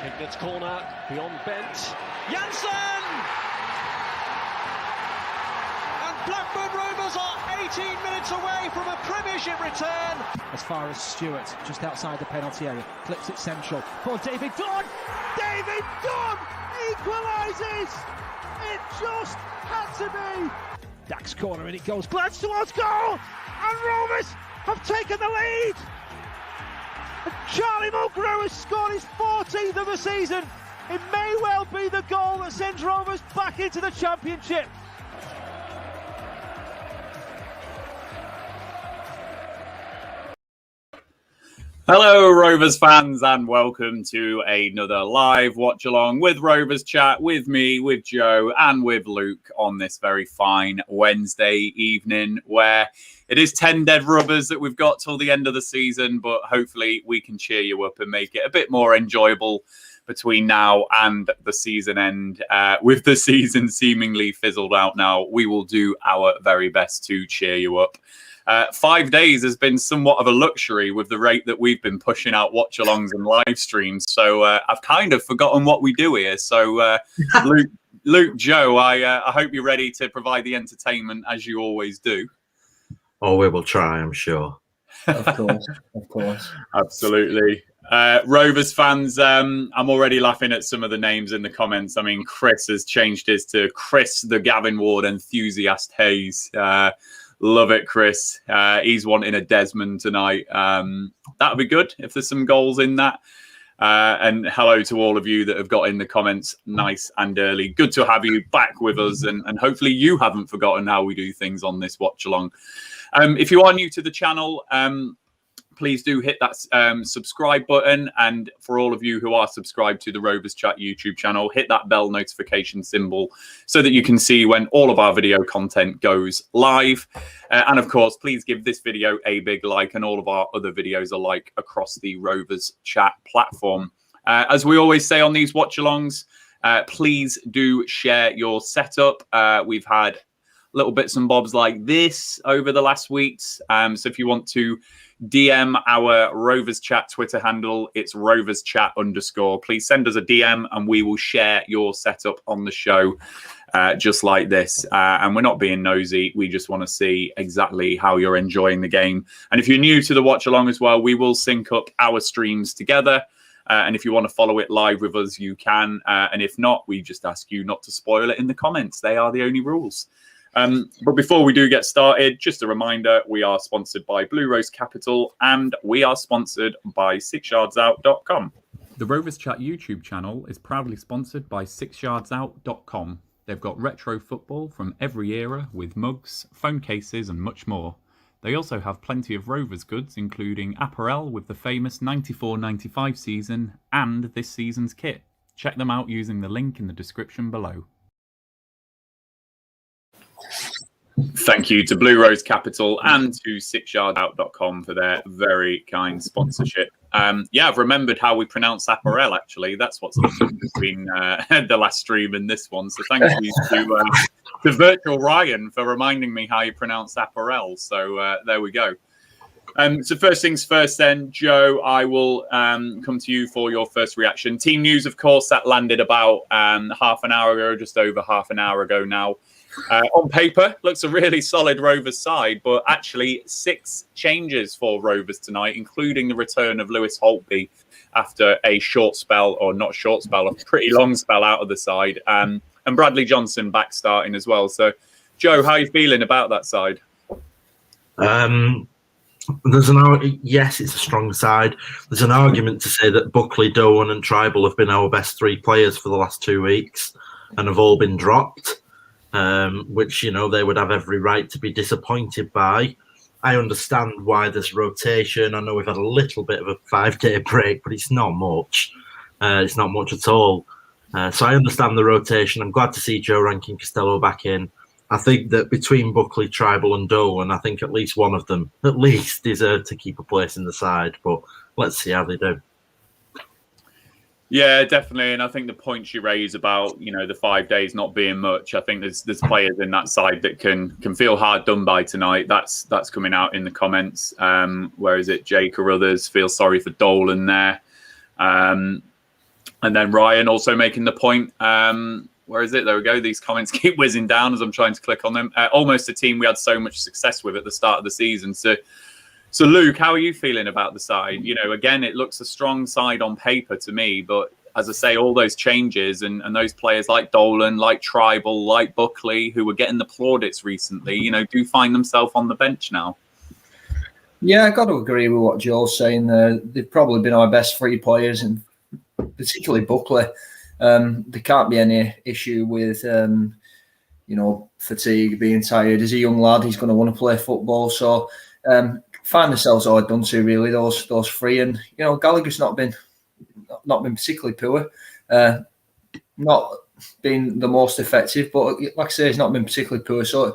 Hignett corner, beyond Bent. Janssen! And Blackburn Rovers are 18 minutes away from a Premiership return. As far as Stewart, just outside the penalty area, clips it central for David Dunn. David Dunn equalises! It just had to be. Dack's corner and it goes, glance towards goal, and Rovers have taken the lead. And Charlie Mulgrew has scored his 14th of the season. It may well be the goal that sends Rovers back into the Championship. Hello Rovers fans and welcome to another live watch along with Rovers Chat with me, with Joe and with Luke on this very fine Wednesday evening where it is 10 dead rubbers that we've got till the end of the season, but hopefully we can cheer you up and make it a bit more enjoyable between now and the season end. With the season seemingly fizzled out now, we will do our very best to cheer you up. 5 days has been somewhat of a luxury with the rate that we've been pushing out watch-alongs and live streams. So I've kind of forgotten what we do here. So Luke, Joe, I hope you're ready to provide the entertainment as you always do. Oh, we will try, I'm sure. Of course, of course. Absolutely. Rovers fans, I'm already laughing at some of the names in the comments. I mean, Chris has changed his to Chris the Gavin Ward enthusiast Hayes. Love it, Chris. He's wanting a Desmond tonight. That'll be good if there's some goals in that. And hello to all of you that have got in the comments nice and early. Good to have you back with us. And hopefully you haven't forgotten how we do things on this watch along. If you are new to the channel, please do hit that subscribe button. And for all of you who are subscribed to the Rovers Chat YouTube channel, hit that bell notification symbol so that you can see when all of our video content goes live. And of course, please give this video a big like and all of our other videos a like across the Rovers Chat platform. As we always say on these watch-alongs, please do share your setup. We've had little bits and bobs like this over the last weeks. So if you want to DM our Rovers Chat Twitter handle, it's RoversChat_. Please send us a DM and we will share your setup on the show just like this. And we're not being nosy. We just want to see exactly how you're enjoying the game. And if you're new to the watch along as well, we will sync up our streams together. And if you want to follow it live with us, you can. And if not, we just ask you not to spoil it in the comments. They are the only rules. But before we do get started, just a reminder, we are sponsored by Blue Rose Capital and we are sponsored by 6yardsout.com. The Rovers Chat YouTube channel is proudly sponsored by 6yardsout.com. They've got retro football from every era with mugs, phone cases and much more. They also have plenty of Rovers goods, including apparel with the famous 94-95 season and this season's kit. Check them out using the link in the description below. Thank you to Blue Rose Capital and to 6yardsout.com for their very kind sponsorship. Yeah, I've remembered how we pronounce apparel, actually. That's what's happened between the last stream and this one. So thank you to Virtual Ryan for reminding me how you pronounce apparel. So there we go. So first things first then, Joe, I will come to you for your first reaction. Team news, of course, that landed about half an hour ago, just over half an hour ago now. On paper, looks a really solid Rovers side, but actually 6 changes for Rovers tonight, including the return of Lewis Holtby after a short spell, or not short spell, a pretty long spell out of the side, and Bradley Johnson back starting as well. So, Joe, how are you feeling about that side? Yes, it's a strong side. There's an argument to say that Buckley, Doan and Tribal have been our best 3 players for the last 2 weeks and have all been dropped. Which, you know, they would have every right to be disappointed by. I understand why there's rotation. I know we've had a little bit of a 5-day break, but it's not much. It's not much at all. So I understand the rotation. I'm glad to see Joe Rankin Costello back in. I think that between Buckley, Tribal and Doan, I think at least one of them at least deserve to keep a place in the side. But let's see how they do. Yeah, definitely. And I think the points you raise about, you know, the 5 days not being much, I think there's players in that side that can feel hard done by tonight. That's coming out in the comments. Where is it? Jay Carruthers feels sorry for Dolan there. And then Ryan also making the point. Where is it? There we go. These comments keep whizzing down as I'm trying to click on them. Almost a team we had so much success with at the start of the season. So Luke, how are you feeling about the side? You know, again, it looks a strong side on paper to me, but as I say, all those changes and those players like Dolan, like Tribal, like Buckley, who were getting the plaudits recently, you know, do find themselves on the bench now. Yeah, I got to agree with what Joel's saying there. They've probably been our best 3 players, and particularly Buckley. There can't be any issue with, fatigue, being tired. He's a young lad. He's going to want to play football. So find themselves all done to, really, those 3. And, you know, Gallagher's not been particularly poor. Not been the most effective, but like I say, he's not been particularly poor. So,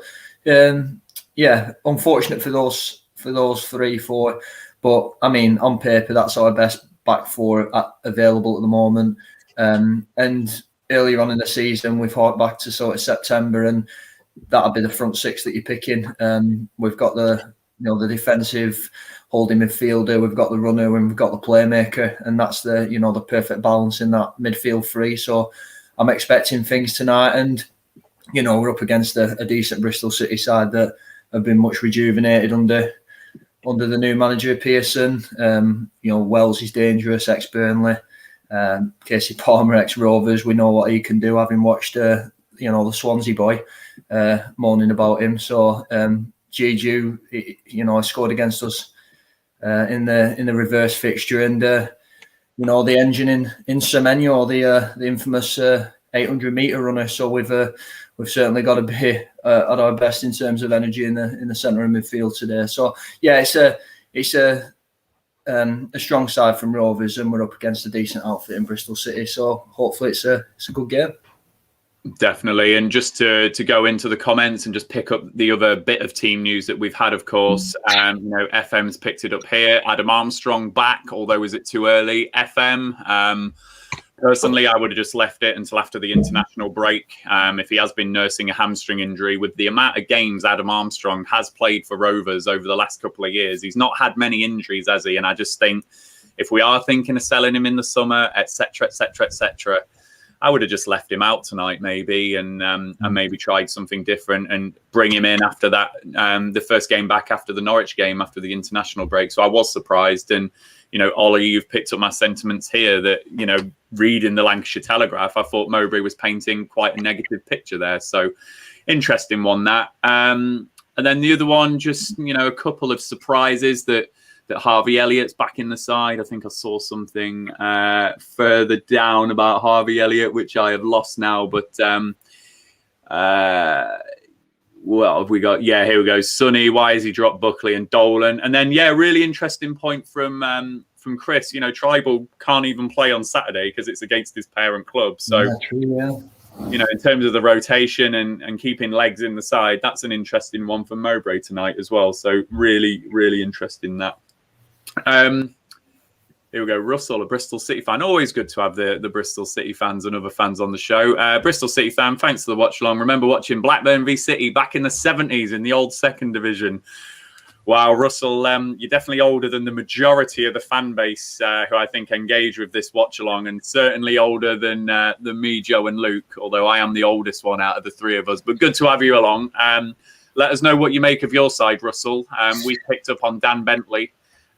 unfortunate for those 3, 4. But, I mean, on paper, that's our best back 4 available at the moment. And earlier on in the season, we've harked back to sort of September, and that'll be the front 6 that you're picking. We've got the defensive holding midfielder, we've got the runner, and we've got the playmaker, and that's the perfect balance in that midfield 3. So I'm expecting things tonight, and we're up against a decent Bristol City side that have been much rejuvenated under the new manager Pearson. Wells is dangerous, ex-Burnley. Casey Palmer, ex-Rovers, we know what he can do, having watched the Swansea boy moaning about him. So 𝐒𝐄𝐁𝐒, scored against us in the reverse fixture, and the engine in Semenyo, the infamous 800-meter runner. So we've certainly got to be at our best in terms of energy in the centre of midfield today. So yeah, it's a strong side from Rovers, and we're up against a decent outfit in Bristol City. So hopefully it's a good game. Definitely. And just to go into the comments and just pick up the other bit of team news that we've had, of course, FM's picked it up here. Adam Armstrong back, although is it too early? FM, personally, I would have just left it until after the international break. If he has been nursing a hamstring injury, with the amount of games Adam Armstrong has played for Rovers over the last couple of years, he's not had many injuries, has he? And I just think if we are thinking of selling him in the summer, etc., I would have just left him out tonight, maybe, and maybe tried something different and bring him in after that, the first game back after the Norwich game, after the international break. So I was surprised. And, Ollie, you've picked up my sentiments here that, reading the Lancashire Telegraph, I thought Mowbray was painting quite a negative picture there. So interesting one, that. And then the other one, just, a couple of surprises that Harvey Elliott's back in the side. I think I saw something further down about Harvey Elliott, which I have lost now. But what have we got? Yeah, here we go. Sonny, why has he dropped Buckley and Dolan? And then, really interesting point from Chris. Tribal can't even play on Saturday because it's against his parent club. So, in terms of the rotation and keeping legs in the side, that's an interesting one for Mowbray tonight as well. So really, really interesting that. Here we go. Russell, a Bristol City fan. Always good to have the Bristol City fans and other fans on the show. Bristol City fan, thanks for the watch along. Remember watching Blackburn v City back in the 70s in the old second division. Wow, Russell, you're definitely older than the majority of the fan base who I think engage with this watch along, and certainly older than me, Joe, and Luke, although I am the oldest one out of the 3 of us. But good to have you along. Let us know what you make of your side, Russell. We picked up on Dan Bentley.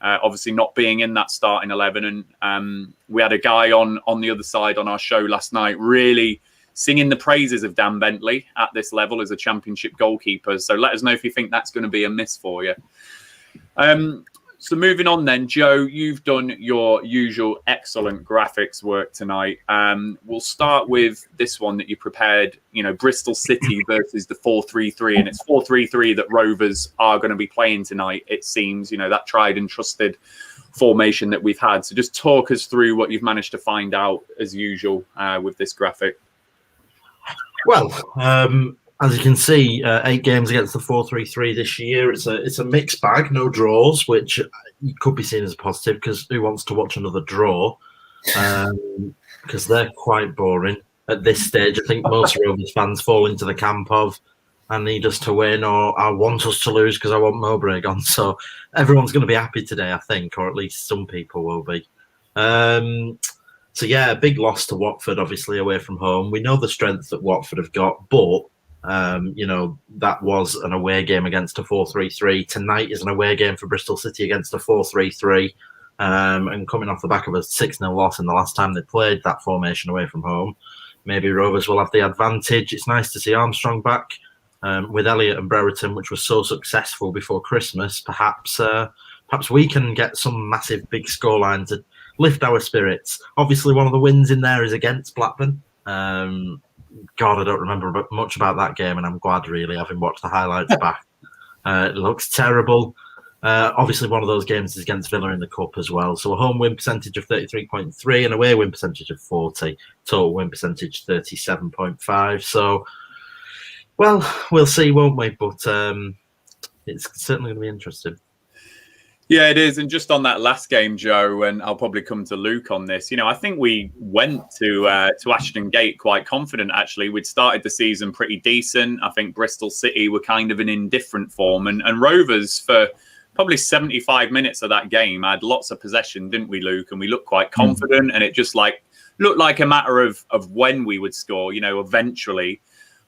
Obviously not being in that starting 11. And we had a guy on the other side on our show last night really singing the praises of Dan Bentley at this level as a championship goalkeeper. So let us know if you think that's going to be a miss for you. So moving on then, Joe, you've done your usual excellent graphics work tonight. We'll start with this one that you prepared, Bristol City versus the 4-3-3. And it's 4-3-3 that Rovers are going to be playing tonight, it seems, that tried and trusted formation that we've had. So just talk us through what you've managed to find out, as usual, with this graphic. Well, as you can see, 8 games against the 4-3-3 this year. It's a mixed bag, no draws, which could be seen as a positive because who wants to watch another draw? Because they're quite boring at this stage. I think most Rovers fans fall into the camp of, I need us to win, or I want us to lose because I want Mowbray gone. So everyone's going to be happy today, I think, or at least some people will be. So yeah, a big loss to Watford, obviously away from home. We know the strength that Watford have got, but that was an away game against a 4-3-3. Tonight is an away game for Bristol City against a 4-3-3. And coming off the back of a 6-0 loss in the last time they played that formation away from home, maybe Rovers will have the advantage. It's nice to see Armstrong back with Elliott and Brereton, which was so successful before Christmas. Perhaps we can get some massive big scoreline to lift our spirits. Obviously, one of the wins in there is against Blackburn. God, I don't remember much about that game, and I'm glad, really, having watched the highlights back. It looks terrible. Obviously, one of those games is against Villa in the Cup as well. So a home win percentage of 33.3 and away win percentage of 40. Total win percentage 37.5. So, well, we'll see, won't we? But it's certainly going to be interesting. Yeah, it is. And just on that last game, Joe, and I'll probably come to Luke on this, I think we went to Ashton Gate quite confident, actually. We'd started the season pretty decent. I think Bristol City were kind of in indifferent form. And Rovers, for probably 75 minutes of that game, had lots of possession, didn't we, Luke? And we looked quite confident. And it just looked like a matter of when we would score, eventually.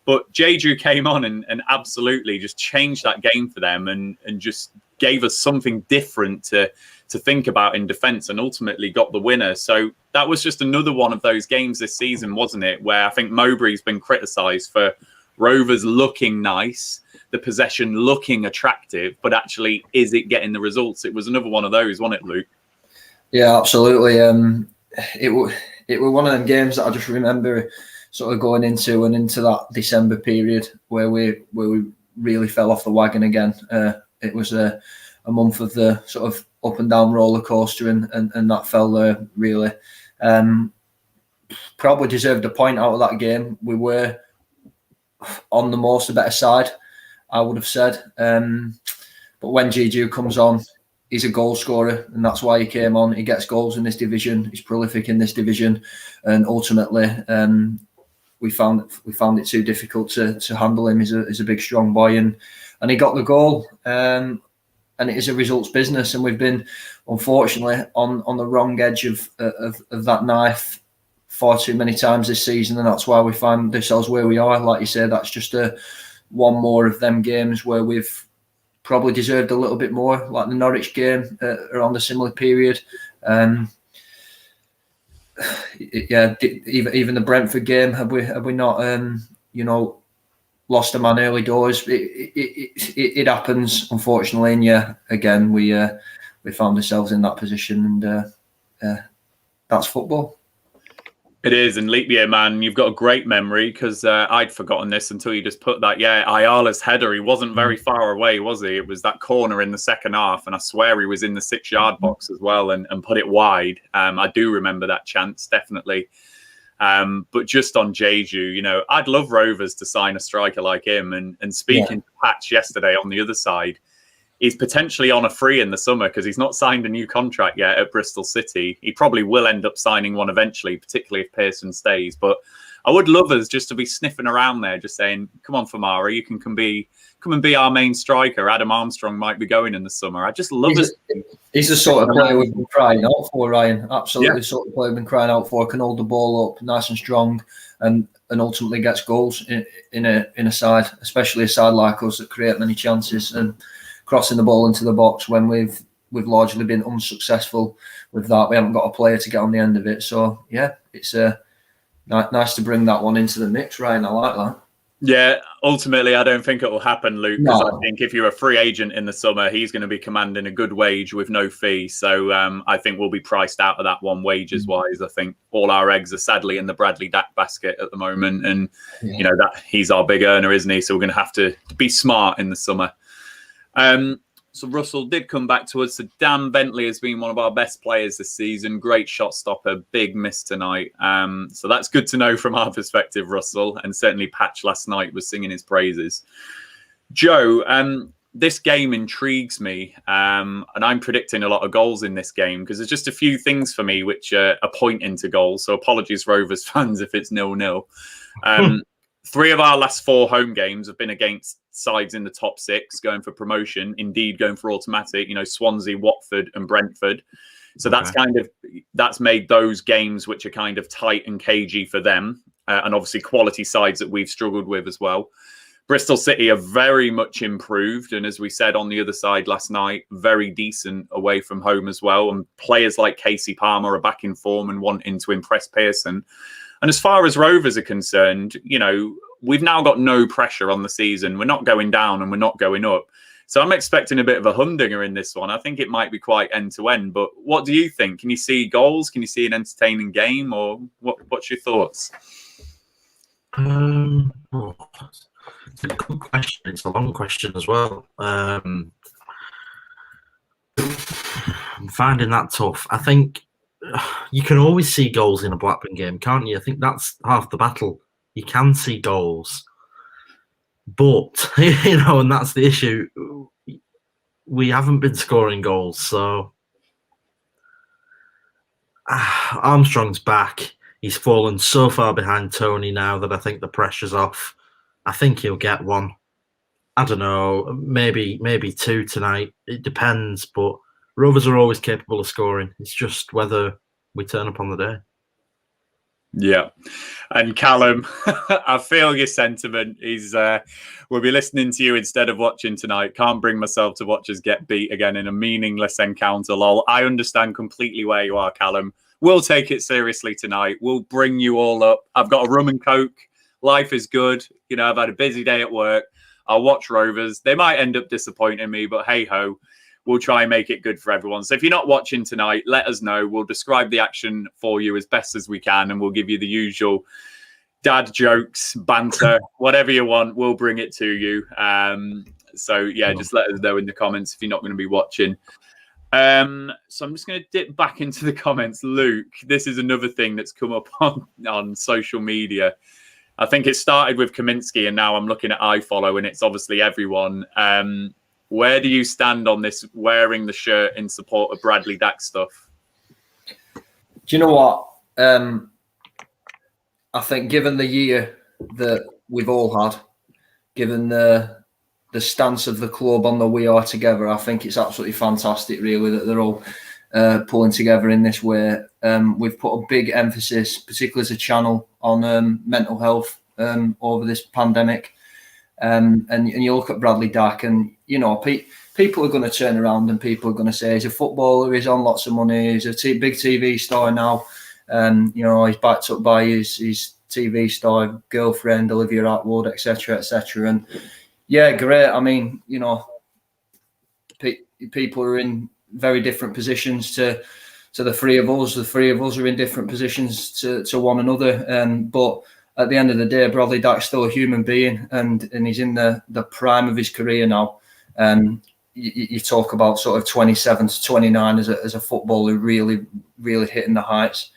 But Jeju came on and absolutely just changed that game for them and just gave us something different to think about in defence and ultimately got the winner. So that was just another one of those games this season, wasn't it? Where I think Mowbray's been criticised for Rovers looking nice, the possession looking attractive, but actually, is it getting the results? It was another one of those, wasn't it, Luke? Yeah, absolutely. It were one of them games that I just remember sort of going into that December period where we really fell off the wagon again. It was a month of the sort of up and down roller coaster, and that fell there really. Probably deserved a point out of that game. We were on the better side, I would have said. But when Jeju comes on, he's a goal scorer, and that's why he came on. He gets goals in this division. He's prolific in this division, and ultimately, we found it too difficult to handle him. He's a big, strong boy, and he got the goal. And it is a results business, and we've been, unfortunately, on the wrong edge of that knife far too many times this season, and that's why we find ourselves where we are. Like you said, that's just one more of them games where we've probably deserved a little bit more, like the Norwich game around a similar period. Even the Brentford game, have we not lost a man early doors? It happens, unfortunately, and yeah, again we found ourselves in that position, and that's football. It is, and leap year, man, you've got a great memory, because I'd forgotten this until you just put that. Yeah, Ayala's header, he wasn't very far away, was he? It was that corner in the second half, and I swear he was in the 6-yard box as well and put it wide. I do remember that chance, definitely. But just on Jeju, I'd love Rovers to sign a striker like him. And speaking to Patch yesterday on the other side, he's potentially on a free in the summer because he's not signed a new contract yet at Bristol City. He probably will end up signing one eventually, particularly if Pearson stays. But I would love us just to be sniffing around there, just saying, come on, Famara, you can come and be our main striker. Adam Armstrong might be going in the summer. I just love us. He's the sort of player we've been crying out for, Ryan. Absolutely, the sort of player we've been crying out for. Can hold the ball up nice and strong, and ultimately gets goals in a side, especially a side like us that create many chances and crossing the ball into the box when we've largely been unsuccessful with that. We haven't got a player to get on the end of it. So yeah, it's nice to bring that one into the mix, Ryan. I like that. Yeah, ultimately, I don't think it will happen, Luke, because I think if you're a free agent in the summer, he's going to be commanding a good wage with no fee. So I think we'll be priced out of that one wages-wise. I think all our eggs are sadly in the Bradley Dack basket at the moment. And, that he's our big earner, isn't he? So we're going to have to be smart in the summer. So Russell did come back to us. So Dan Bentley has been one of our best players this season. Great shot stopper, big miss tonight. So that's good to know from our perspective, Russell. And certainly Patch last night was singing his praises. Joe, this game intrigues me. And I'm predicting a lot of goals in this game because there's just a few things for me which are pointing to goals. So apologies, Rovers fans, if it's 0-0. 3 of our last 4 home games have been against sides in the top 6 going for promotion, indeed going for automatic, Swansea, Watford and Brentford. So that's made those games which are kind of tight and cagey for them, and obviously quality sides that we've struggled with as well. Bristol City are very much improved, and as we said on the other side last night, very decent away from home as well. And players like Casey Palmer are back in form and wanting to impress Pearson. And as far as Rovers are concerned, you know, we've now got no pressure on the season. We're not going down and we're not going up. So I'm expecting a bit of a humdinger in this one. I think it might be quite end-to-end. But what do you think? Can you see goals? Can you see an entertaining game? Or what's your thoughts? It's a good question. It's a long question as well. I'm finding that tough. I think you can always see goals in a Blackburn game, can't you? I think that's half the battle. You can see goals. But, you know, and that's the issue. We haven't been scoring goals, so Armstrong's back. He's fallen so far behind Tony now that I think the pressure's off. I think he'll get one. I don't know, maybe two tonight. It depends, but Rovers are always capable of scoring. It's just whether we turn up on the day. Yeah. And Callum, I feel your sentiment. We'll be listening to you instead of watching tonight. Can't bring myself to watch us get beat again in a meaningless encounter. Lol. I understand completely where you are, Callum. We'll take it seriously tonight. We'll bring you all up. I've got a rum and coke. Life is good. You know, I've had a busy day at work. I'll watch Rovers. They might end up disappointing me, but hey-ho. We'll try and make it good for everyone. So if you're not watching tonight, let us know. We'll describe the action for you as best as we can, and we'll give you the usual dad jokes, banter, whatever you want. We'll bring it to you. So, yeah, just let us know in the comments if you're not going to be watching. So I'm just going to dip back into the comments. Luke, this is another thing that's come up on social media. I think it started with Kaminsky, and now I'm looking at iFollow, and it's obviously everyone. Where do you stand on this wearing the shirt in support of Bradley Dack stuff? Do you know what? I think given the year that we've all had, given the stance of the club on the We Are Together, I think it's absolutely fantastic, really, that they're all pulling together in this way. We've put a big emphasis, particularly as a channel, on mental health over this pandemic. And you look at Bradley Dack, and you know, people are going to turn around and people are going to say he's a footballer, he's on lots of money, he's a big TV star now. You know, he's backed up by his TV star girlfriend Olivia Attwood, etc., etc. And yeah, great. I mean, you know, people are in very different positions to the three of us. The three of us are in different positions to one another. But at the end of the day, Bradley Dack's still a human being, and he's in the prime of his career now. You talk about sort of 27 to 29 as a footballer, really, really hitting the heights.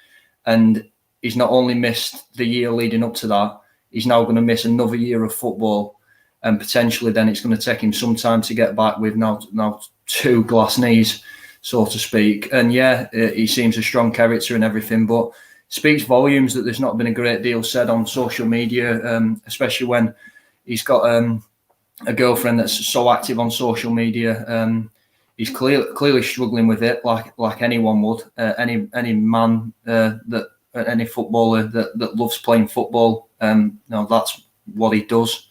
And he's not only missed the year leading up to that, he's now going to miss another year of football. And potentially then it's going to take him some time to get back with now 2 glass knees, so to speak. And yeah, he seems a strong character and everything, but speaks volumes that there's not been a great deal said on social media, especially when he's got a girlfriend that's so active on social media. He's clearly struggling with it, like anyone would. Any man any footballer that loves playing football, that's what he does,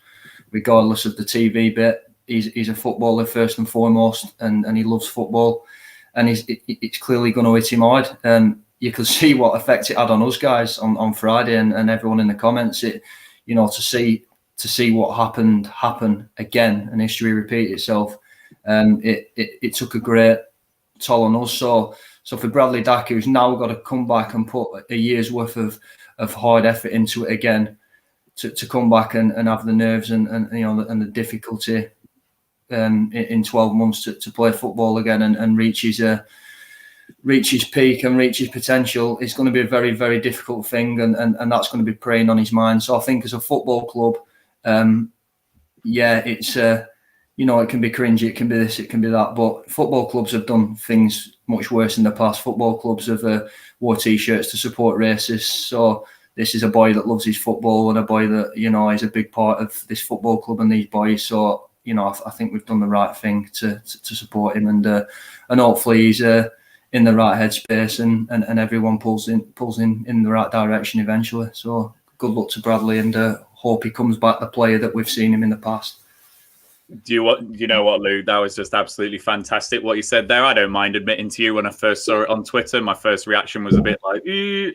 regardless of the TV bit. He's a footballer first and foremost, and he loves football, and it's clearly going to hit him hard. You could see what effect it had on us guys on Friday, and everyone in the comments. To see what happened happen again and history repeat itself. It took a great toll on us. So for Bradley Dack, who's now got to come back and put a year's worth of hard effort into it again, to come back and have the nerves and the difficulty in 12 months to play football again and reach his peak and reach his potential, is going to be a very, very difficult thing, and that's going to be preying on his mind. So I think as a football club, it's it can be cringy, it can be this, it can be that, but football clubs have done things much worse in the past. Football clubs have wore t-shirts to support racists. So this is a boy that loves his football, and a boy that is a big part of this football club and these boys. So I think we've done the right thing to support him, and hopefully in the right headspace, and everyone pulls in the right direction eventually. So good luck to Bradley, and hope he comes back the player that we've seen him in the past. You know what, Luke? That was just absolutely fantastic what you said there. I don't mind admitting to you, when I first saw it on Twitter, my first reaction was a bit like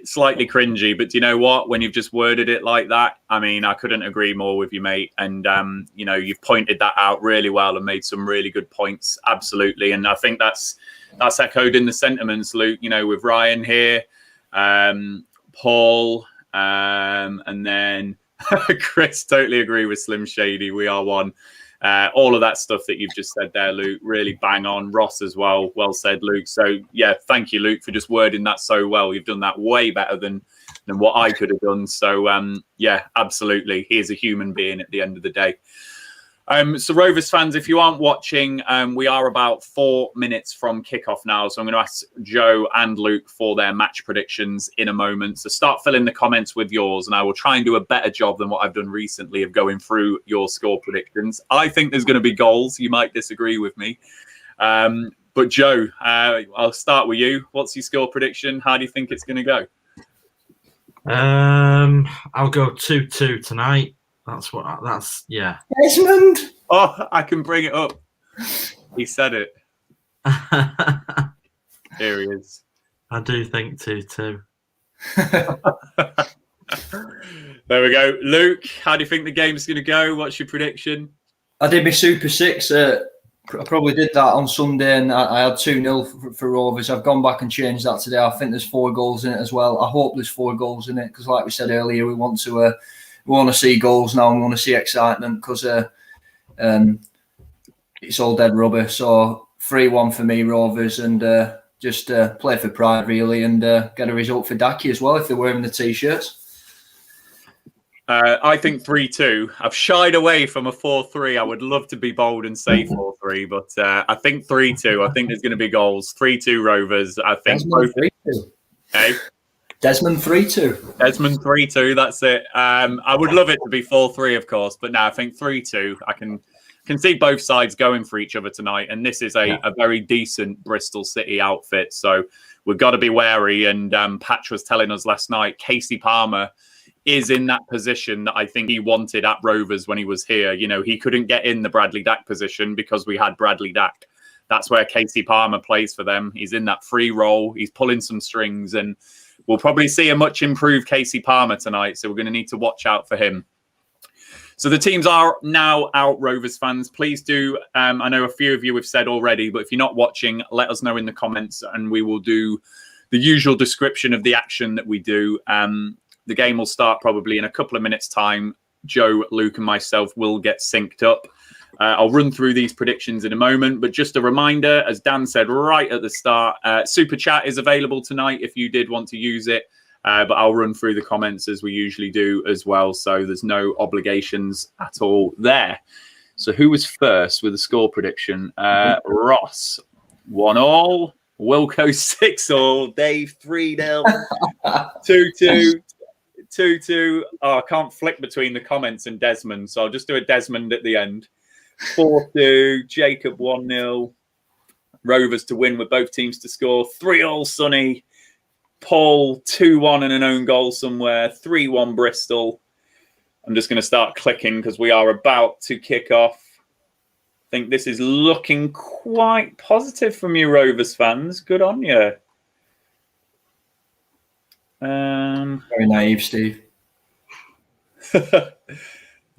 slightly cringy. But do you know what? When you've just worded it like that, I mean, I couldn't agree more with you, mate. And you've pointed that out really well and made some really good points. Absolutely, and I think that's echoed in the sentiments, Luke. With Ryan here, Paul, and then Chris. Totally agree with Slim Shady. We are one. All of that stuff that you've just said there, Luke, really bang on. Ross as well. Well said, Luke. So, yeah, thank you, Luke, for just wording that so well. You've done that way better than what I could have done. So, yeah, absolutely. He is a human being at the end of the day. So, Rovers fans, if you aren't watching, we are about 4 minutes from kickoff now. So I'm going to ask Joe and Luke for their match predictions in a moment. So start filling the comments with yours, and I will try and do a better job than what I've done recently of going through your score predictions. I think there's going to be goals. You might disagree with me. But Joe, I'll start with you. What's your score prediction? How do you think it's going to go? I'll go 2-2 tonight. Yeah. Desmond! Oh, I can bring it up. He said it. Here he is. I do think 2-2. There we go. Luke, how do you think the game's going to go? What's your prediction? I did my Super 6. I probably did that on Sunday, and I had 2-0 for Rovers. I've gone back and changed that today. I think there's 4 goals in it as well. I hope there's 4 goals in it, because like we said earlier, we want to see goals now, and we want to see excitement, because it's all dead rubber. So 3-1 for me, Rovers, and just play for pride, really, and get a result for Dacky as well, if they're wearing the T-shirts. I think 3-2. I've shied away from a 4-3. I would love to be bold and say 4-3, but I think 3-2. I think there's going to be goals. 3-2 Rovers. I think both. 3-2. Hey? Desmond 3-2. Desmond 3-2. That's it. I would love it to be 4-3, of course, but no, I think 3-2. I can see both sides going for each other tonight, and this is a very decent Bristol City outfit, so we've got to be wary. And Patch was telling us last night, Kasey Palmer is in that position that I think he wanted at Rovers when he was here. He couldn't get in the Bradley Dack position because we had Bradley Dack. That's where Kasey Palmer plays for them. He's in that free role. He's pulling some strings, and we'll probably see a much improved Kasey Palmer tonight, so we're going to need to watch out for him. So the teams are now out, Rovers fans. Please do. I know a few of you have said already, but if you're not watching, let us know in the comments, and we will do the usual description of the action that we do. The game will start probably in a couple of minutes' time. Joe, Luke, and myself will get synced up. I'll run through these predictions in a moment, but just a reminder, as Dan said right at the start, Super Chat is available tonight if you did want to use it, but I'll run through the comments as we usually do as well, so there's no obligations at all there. So who was first with the score prediction? Ross, 1-1. Wilco, 6-6. Dave, 3-0. 2-2. 2-2. Oh, I can't flick between the comments and Desmond, so I'll just do a Desmond at the end. 4-2. Jacob, 1-0. Rovers to win with both teams to score. 3-3 Sonny. Paul, 2-1 and an own goal somewhere. 3-1 Bristol. I'm just going to start clicking because we are about to kick off. I think this is looking quite positive from you Rovers fans. Good on you. Very naive, Steve.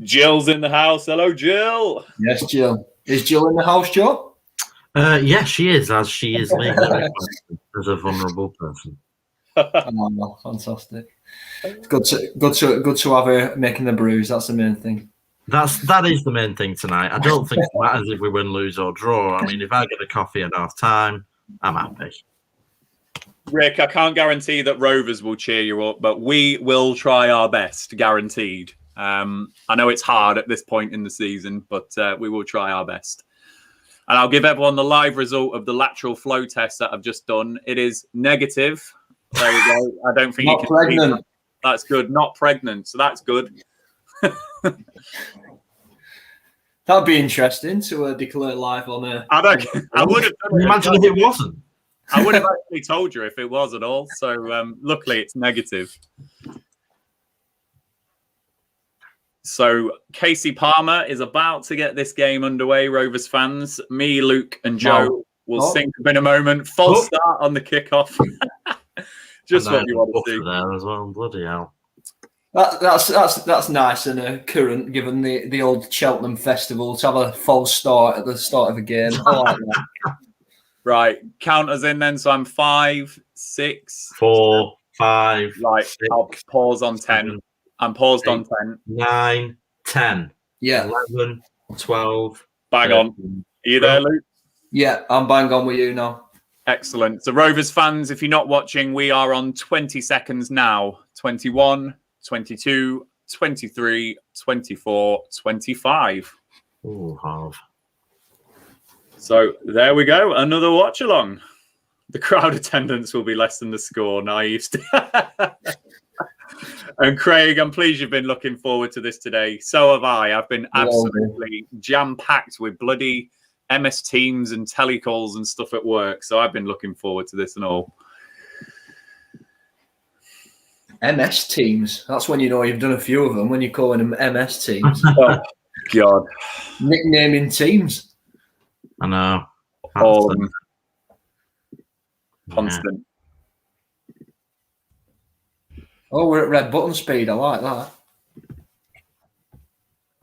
Jill's in the house. Hello, Jill. Yes, Jill. Is Jill in the house, Joe? Yes, she is, as she is legally requested as a vulnerable person. Oh, fantastic. It's good to have her making the brews. That's the main thing. That is the main thing tonight. I don't think it matters if we win, lose, or draw. I mean, if I get a coffee at half time, I'm happy. Rick, I can't guarantee that Rovers will cheer you up, but we will try our best, guaranteed. I know it's hard at this point in the season, but we will try our best. And I'll give everyone the live result of the lateral flow test that I've just done. It is negative. There we go. I don't think Not you can pregnant. see that. That's good. Not pregnant, so that's good. That'd be interesting to declare live on a. I would have done it. Imagine if it wasn't. I would have actually told you if it was at all. So luckily it's negative. So Casey Palmer is about to get this game underway, Rovers fans. Me, Luke and Joe will sync up in a moment. False start on the kickoff. Just what you want to see. There as well. Bloody hell. That's nice and current, given the old Cheltenham festival, to have a false start at the start of a game. I like that. Right, count us in then. So I'm 5, 6, 4, 5. Right, 6, I'll pause on 10. I'm paused 8, on 10. 9, 10. Yeah. 11, 12. Bang 13. on. Are you there, Luke? Yeah, I'm bang on with you now. Excellent. So Rovers fans, if you're not watching, we are on 20 seconds now. 21, 22, 23, 24, 25. Oh, half. So there we go. Another watch along. The crowd attendance will be less than the score. Naive. And Craig, I'm pleased you've been looking forward to this today. So have I. I've been absolutely jam-packed with bloody MS Teams and telecalls and stuff at work. So I've been looking forward to this and all. MS Teams. That's when you know you've done a few of them, when you're calling them MS Teams. Oh, God. Nicknaming teams. I know. Constant. Oh, we're at red button speed. I like that.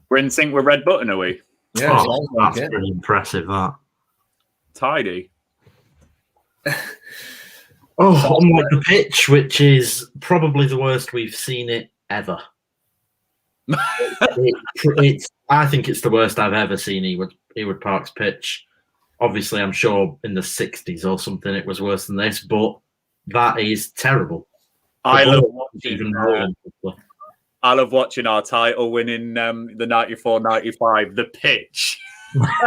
We're in sync with red button, are we? Yeah, that's pretty impressive, that. Tidy. Unlike the pitch, which is probably the worst we've seen it ever. I think it's the worst I've ever seen Ewood Park's pitch. Obviously, I'm sure in the 60s or something it was worse than this, but that is terrible. I love watching our title winning the 94-95, the pitch.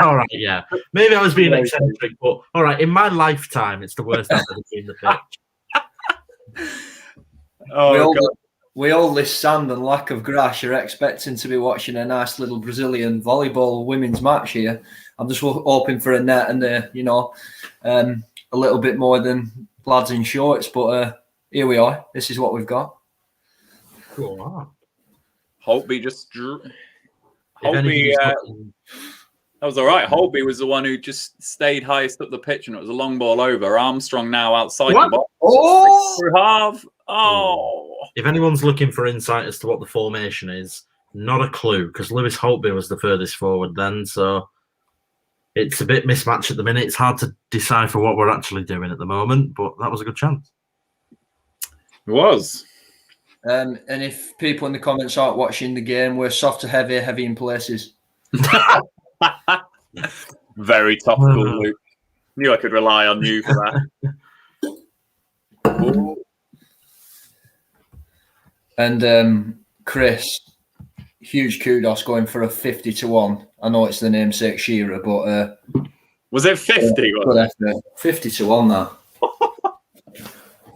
All right, yeah. Maybe I was being eccentric, but all right, in my lifetime, it's the worst I've ever seen the pitch. We all this sand and lack of grass are expecting to be watching a nice little Brazilian volleyball women's match here. I'm just hoping for a net and a little bit more than lads in shorts, but here we are. This is what we've got. Cool. Holtby just drew. Holtby, that was all right. Holtby was the one who just stayed highest up the pitch, and it was a long ball over. Armstrong now outside the box. Oh! Half. Oh! If anyone's looking for insight as to what the formation is, not a clue, because Lewis Holtby was the furthest forward then, so it's a bit mismatched at the minute. It's hard to decipher what we're actually doing at the moment, but that was a good chance. It was. And if people in the comments aren't watching the game, we're soft to heavy in places. Very topical, Luke. Knew I could rely on you for that. And Chris, huge kudos going for a 50-1. I know it's the namesake Shearer, but was it 50? 50-1 now.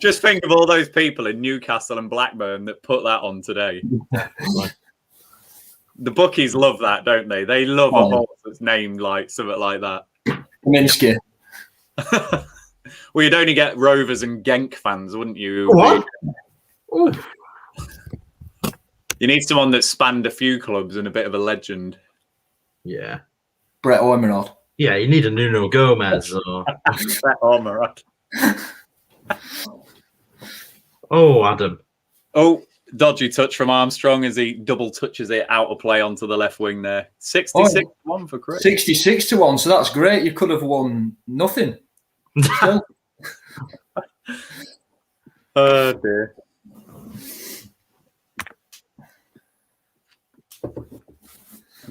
Just think of all those people in Newcastle and Blackburn that put that on today. The bookies love that, don't they? They love a horse that's named like something like that. Kaminsky. Well, you'd only get Rovers and Genk fans, wouldn't you? What? You need someone that spanned a few clubs and a bit of a legend. Yeah. Brett Ormerod. Yeah, you need a Nuno Gomez. Or... Brett Ormerod. Oh, Adam. Oh, dodgy touch from Armstrong as he double touches it out of play onto the left wing there. 66-1 for Chris. 66-1, so that's great. You could have won nothing. Oh, dear.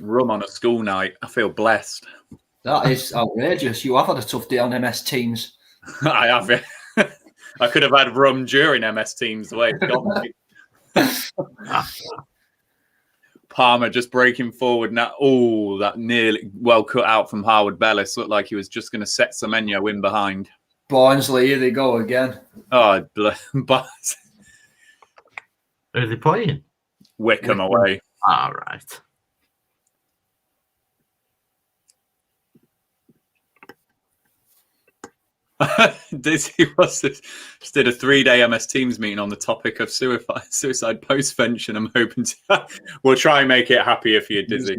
Rum on a school night. I feel blessed. That is outrageous. You have had a tough day on MS Teams. I have it. I could have had rum during MS Teams the way it's got me. Palmer just breaking forward now. Oh, that nearly well cut out from Harwood Bellis. Looked like he was just going to set Semenyo in behind. Barnsley, here they go again. Oh, Who are they playing? Wickham away. All right. Dizzy was just did a 3-day MS Teams meeting on the topic of suicide post-vention. I'm hoping to we'll try and make it happier for you, Dizzy.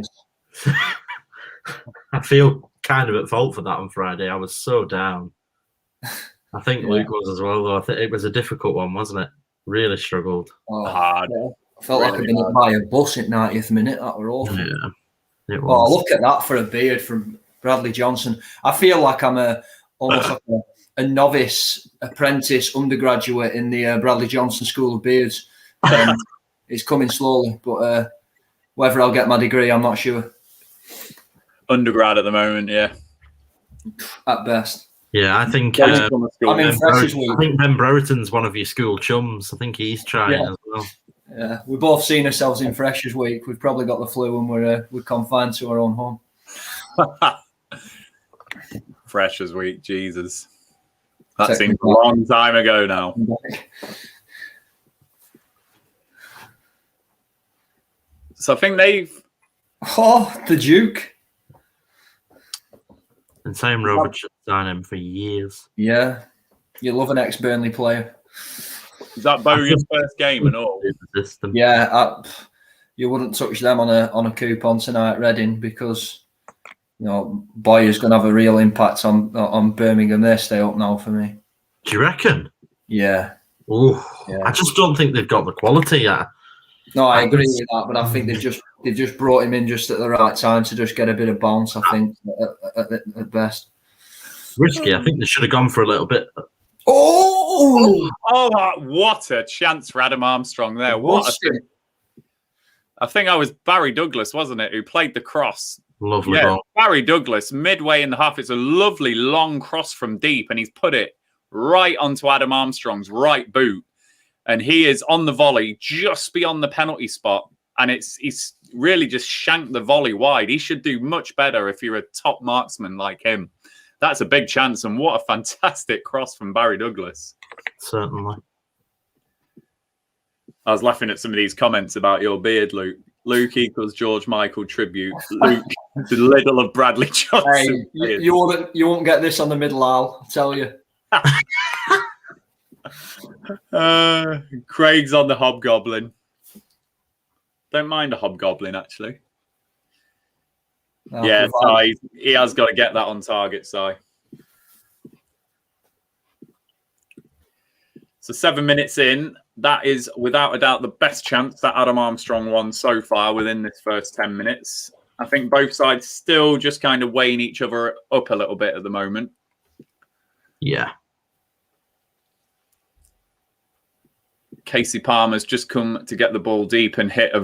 I feel kind of at fault for that on Friday. I was so down. I think Luke was as well, though. I think it was a difficult one, wasn't it? Really struggled. Hard. Yeah. I felt like I'd been hit by a bus at 90th minute. That were awful. Yeah, it was. Oh, look at that for a beard from Bradley Johnson. I feel like I'm almost like a novice, apprentice, undergraduate in the Bradley Johnson School of Beards. It's coming slowly, but whether I'll get my degree, I'm not sure. Undergrad at the moment, yeah. At best. Yeah, I think I'm in Freshers Week. I think Ben Brereton's one of your school chums. I think he's trying as well. Yeah, we've both seen ourselves in Freshers Week. We've probably got the flu and we're confined to our own home. Freshers Week, Jesus. That seems a long time ago now. So I think they've... Oh, the Duke. And Sam Roberts should sign him for years. Yeah. You love an ex-Burnley player. Is that Bowie's first game and all? Yeah. You wouldn't touch them on a coupon tonight at Reading because, you know, Boyer's going to have a real impact on Birmingham. They stay up now for me. Do you reckon? Yeah. Oh, yeah. I just don't think they've got the quality yet. No, I agree with that, but I think they've just brought him in just at the right time to just get a bit of bounce. I think at best. Risky. I think they should have gone for a little bit. Oh, what a chance for Adam Armstrong there! I think I was Barry Douglas, wasn't it, who played the cross? Lovely ball. Barry Douglas, midway in the half. It's a lovely long cross from deep, and he's put it right onto Adam Armstrong's right boot. And he is on the volley just beyond the penalty spot. And he's really just shanked the volley wide. He should do much better if you're a top marksman like him. That's a big chance. And what a fantastic cross from Barry Douglas. Certainly. I was laughing at some of these comments about your beard, Luke. Luke equals George Michael tribute. Luke, the Lidl of Bradley Johnson. Hey, you won't get this on the middle aisle, I'll tell you. Craig's on the hobgoblin. Don't mind a hobgoblin, actually. Yeah, Si, he has got to get that on target, Si. So 7 minutes in, that is without a doubt the best chance that Adam Armstrong won so far within this first 10 minutes. I think both sides still just kind of weighing each other up a little bit at the moment. Yeah. Casey Palmer's just come to get the ball deep and hit a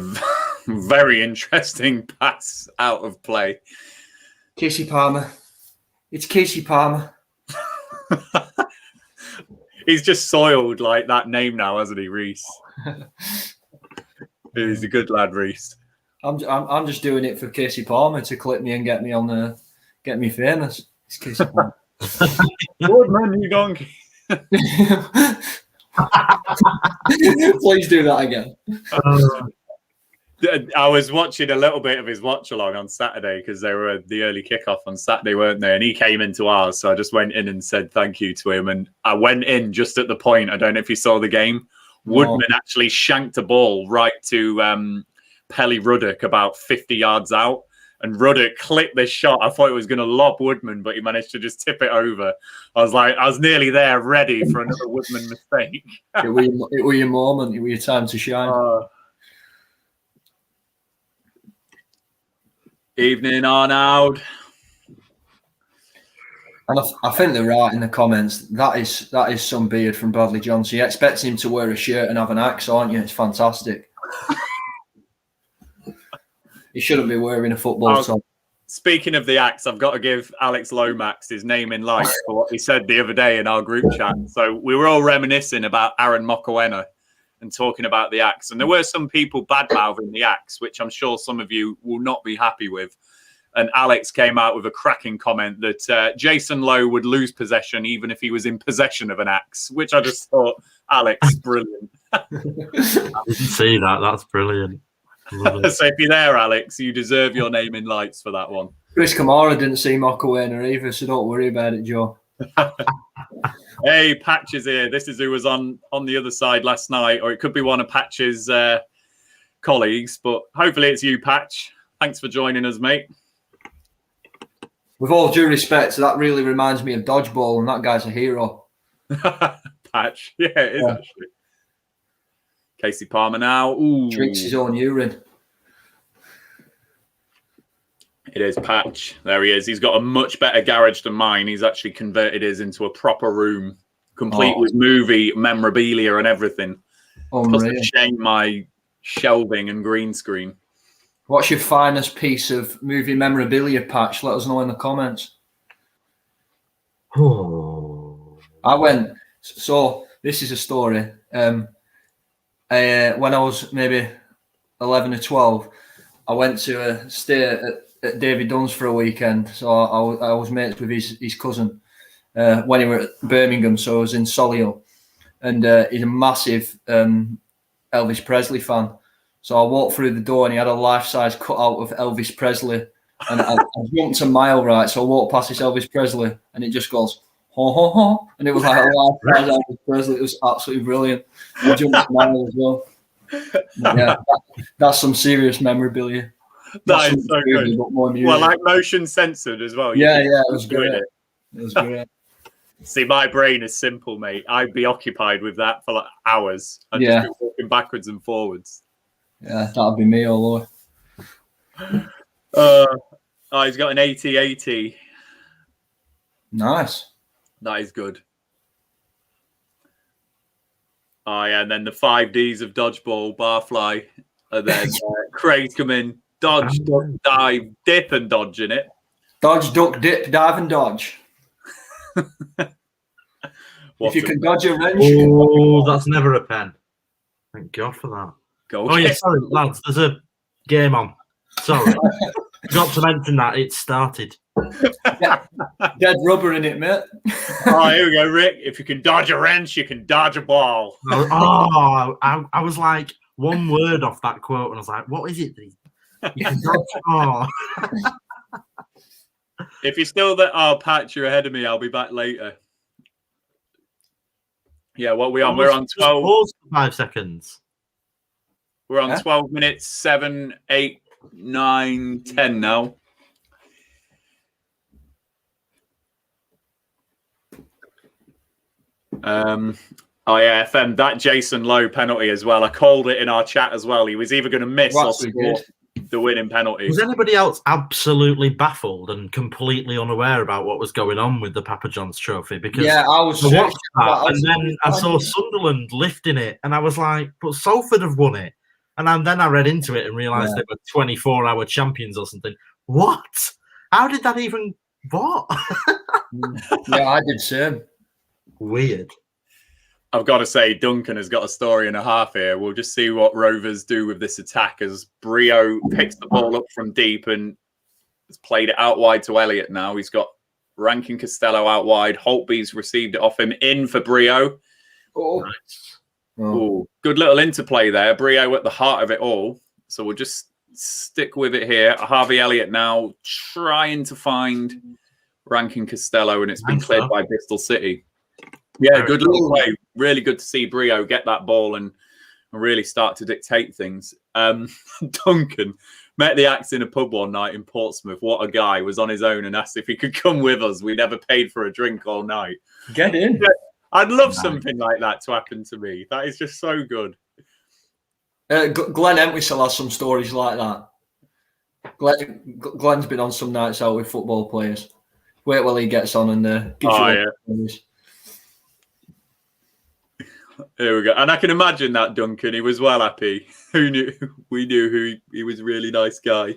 very interesting pass out of play. Casey Palmer. It's Casey Palmer. He's just soiled like that name now, hasn't he, Reese? He's a good lad, Reese. I'm just doing it for Casey Palmer to clip me and get me famous. It's Casey Palmer. Woodman, you donkey. Please do that again. I was watching a little bit of his watch-along on Saturday because they were the early kickoff on Saturday, weren't they? And he came into ours, so I just went in and said thank you to him. And I went in just at the point, I don't know if you saw the game, Woodman actually shanked a ball right to Pelly Ruddock about 50 yards out. And Ruddock clipped this shot. I thought it was going to lob Woodman, but he managed to just tip it over. I was nearly there, ready for another Woodman mistake. It were your moment. It were your time to shine. Evening, Arnold. And I think they're right in the comments. That is some beard from Bradley Johnson. You expect him to wear a shirt and have an axe, aren't you? It's fantastic. He shouldn't be wearing a football top. Speaking of the axe, I've got to give Alex Lomax his name in light for what he said the other day in our group chat. So we were all reminiscing about Aaron Mokoena and talking about the axe. And there were some people bad-mouthing the axe, which I'm sure some of you will not be happy with. And Alex came out with a cracking comment that Jason Lowe would lose possession even if he was in possession of an axe, which I just thought, Alex, brilliant. I didn't see that. That's brilliant. So if you're there, Alex, you deserve your name in lights for that one. Chris Kamara didn't see Mokoena either, so don't worry about it, Joe. Hey, Patch is here. This is who was on the other side last night, or it could be one of Patch's colleagues, but hopefully it's you, Patch. Thanks for joining us, mate. With all due respect, that really reminds me of dodgeball, and that guy's a hero. Patch. Yeah, it is actually. Casey Palmer now. Ooh. Drinks his own urine. It is Patch. There he is. He's got a much better garage than mine. He's actually converted his into a proper room, complete with movie memorabilia and everything. Plus to shame my shelving and green screen. What's your finest piece of movie memorabilia, Patch? Let us know in the comments. I went. So this is a story. When I was maybe 11 or 12, I went to stay at David Dunn's for a weekend. So I was mates with his cousin when he were at Birmingham. So I was in Solihull, and he's a massive Elvis Presley fan. So I walked through the door and he had a life-size cutout of Elvis Presley, and I jumped a mile, right? So I walked past this Elvis Presley, and it just goes ho ho ho, and it was like a life-size Elvis Presley. It was absolutely brilliant. I jumped a mile as well. Yeah, that's some serious memorabilia. That is so good. Well, like motion censored as well. Yeah, it was great. It was great. See, my brain is simple, mate. I'd be occupied with that for like hours. I'd just be walking backwards and forwards. Yeah, that'd be me all over. He's got an 80-80. Nice. That is good. Oh, yeah, and then the 5Ds of dodgeball, barfly, and then Craig's come in, dodge, duck, dive, dip, and dodge in it. Dodge, duck, dip, dive, and dodge. If you can dodge a wrench. Oh, that's never a pen. Thank God for that. Go yeah, sorry, lads. There's a game on. Sorry. Forgot to mention that. It started. Dead rubber in it, mate. Here we go, Rick. If you can dodge a wrench, you can dodge a ball. I was like one word off that quote, and I was like, what is it? You can dodge a ball. If you're still there, Patch, you're ahead of me. I'll be back later. Yeah, what we on? We're on 12. Pause for 5 seconds. We're on 12 minutes, 7, 8, 9, 10 now. FM, that Jason Lowe penalty as well. I called it in our chat as well. He was either going to miss or score the winning penalty. Was anybody else absolutely baffled and completely unaware about what was going on with the Papa John's trophy? Because I was watched that, and then I saw Sunderland lifting it, and I was like, but Salford have won it. And then I read into it and realised they were 24-hour champions or something. What? How did that even... What? Yeah, I did same. Weird. I've got to say, Duncan has got a story and a half here. We'll just see what Rovers do with this attack as Brio picks the ball up from deep and has played it out wide to Elliott now. He's got Rankin Costello out wide. Holtby's received it off him in for Brio. Nice. Ooh, good little interplay there. Brio at the heart of it all. So we'll just stick with it here. Harvey Elliott now trying to find Rankin Costello, and it's been cleared by Bristol City. Yeah, good little play. Really good to see Brio get that ball and really start to dictate things. Duncan met the Axe in a pub one night in Portsmouth. What a guy. Was on his own and asked if he could come with us. We never paid for a drink all night. Get in. I'd love something like that to happen to me. That is just so good. Glenn Entwistle has some stories like that. Glenn's been on some nights out with football players. Wait while he gets on and gives you stories. Here we go. And I can imagine that, Duncan. He was well happy. Who knew? We knew he was a really nice guy.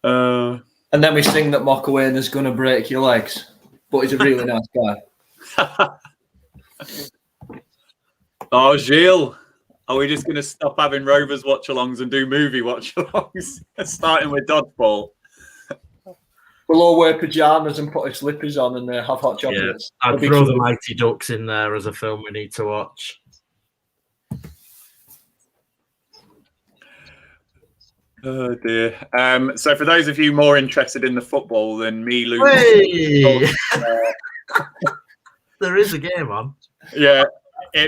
And then we sing that Mockaway is going to break your legs. But he's a really nice guy. Gilles. Are we just going to stop having Rovers watch-alongs and do movie watch-alongs? Starting with dodgeball. We'll all wear pyjamas and put our slippers on and have hot chocolates. Yeah, I'd throw the Mighty Ducks in there as a film we need to watch. Oh dear. So for those of you more interested in the football than me, Luke, There is a game on. Yeah,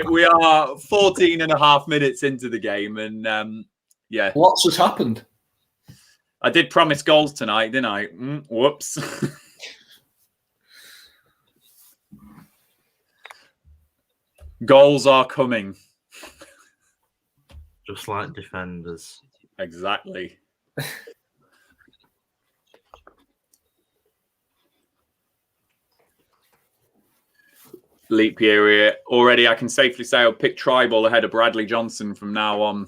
we are 14 and a half minutes into the game, and yeah. Lots has happened. I did promise goals tonight, didn't I? Whoops. Goals are coming. Just like defenders. Exactly. Leap year already. I can safely say I'll pick Tribal ahead of Bradley Johnson from now on.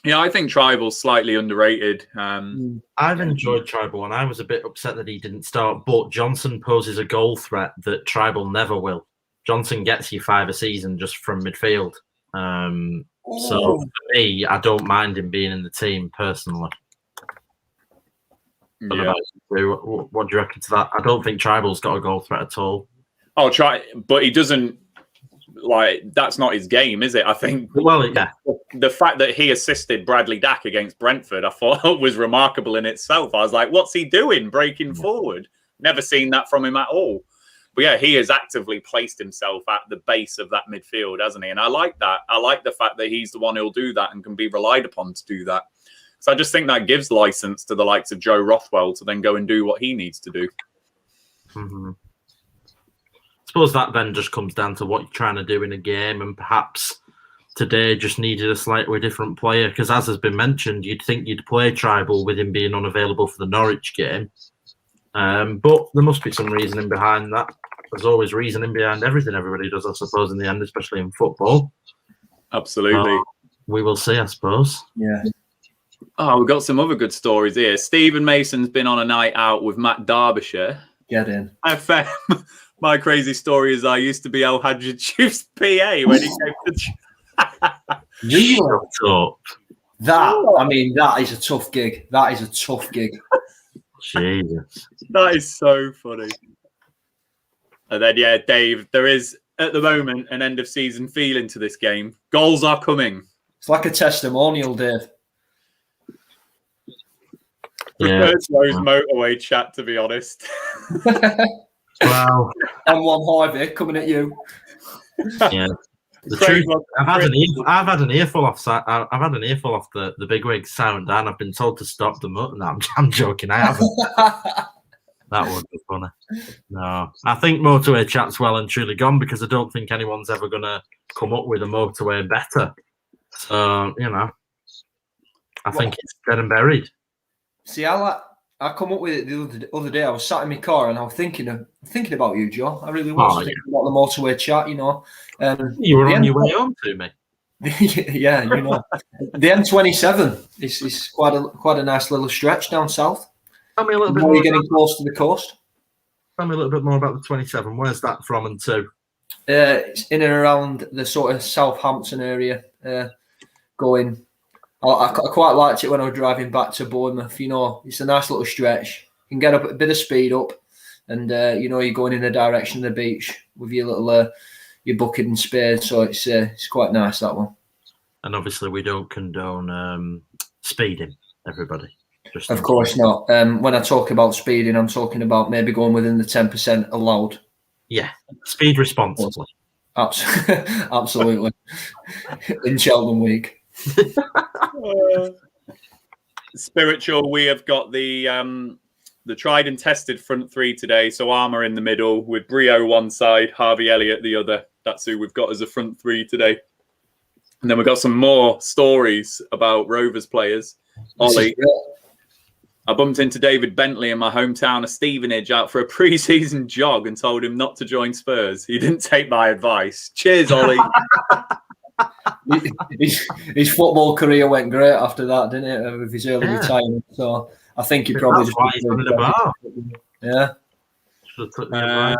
Yeah, I think Tribal's slightly underrated. I've enjoyed Tribal, and I was a bit upset that he didn't start. But Johnson poses a goal threat that Tribal never will. Johnson gets you 5 a season just from midfield. So for me, I don't mind him being in the team personally. Yeah. What do you reckon to that? I don't think Tribal's got a goal threat at all. I'll try, but he doesn't. Like, that's not his game, is it? I think. Well, yeah. The fact that he assisted Bradley Dack against Brentford, I thought was remarkable in itself. I was like, what's he doing breaking forward? Never seen that from him at all. But yeah, he has actively placed himself at the base of that midfield, hasn't he? And I like that. I like the fact that he's the one who'll do that and can be relied upon to do that. So I just think that gives license to the likes of Joe Rothwell to then go and do what he needs to do. Mm-hmm. I suppose that then just comes down to what you're trying to do in a game, and perhaps today just needed a slightly different player, because as has been mentioned, you'd think you'd play Tribal with him being unavailable for the Norwich game. But there must be some reasoning behind that. There's always reasoning behind everything everybody does, I suppose, in the end, especially in football. Absolutely. We will see, I suppose. Yeah. Oh, we've got some other good stories here. Stephen Mason's been on a night out with Matt Derbyshire. Get in. My crazy story is I used to be 𝐂𝐻𝐍𝐓𝐀𝐂𝐓's PA when he came to... Really? That is a tough gig. That is a tough gig. Jesus. That is so funny. And then, yeah, Dave, there is, at the moment, an end-of-season feeling to this game. Goals are coming. It's like a testimonial, Dave. Prefer those motorway chat, to be honest. Wow. M1 Highway coming at you. Yeah. The truth, I've had an earful off. I've had an earful off the bigwig sound, and I've been told to stop them. No, I'm joking. I haven't. That would be funny. No, I think motorway chat's well and truly gone, because I don't think anyone's ever going to come up with a motorway better. So I think it's dead and buried. See, I come up with it the other day. I was sat in my car and I was thinking about you, Joe. I really was thinking about the motorway chat. You were on your way home to me. Yeah, the M27 is quite a nice little stretch down south. Tell me a little bit more. You're getting close to the coast. Tell me a little bit more about the 27. Where's that from and to? It's in and around the sort of Southampton area. Going. I quite liked it when I was driving back to Bournemouth. It's a nice little stretch. You can get up a bit of speed up, and you're going in the direction of the beach with your little your bucket and spade. So it's quite nice, that one. And obviously, we don't condone speeding, everybody. Of course not. When I talk about speeding, I'm talking about maybe going within the 10% allowed. Yeah, speed responsibly. Absolutely. In Cheltenham Week. Spiritual, we have got the tried and tested front three today. So Armour in the middle with Brio one side, Harvey Elliott the other. That's who we've got as a front three today. And then we've got some more stories about Rovers players. Ollie, I bumped into David Bentley in my hometown of Stevenage out for a pre-season jog and told him not to join Spurs. He didn't take my advice. Cheers, Ollie. His football career went great after that, didn't it? With his early retirement. So I think he probably just running the bar. Yeah. Should have took the advice.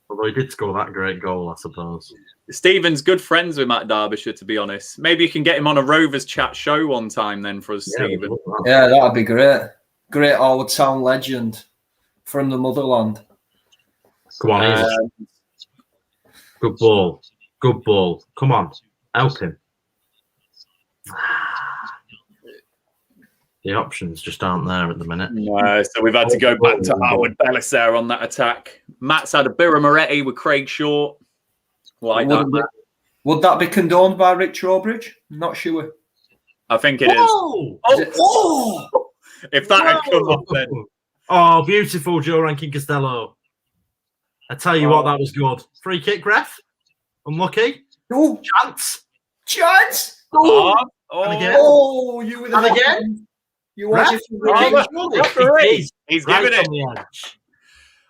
Although he did score that great goal, I suppose. Stephen's good friends with Matt Derbyshire, to be honest. Maybe you can get him on a Rovers chat show one time then for us, Stephen. Yeah, that'd be great. Great old town legend from the motherland. Come on, good ball. Good ball. Come on. Help him. The options just aren't there at the minute. No, so we've had to go back to Howard Bellis there on that attack. Matt's had a Birra Moretti with Craig Short. Like that, Matt. Would that be condoned by Rick Trowbridge? Not sure. I think it is. Oh! If that had come up then. Oh, beautiful, Joe Rankin Costello. I tell you what, that was good. Free kick, ref. Unlucky. Oh, chance. Oh, and again. Oh, you with the and again. You watch it. He's right giving it. On the edge.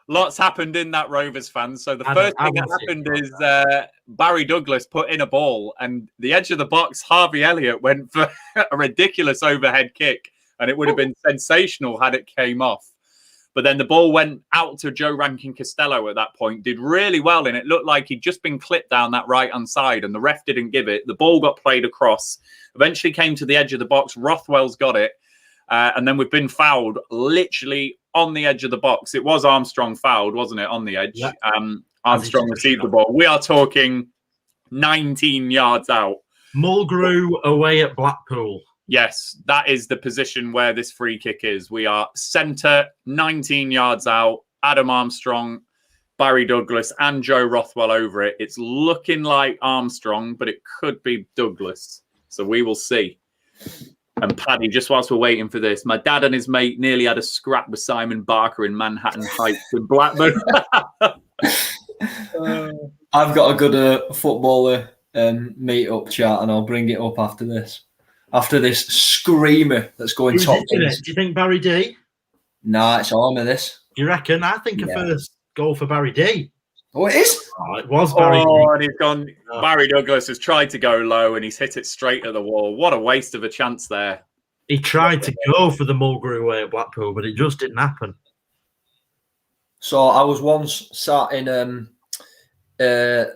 Lots happened in that Rovers fan. So the first thing that happened is Barry Douglas put in a ball, and the edge of the box, Harvey Elliott went for a ridiculous overhead kick, and it would have been sensational had it came off. But then the ball went out to Joe Rankin Costello at that point, did really well, and it looked like he'd just been clipped down that right-hand side, and the ref didn't give it. The ball got played across, eventually came to the edge of the box. Rothwell's got it, and then we've been fouled literally on the edge of the box. It was Armstrong fouled, wasn't it, on the edge? Yeah. Armstrong received the ball. We are talking 19 yards out. Mulgrew away at Blackpool. Yes, that is the position where this free kick is. We are centre, 19 yards out. Adam Armstrong, Barry Douglas, and Joe Rothwell over it. It's looking like Armstrong, but it could be Douglas. So we will see. And Paddy, just whilst we're waiting for this, my dad and his mate nearly had a scrap with Simon Barker in Manhattan Heights in Blackburn. I've got a good footballer meet-up chat, and I'll bring it up after this. After this screamer that's going top. Do you think Barry D? Nah, it's Armour, this. You reckon? I think a first goal for Barry D. Oh, it is? Oh, it was Barry D. And he's gone. Oh. Barry Douglas has tried to go low, and he's hit it straight at the wall. What a waste of a chance there. He tried to go for the Mulgrew way at Blackpool, but it just didn't happen. So I was once sat in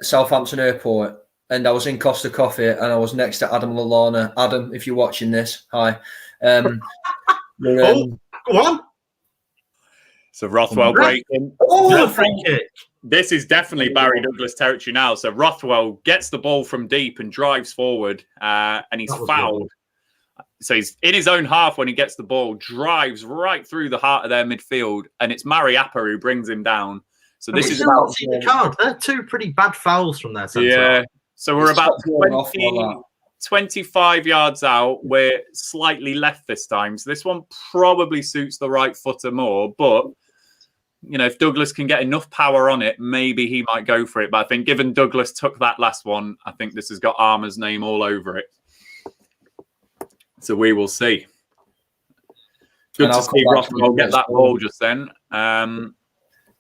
Southampton Airport, and I was in Costa Coffee, and I was next to Adam Lallana. Adam, if you're watching this, hi. Go on. So Rothwell breaking. Oh, free kick. This is definitely Barry Douglas territory now. So Rothwell gets the ball from deep and drives forward, and he's fouled. So he's in his own half when he gets the ball, drives right through the heart of their midfield, and it's Mariappa who brings him down. So this is about the card. They're two pretty bad fouls from their centre. Yeah. So we're about 25 yards out. We're slightly left this time. So this one probably suits the right footer more. But, you know, if Douglas can get enough power on it, maybe he might go for it. But I think given Douglas took that last one, I think this has got Armour's name all over it. So we will see. Good to see Rothwell get that ball just then.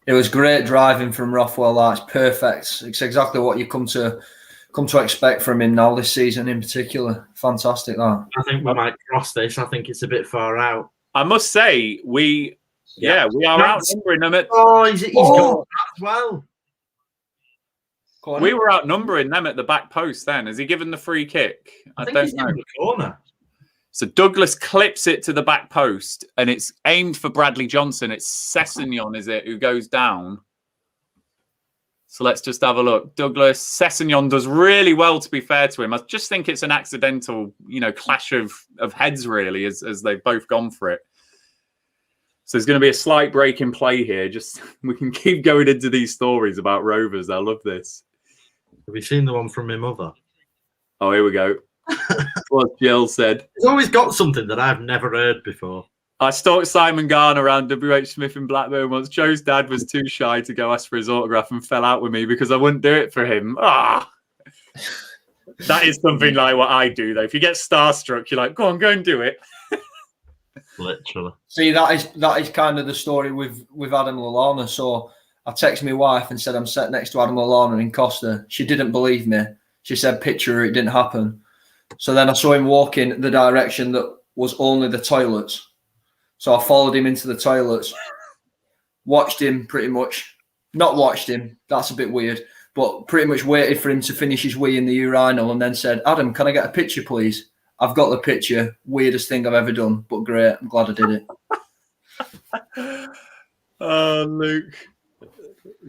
It was great driving from Rothwell. That's perfect. It's exactly what you come to expect from him now this season in particular. Fantastic, that. I think we might cross this. I think it's a bit far out. I must say, we are outnumbering them at... he's got that as well. We were outnumbering them at the back post then. Has he given the free kick? I don't know. In the corner. So Douglas clips it to the back post, and it's aimed for Bradley Johnson. It's Sessegnon, is it, who goes down? So let's just have a look. Douglas, Sessegnon does really well, to be fair to him. I just think it's an accidental, clash of heads, really, as they've both gone for it. So there's going to be a slight break in play here. Just we can keep going into these stories about Rovers. I love this. Have you seen the one from my mother? Oh, here we go. What Jill said. He's always got something that I've never heard before. I stalked Simon Garner around WH Smith in Blackburn once. Joe's dad was too shy to go ask for his autograph and fell out with me because I wouldn't do it for him. That is something like what I do, though. If you get starstruck, you're like, go on, go and do it. Literally. See, that is kind of the story with Adam Lallana. So I texted my wife and said I'm sat next to Adam Lallana in Costa. She didn't believe me. She said, picture it didn't happen. So then I saw him walk in the direction that was only the toilets. So I followed him into the toilets, watched him pretty much. Not watched him, that's a bit weird, but pretty much waited for him to finish his wee in the urinal and then said, Adam, can I get a picture, please? I've got the picture. Weirdest thing I've ever done, but great. I'm glad I did it. Oh, Luke.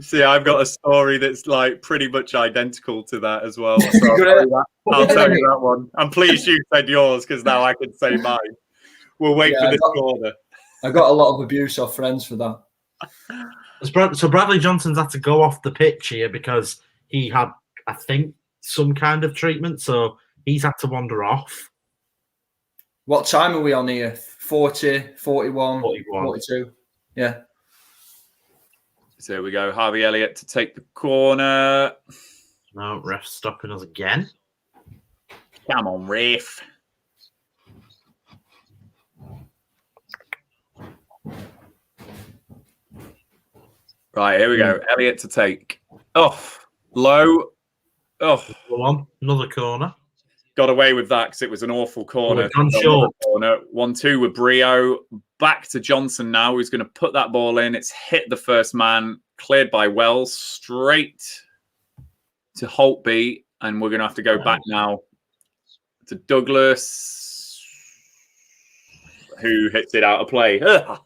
See, I've got a story that's like pretty much identical to that as well. So I'll tell you that one. I'm pleased you said yours because now I can say mine. We'll wait for this corner. I got a lot of abuse off friends for that. So Bradley Johnson's had to go off the pitch here because he had, I think, some kind of treatment. So he's had to wander off. What time are we on here? 40, 41, 41. 42. Yeah. So here we go. Harvey Elliott to take the corner. No, ref's stopping us again. Come on, ref. Right, here we go. Elliott to take. Oh, low. Oh, Go on, another corner. got away with that because it was an awful corner. Gone short. 1-2 with Brio. Back to Johnson now. Who's going to put that ball in. It's hit the first man. Cleared by Wells. Straight to Holtby. And we're going to have to go back now to Douglas, who hits it out of play. Ugh.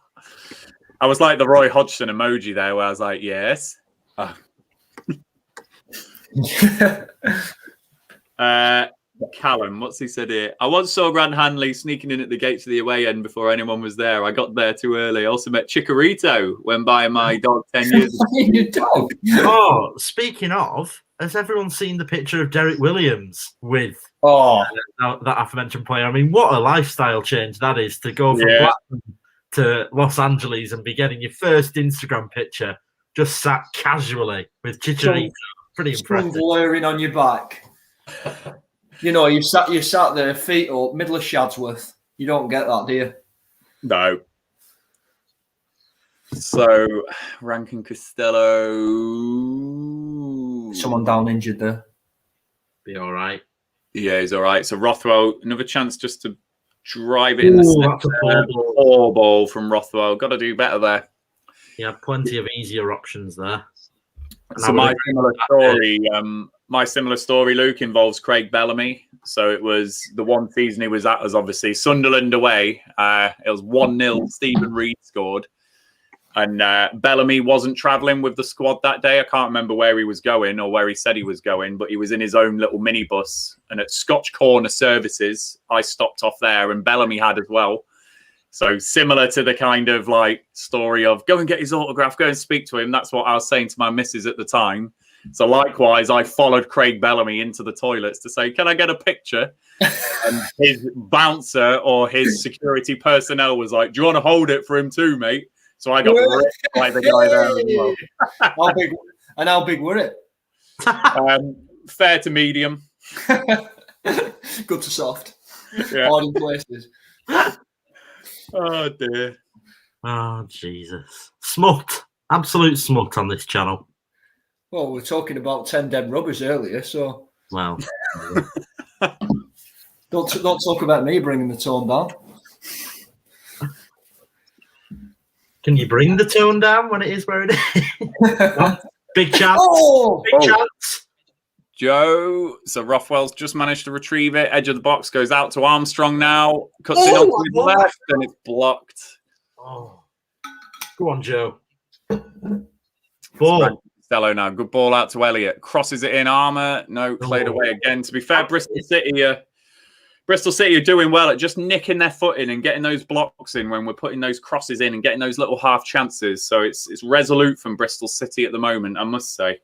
I was like the Roy Hodgson emoji there, where I was like, yes. Callum, what's he said here? I once saw Grant Hanley sneaking in at the gates of the away end before anyone was there. I got there too early. I also met Chicharito when buying my dog 10 years ago. Your dog. Oh, speaking of, has everyone seen the picture of Derek Williams with that aforementioned player? I mean, what a lifestyle change that is to go from Blackburn to Los Angeles and be getting your first Instagram picture just sat casually with Chicharito. Pretty impressive. Blurring on your back. You know, you sat there, feet up, middle of Shadsworth. You don't get that, do you? No. So, Rankin Costello. Someone down injured there. Be all right. Yeah, he's all right. So, Rothwell, another chance just to drive it in the center. Poor ball from Rothwell. Got to do better there. He had plenty of easier options there. So my similar story, Luke, involves Craig Bellamy. So it was the one season he was at was obviously Sunderland away. It was 1-0. Stephen Reed scored. And Bellamy wasn't travelling with the squad that day. I can't remember where he was going or where he said he was going, but he was in his own little minibus. And at Scotch Corner Services, I stopped off there and Bellamy had as well. So similar to the kind of like story of go and get his autograph, go and speak to him. That's what I was saying to my missus at the time. So likewise, I followed Craig Bellamy into the toilets to say, can I get a picture? And his bouncer or his security personnel was like, do you want to hold it for him too, mate? So I got ripped by the guy there as well. How big were it? Fair to medium. Good to soft. Yeah. Hard in places. Oh, dear. Oh, Jesus. Smut. Absolute smut on this channel. Well, we were talking about 10 dead rubbers earlier, so... Well. Don't talk about me bringing the tone down. Can you bring the tone down when it is where it is? Big chance. Big chance. Joe. So Rothwell's just managed to retrieve it. Edge of the box goes out to Armstrong now. Cuts it up to his left and it's blocked. Oh. Go on, Joe. Ball. Costello now. Good ball out to Elliott. Crosses it in. Armour. No, cleared away again. To be fair, Bristol City are doing well at just nicking their foot in and getting those blocks in when we're putting those crosses in and getting those little half chances. So it's resolute from Bristol City at the moment, I must say.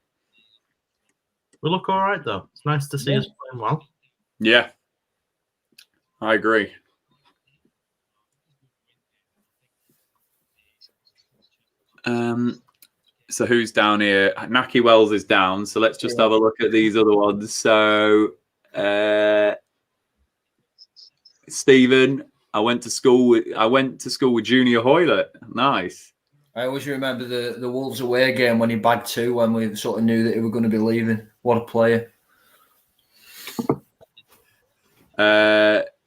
We look all right, though. It's nice to see us playing well. Yeah, I agree. So who's down here? Naki Wells is down. So let's just have a look at these other ones. So Stephen, I went to school with Junior Hoylett. Nice. I always remember the Wolves away game when he bagged 2 when we sort of knew that he was going to be leaving. What a player.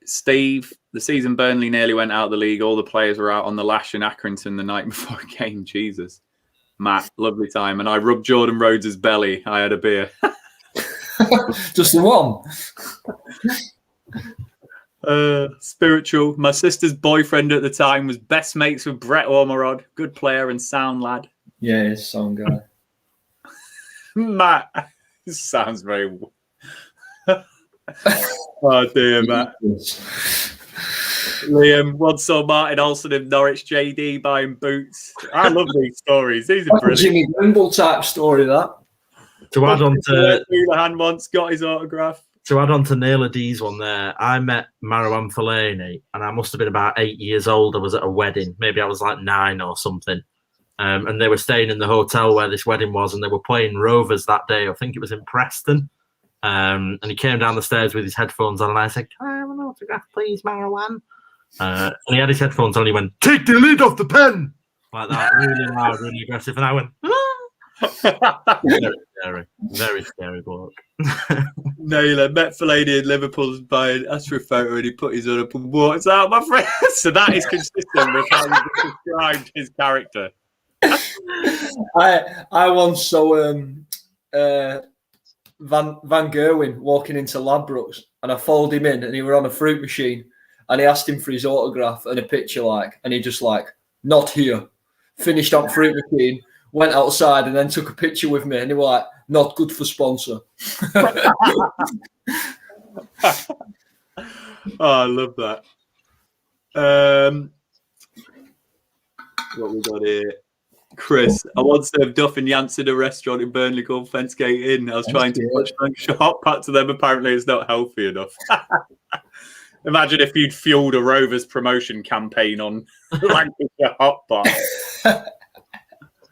Steve, the season Burnley nearly went out of the league. All the players were out on the lash in Accrington the night before a game. Jesus. Matt, lovely time. And I rubbed Jordan Rhodes' belly. I had a beer. Just the one. Spiritual. My sister's boyfriend at the time was best mates with Brett Ormerod. Good player and sound lad. Yeah, he's a sound guy. Matt. Sounds very... Oh, dear, Matt. Liam once saw Martin Olsen in Norwich JD buying boots. I love these stories. These are brilliant. Jimmy Grimble type story, that. To add on to Houlihan once got his autograph. To add on to Naylor D's one there, I met Marouane Fellaini, and I must have been about 8 years old. I was at a wedding. Maybe I was like 9 or something. And they were staying in the hotel where this wedding was, and they were playing Rovers that day. I think it was in Preston. And he came down the stairs with his headphones on, and I said, "Can I have an autograph, please, Marouane?" And he had his headphones on, and he went, "Take the lid off the pen!" Like that, really loud, really aggressive. And I went, very scary bloke. Naylor met Fellaini in Liverpool's buying, asked for a photo, and he put his own up and walked out, my friend. So that is consistent with how he described his character. I once saw Van Gerwen walking into Ladbrokes, and I followed him in, and he were on a fruit machine, and he asked him for his autograph and a picture, and he just not here. Finished up fruit machine, went outside, and then took a picture with me, and he was like, "Not good for sponsor." I love that. What we got here? Chris, I once served Duff and Yance in a restaurant in Burnley called Fencegate Inn. I was trying to push Lancashire hot pot to them. Apparently, it's not healthy enough. Imagine if you'd fueled a Rovers promotion campaign on Lancashire hot pot.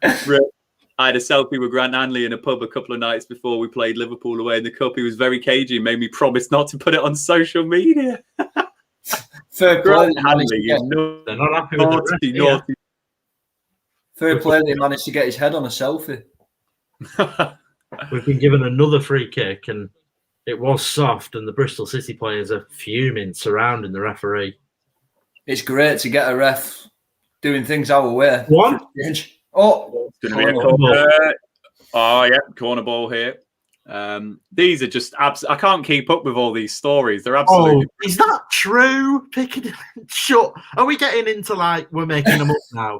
I had a selfie with Grant Hanley in a pub a couple of nights before we played Liverpool away in the cup. He was very cagey and made me promise not to put it on social media. Fair play. They're not happy with the naughty. Fair play that he managed to get his head on a selfie. We've been given another free kick, and it was soft, and the Bristol City players are fuming, surrounding the referee. It's great to get a ref doing things our way. One? Oh, it's going to be a corner. Oh, yeah, corner ball here. These are just I can't keep up with all these stories. They're absolutely. Oh, is that true? Shut. Are we getting into we're making them up now?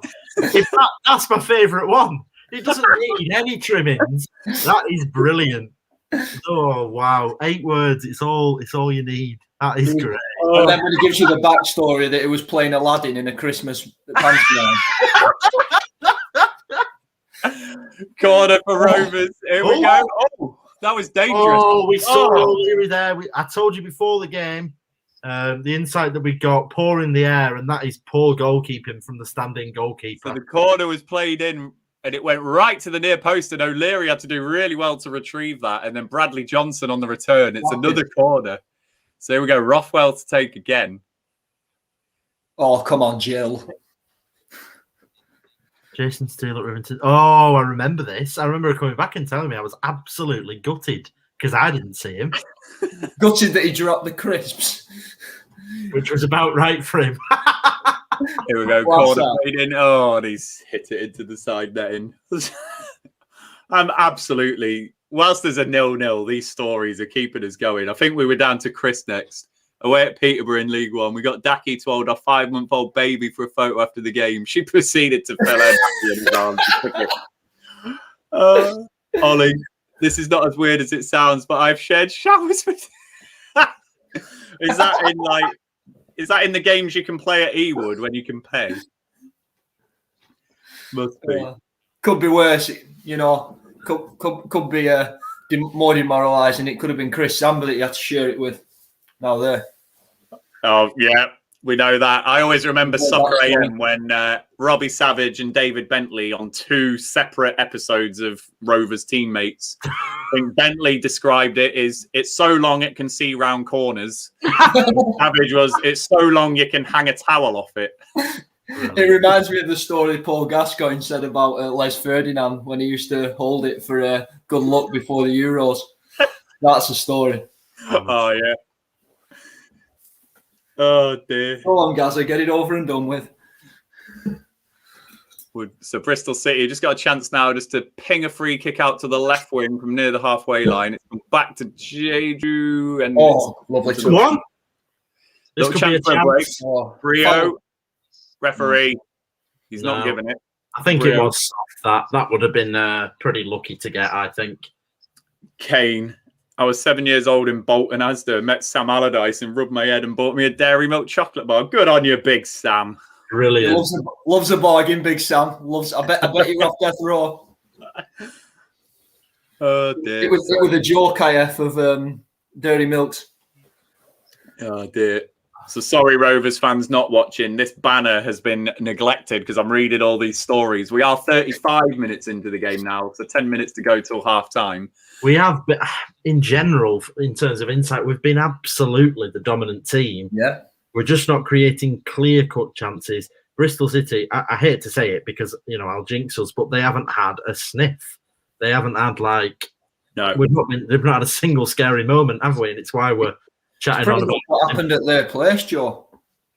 That's my favourite one. It doesn't need any trimmings. That is brilliant. Oh wow, 8 words. It's all you need. That is great. And then when he gives you the backstory that it was playing Aladdin in a Christmas pantomime. Corner for Rovers. Here we go. Oh, that was dangerous. Oh, we saw O'Leary there. I told you before the game, the insight that we got, poor in the air, and that is poor goalkeeping from the standing goalkeeper. So the corner was played in, and it went right to the near post, and O'Leary had to do really well to retrieve that. And then Bradley Johnson on the return. It's another corner. So here we go. Rothwell to take again. Oh, come on, Jill. Jason Steele at Rivington. Oh, I remember this. I remember her coming back and telling me I was absolutely gutted because I didn't see him. Gutted that he dropped the crisps. Which was about right for him. Here we go. Corner played in. Oh, and he's hit it into the side netting. I'm absolutely... Whilst there's a 0-0, these stories are keeping us going. I think we were down to Chris next. Away at Peterborough in League One, we got Dacky to hold our 5-month-old baby for a photo after the game. She proceeded to fill her Dacky in his arms. Ollie, this is not as weird as it sounds, but I've shared showers with Is that in the games you can play at Ewood when you can pay? Must be. Could be worse, Could be more demoralising. It could have been Chris Samber that you had to share it with. Now there. Oh, yeah, we know that. I always remember Soccer AM when Robbie Savage and David Bentley on 2 separate episodes of Rovers teammates. I think Bentley described it as it's so long it can see round corners. Savage was it's so long you can hang a towel off it. It reminds me of the story Paul Gascoigne said about Les Ferdinand when he used to hold it for good luck before the Euros. That's a story. Oh, yeah. Oh, dear. Go on, Gazza, get it over and done with. So Bristol City just got a chance now just to ping a free kick out to the left wing from near the halfway line. It's gone back to Jeju. And lovely. One. This could be a chance. Rio, referee. He's not giving it. I think it was soft. That would have been pretty lucky to get, I think. Kane. I was 7 years old in Bolton, Asda, met Sam Allardyce and rubbed my head and bought me a dairy milk chocolate bar. Good on you, Big Sam. Brilliant. Loves a bargain, Big Sam. I bet you're off death row. Oh dear. It was the 𝐂𝐿𝐻𝐒 of dairy milks. Oh dear. So sorry, Rovers fans not watching. This banner has been neglected because I'm reading all these stories. We are 35 minutes into the game now, so 10 minutes to go till half time. We have, in general, in terms of insight, we've been absolutely the dominant team. Yeah. We're just not creating clear-cut chances. Bristol City, I hate to say it because, I'll jinx us, but they haven't had a sniff. They haven't had, no. They've not had a single scary moment, have we? And it's why we're chatting on about what happened at their place, Joe.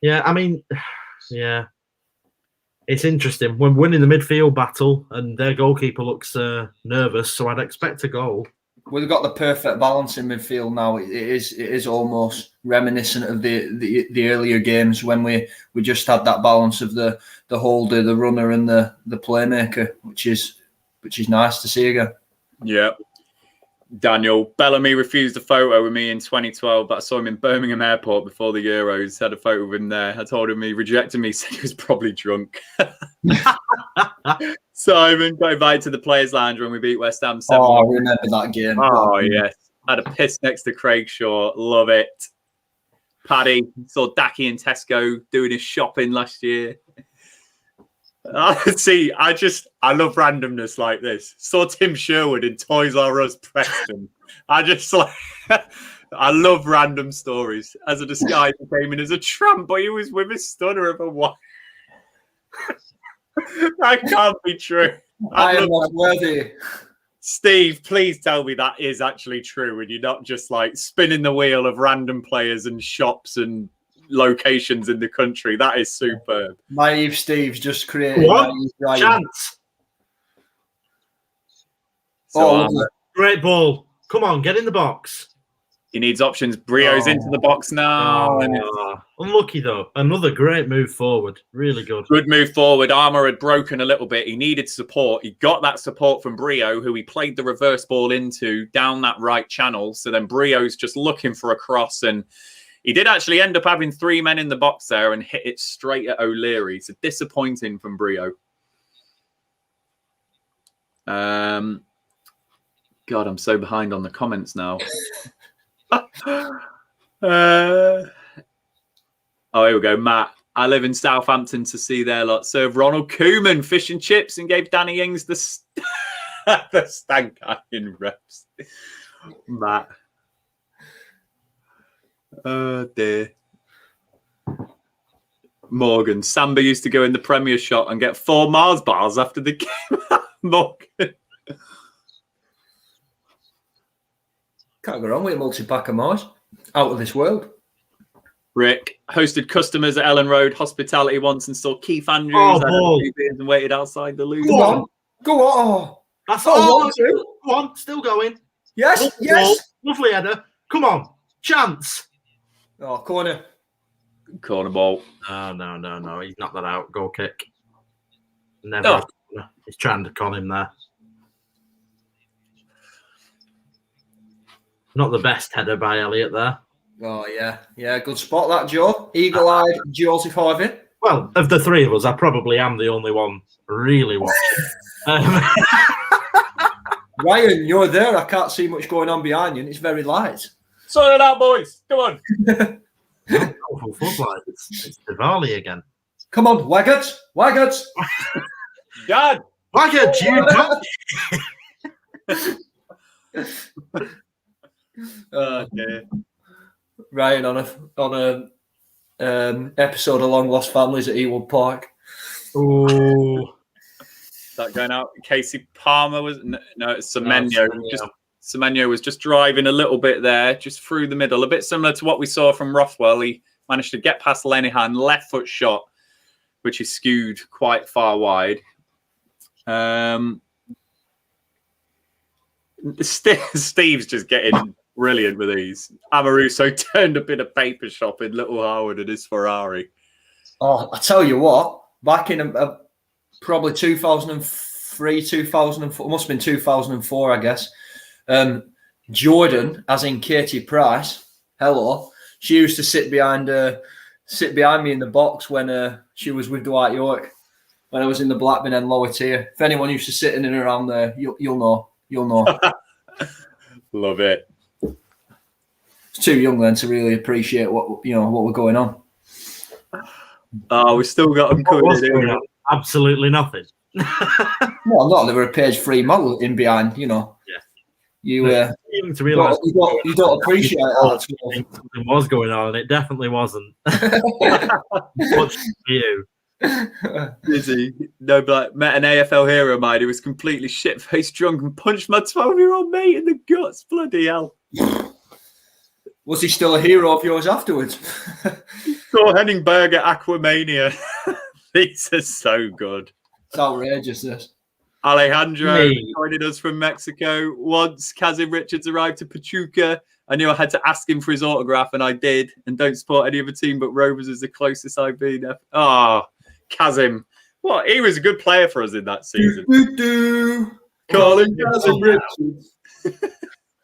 Yeah, I mean, yeah. It's interesting. We're winning the midfield battle and their goalkeeper looks nervous, so I'd expect a goal. We've got the perfect balance in midfield now. It is almost reminiscent of the earlier games when we just had that balance of the holder, the runner, and the playmaker, which is nice to see again. Yeah. Daniel, Bellamy refused a photo with me in 2012, but I saw him in Birmingham Airport before the Euros. Had a photo of him there. I told him he rejected me, said he was probably drunk. Simon got invited to the Players' Lounge when we beat West Ham 7-1. Oh, I remember that game. Oh, yes. Had a piss next to Craig Shaw. Love it. Paddy saw Dacky and Tesco doing his shopping last year. See, I love randomness like this. Saw Tim Sherwood in Toys R Us Preston. I love random stories. As a disguise, he came in as a tramp, but he was with a stunner of a wife. That can't be true. I am not worthy. Steve, please tell me that is actually true and you're not just spinning the wheel of random players and shops and locations in the country. That is superb. Naive Steve's just created a chance. So, great ball. Come on, get in the box. He needs options. Brio's into the box now. Unlucky though. Another great move forward. Really good. Good move forward. Armour had broken a little bit. He needed support. He got that support from Brio, who he played the reverse ball into down that right channel. So then Brio's just looking for a cross, and he did actually end up having 3 men in the box there and hit it straight at O'Leary. So disappointing from Brio. God, I'm so behind on the comments now. Oh, here we go. Matt, I live in Southampton to see their lot serve Ronald Koeman fish and chips and gave Danny Ings the stank eye in reps. Matt. Oh dear. Morgan, Samba used to go in the Premier shop and get 4 Mars bars after the game. Morgan. Can't go wrong with a multi-pack of Mars. Out of this world. Rick hosted customers at Ellen Road Hospitality once and saw Keith Andrews and waited outside the loo. Go on. Go on. That's all. Go on. Still going. Yes. Yes. Lovely header. Come on. Chance. Oh, corner. Corner ball. Oh, no. He's knocked that out. Goal kick. Never. Oh. He's trying to con him there. Not the best header by Elliott there. Oh, yeah. Yeah, good spot that, Joe. Eagle-eyed Joseph Harvey. Well, of the three of us, I probably am the only one really watching. Ryan, you're there. I can't see much going on behind you, and it's very light. Sort it out, boys. Come on. It's Diwali again. Come on, Waggots. Dad. Waggots, you Oh, dear. Ryan on a episode of Long Lost Families at Ewood Park. Oh, That going out. Casey Palmer was it's Semenyo. Semenyo was just driving a little bit there, just through the middle, a bit similar to what we saw from Rothwell. He managed to get past Lenihan, left foot shot, which is skewed quite far wide. Steve's just getting brilliant with these. Amoruso turned up in a paper shop in Little Harwood in his Ferrari. Oh, I tell you what, back in probably 2003, 2004, must have been 2004, I guess. Jordan, as in Katie Price, hello. She used to sit behind me in the box when she was with Dwight York. When I was in the Blackburn and lower tier. If anyone used to sit in and around there, you'll know. You'll know. Love it. It's too young then to really appreciate what we're going on. Oh, we've still got them covered. Absolutely nothing. Well, not. There were a page 3 model in behind. Yeah. You to realise you don't appreciate that. Something was going on, and it definitely wasn't. Much for you. Busy. No, but met an AFL hero of mine who was completely shit-faced drunk and punched my 12-year-old mate in the guts. Bloody hell. Was he still a hero of yours afterwards? Saw Henning Berg at Aquamania. These are so good. It's outrageous, this. Alejandro joining us from Mexico. Once Kazim Richards arrived to Pachuca, I knew I had to ask him for his autograph, and I did. And don't support any other team but Rovers is the closest I've been. Kazim. What? He was a good player for us in that season. Calling Kazim Richards.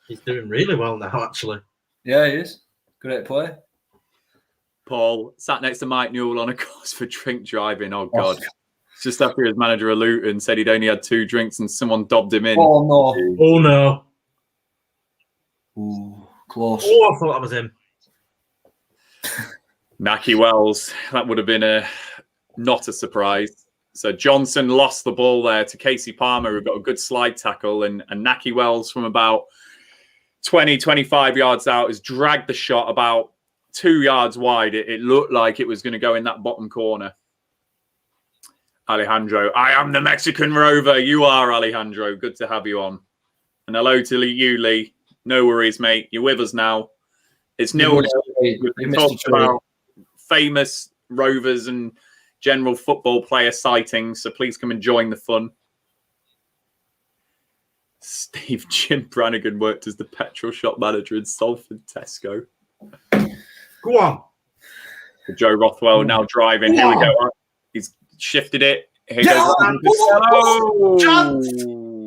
He's doing really well now, actually. Yeah, he is. Great player. Paul sat next to Mike Newell on a course for drink driving. Oh, God. Just after his manager of Luton said he'd only had 2 drinks and someone dobbed him in. Oh, no. Oh, no. Ooh, close. Oh, I thought that was him. Naki Wells. That would have been not a surprise. So Johnson lost the ball there to Casey Palmer, who got a good slide tackle. And Naki Wells from about 20, 25 yards out has dragged the shot about 2 yards wide. It looked like it was going to go in that bottom corner. Alejandro, I am the Mexican Rover. You are, Alejandro. Good to have you on. And hello to you, Lee. No worries, mate. You're with us now. It's 0-0. We've talked about famous Rovers and general football player sightings, so please come and join the fun. Steve Jim Brannigan worked as the petrol shop manager in Salford Tesco. Go on. Joe Rothwell now driving. Here we go. He's shifted it. Here goes.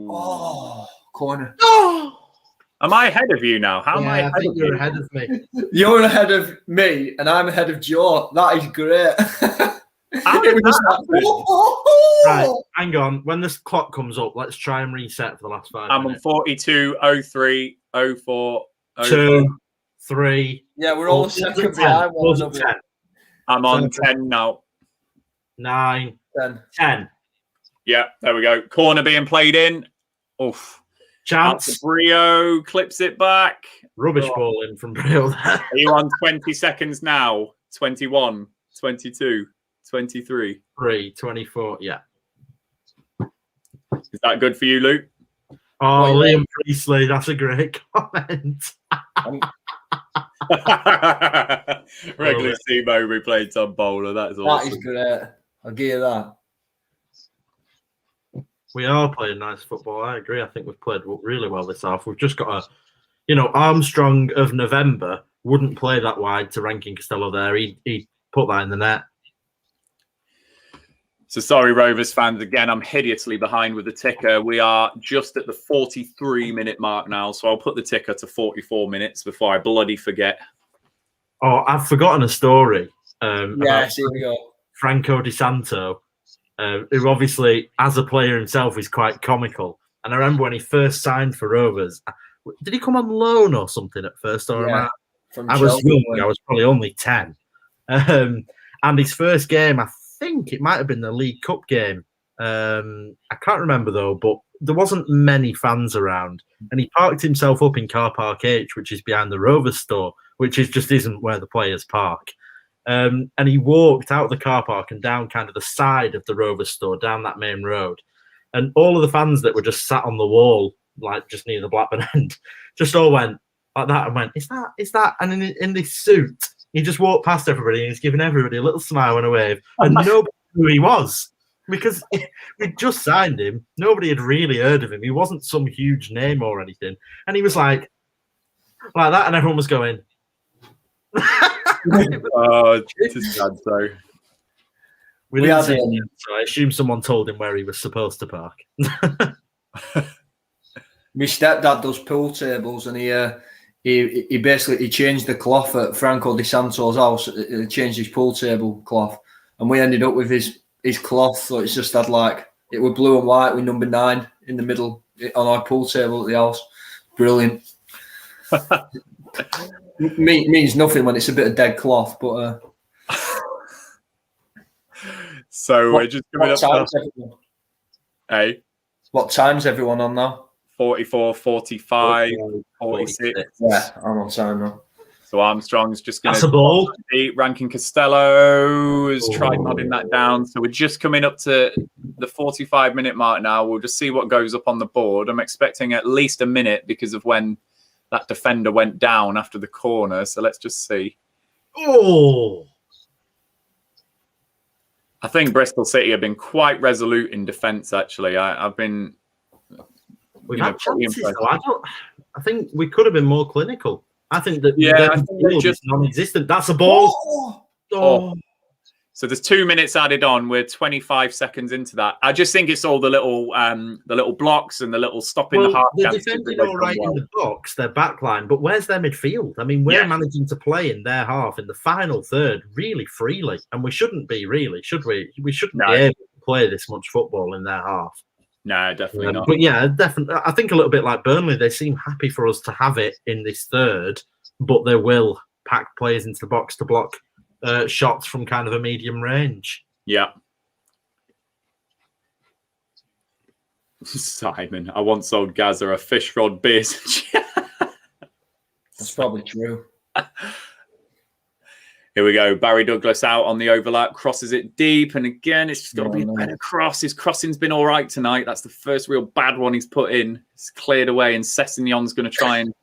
Oh, corner. Am I ahead of you now? How am I ahead of you're you? ahead of me. You're ahead of me, and I'm ahead of Joe. That is great. Right, hang on. When this clock comes up, let's try and reset for the last 5 I'm minutes. on 42, 03, 04, 2, 3. Yeah, we're all second behind one another. 10, I'm on 10 now. 9, 10. Yeah, there we go. Corner being played in. Oof. Chance. Brio clips it back. Rubbish ball in from Brio there. Are you on 20 seconds now? 21, 22, 23. 3, 24, yeah. Is that good for you, Luke? Oh, Liam Priestley, that's a great comment. Regular Steve Mowbray played Tom Bowler. That is awesome. That is great. I'll give you that. We are playing nice football. I agree. I think we've played really well this half. We've just got Armstrong of November wouldn't play that wide to Rankin Costello there. He put that in the net. So sorry, Rovers fans. Again, I'm hideously behind with the ticker. We are just at the 43-minute mark now, so I'll put the ticker to 44 minutes before I bloody forget. Oh, I've forgotten a story. Yes, here we go. Franco Di Santo, who obviously, as a player himself, is quite comical. And I remember when he first signed for Rovers, did he come on loan or something at first? Or I was young. I was probably only 10. And his first game, I think it might have been the League Cup game. I can't remember though, but there wasn't many fans around, and he parked himself up in Car Park H, which is behind the Rovers store, which just isn't where the players park. And he walked out of the car park and down kind of the side of the Rovers store, down that main road, and all of the fans that were just sat on the wall, like just near the Blackburn end, just all went like that and went, "Is that?" And in this suit, he just walked past everybody and he's giving everybody a little smile and a wave, and nobody knew who he was because we'd just signed him. Nobody had really heard of him. He wasn't some huge name or anything, and he was like that, and everyone was going. Oh, it's sad though. We had him, so I assume someone told him where he was supposed to park. My stepdad does pool tables, and he basically changed the cloth at Franco Di Santo's house. He changed his pool table cloth, and we ended up with his cloth. So it's just had like it was blue and white with number 9 in the middle on our pool table at the house. Brilliant. Means nothing when it's a bit of dead cloth, but. So we're just coming up. Hey, what time's everyone on now? 44, 45, 46. Yeah, I'm on time now. So Armstrong's just going to ball. Rankin Costello has tried nodding that down. So we're just coming up to the 45-minute mark now. We'll just see what goes up on the board. I'm expecting at least a minute because of when that defender went down after the corner. So let's just see. Oh. I think Bristol City have been quite resolute in defence, actually. I've been... We've had chances, though. I think we could have been more clinical. I think that I think just non-existent. That's a ball. Oh. So there's 2 minutes added on. We're 25 seconds into that. I just think it's all the little blocks and the little stopping the half. They're defending all right in the box, their back line, but where's their midfield? I mean, we're managing to play in their half in the final third really freely, and we shouldn't be, really, should we? We shouldn't be able to play this much football in their half. No, definitely not. But yeah, definitely. I think a little bit like Burnley, they seem happy for us to have it in this third, but they will pack players into the box to block shots from kind of a medium range. Yeah. Simon, I once sold Gaza a fish rod beers. That's probably true. Here we go. Barry Douglas out on the overlap, crosses it deep. And again, it's just got to be a better cross. His crossing's been all right tonight. That's the first real bad one he's put in. It's cleared away, and Sessegnon's going to try and...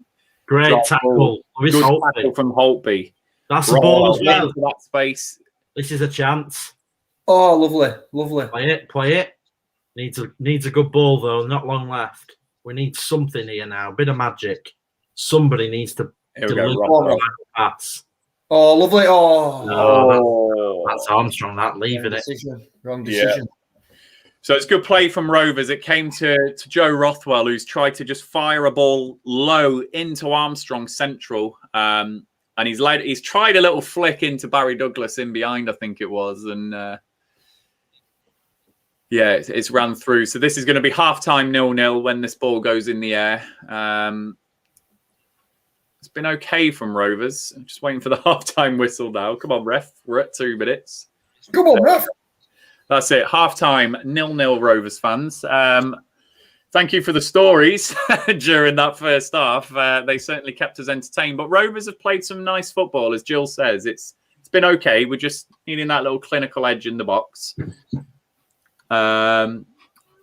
Great tackle. Good tackle from Holtby. That's a ball as well. Into that space. This is a chance. Oh, lovely, lovely. Play it. Needs a good ball, though. Not long left. We need something here now. Bit of magic. Somebody needs to deliver a pass. Oh, lovely. Oh. No, that's Armstrong, leaving it. Wrong decision. Yeah. So it's good play from Rovers. It came to Joe Rothwell, who's tried to just fire a ball low into Armstrong central. And he's tried a little flick into Barry Douglas in behind, I think it was. And it's ran through. So this is going to be half-time 0-0 when this ball goes in the air. It's been okay from Rovers. I'm just waiting for the half-time whistle now. Come on, ref. We're at 2 minutes. Come on, ref. That's it. Half-time, 0-0 Rovers fans. Thank you for the stories during that first half. They certainly kept us entertained. But Rovers have played some nice football, as Jill says. It's been okay. We're just needing that little clinical edge in the box.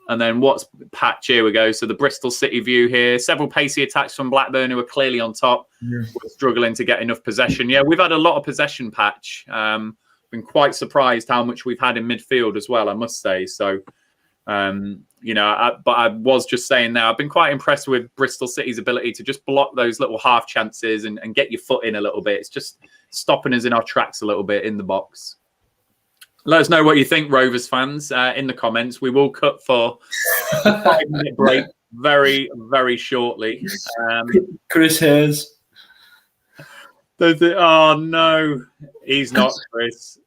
And then what's patch? Here we go. So the Bristol City view here. Several pacey attacks from Blackburn, who are clearly on top. We're struggling to get enough possession. Yeah, we've had a lot of possession, Patch. Been quite surprised how much we've had in midfield as well, I must say. So, but I was just saying there, I've been quite impressed with Bristol City's ability to just block those little half chances and get your foot in a little bit. It's just stopping us in our tracks a little bit in the box. Let us know what you think, Rovers fans, in the comments. We will cut for a 5-minute break very, very shortly. Chris Hayes. Oh, no. He's not Chris.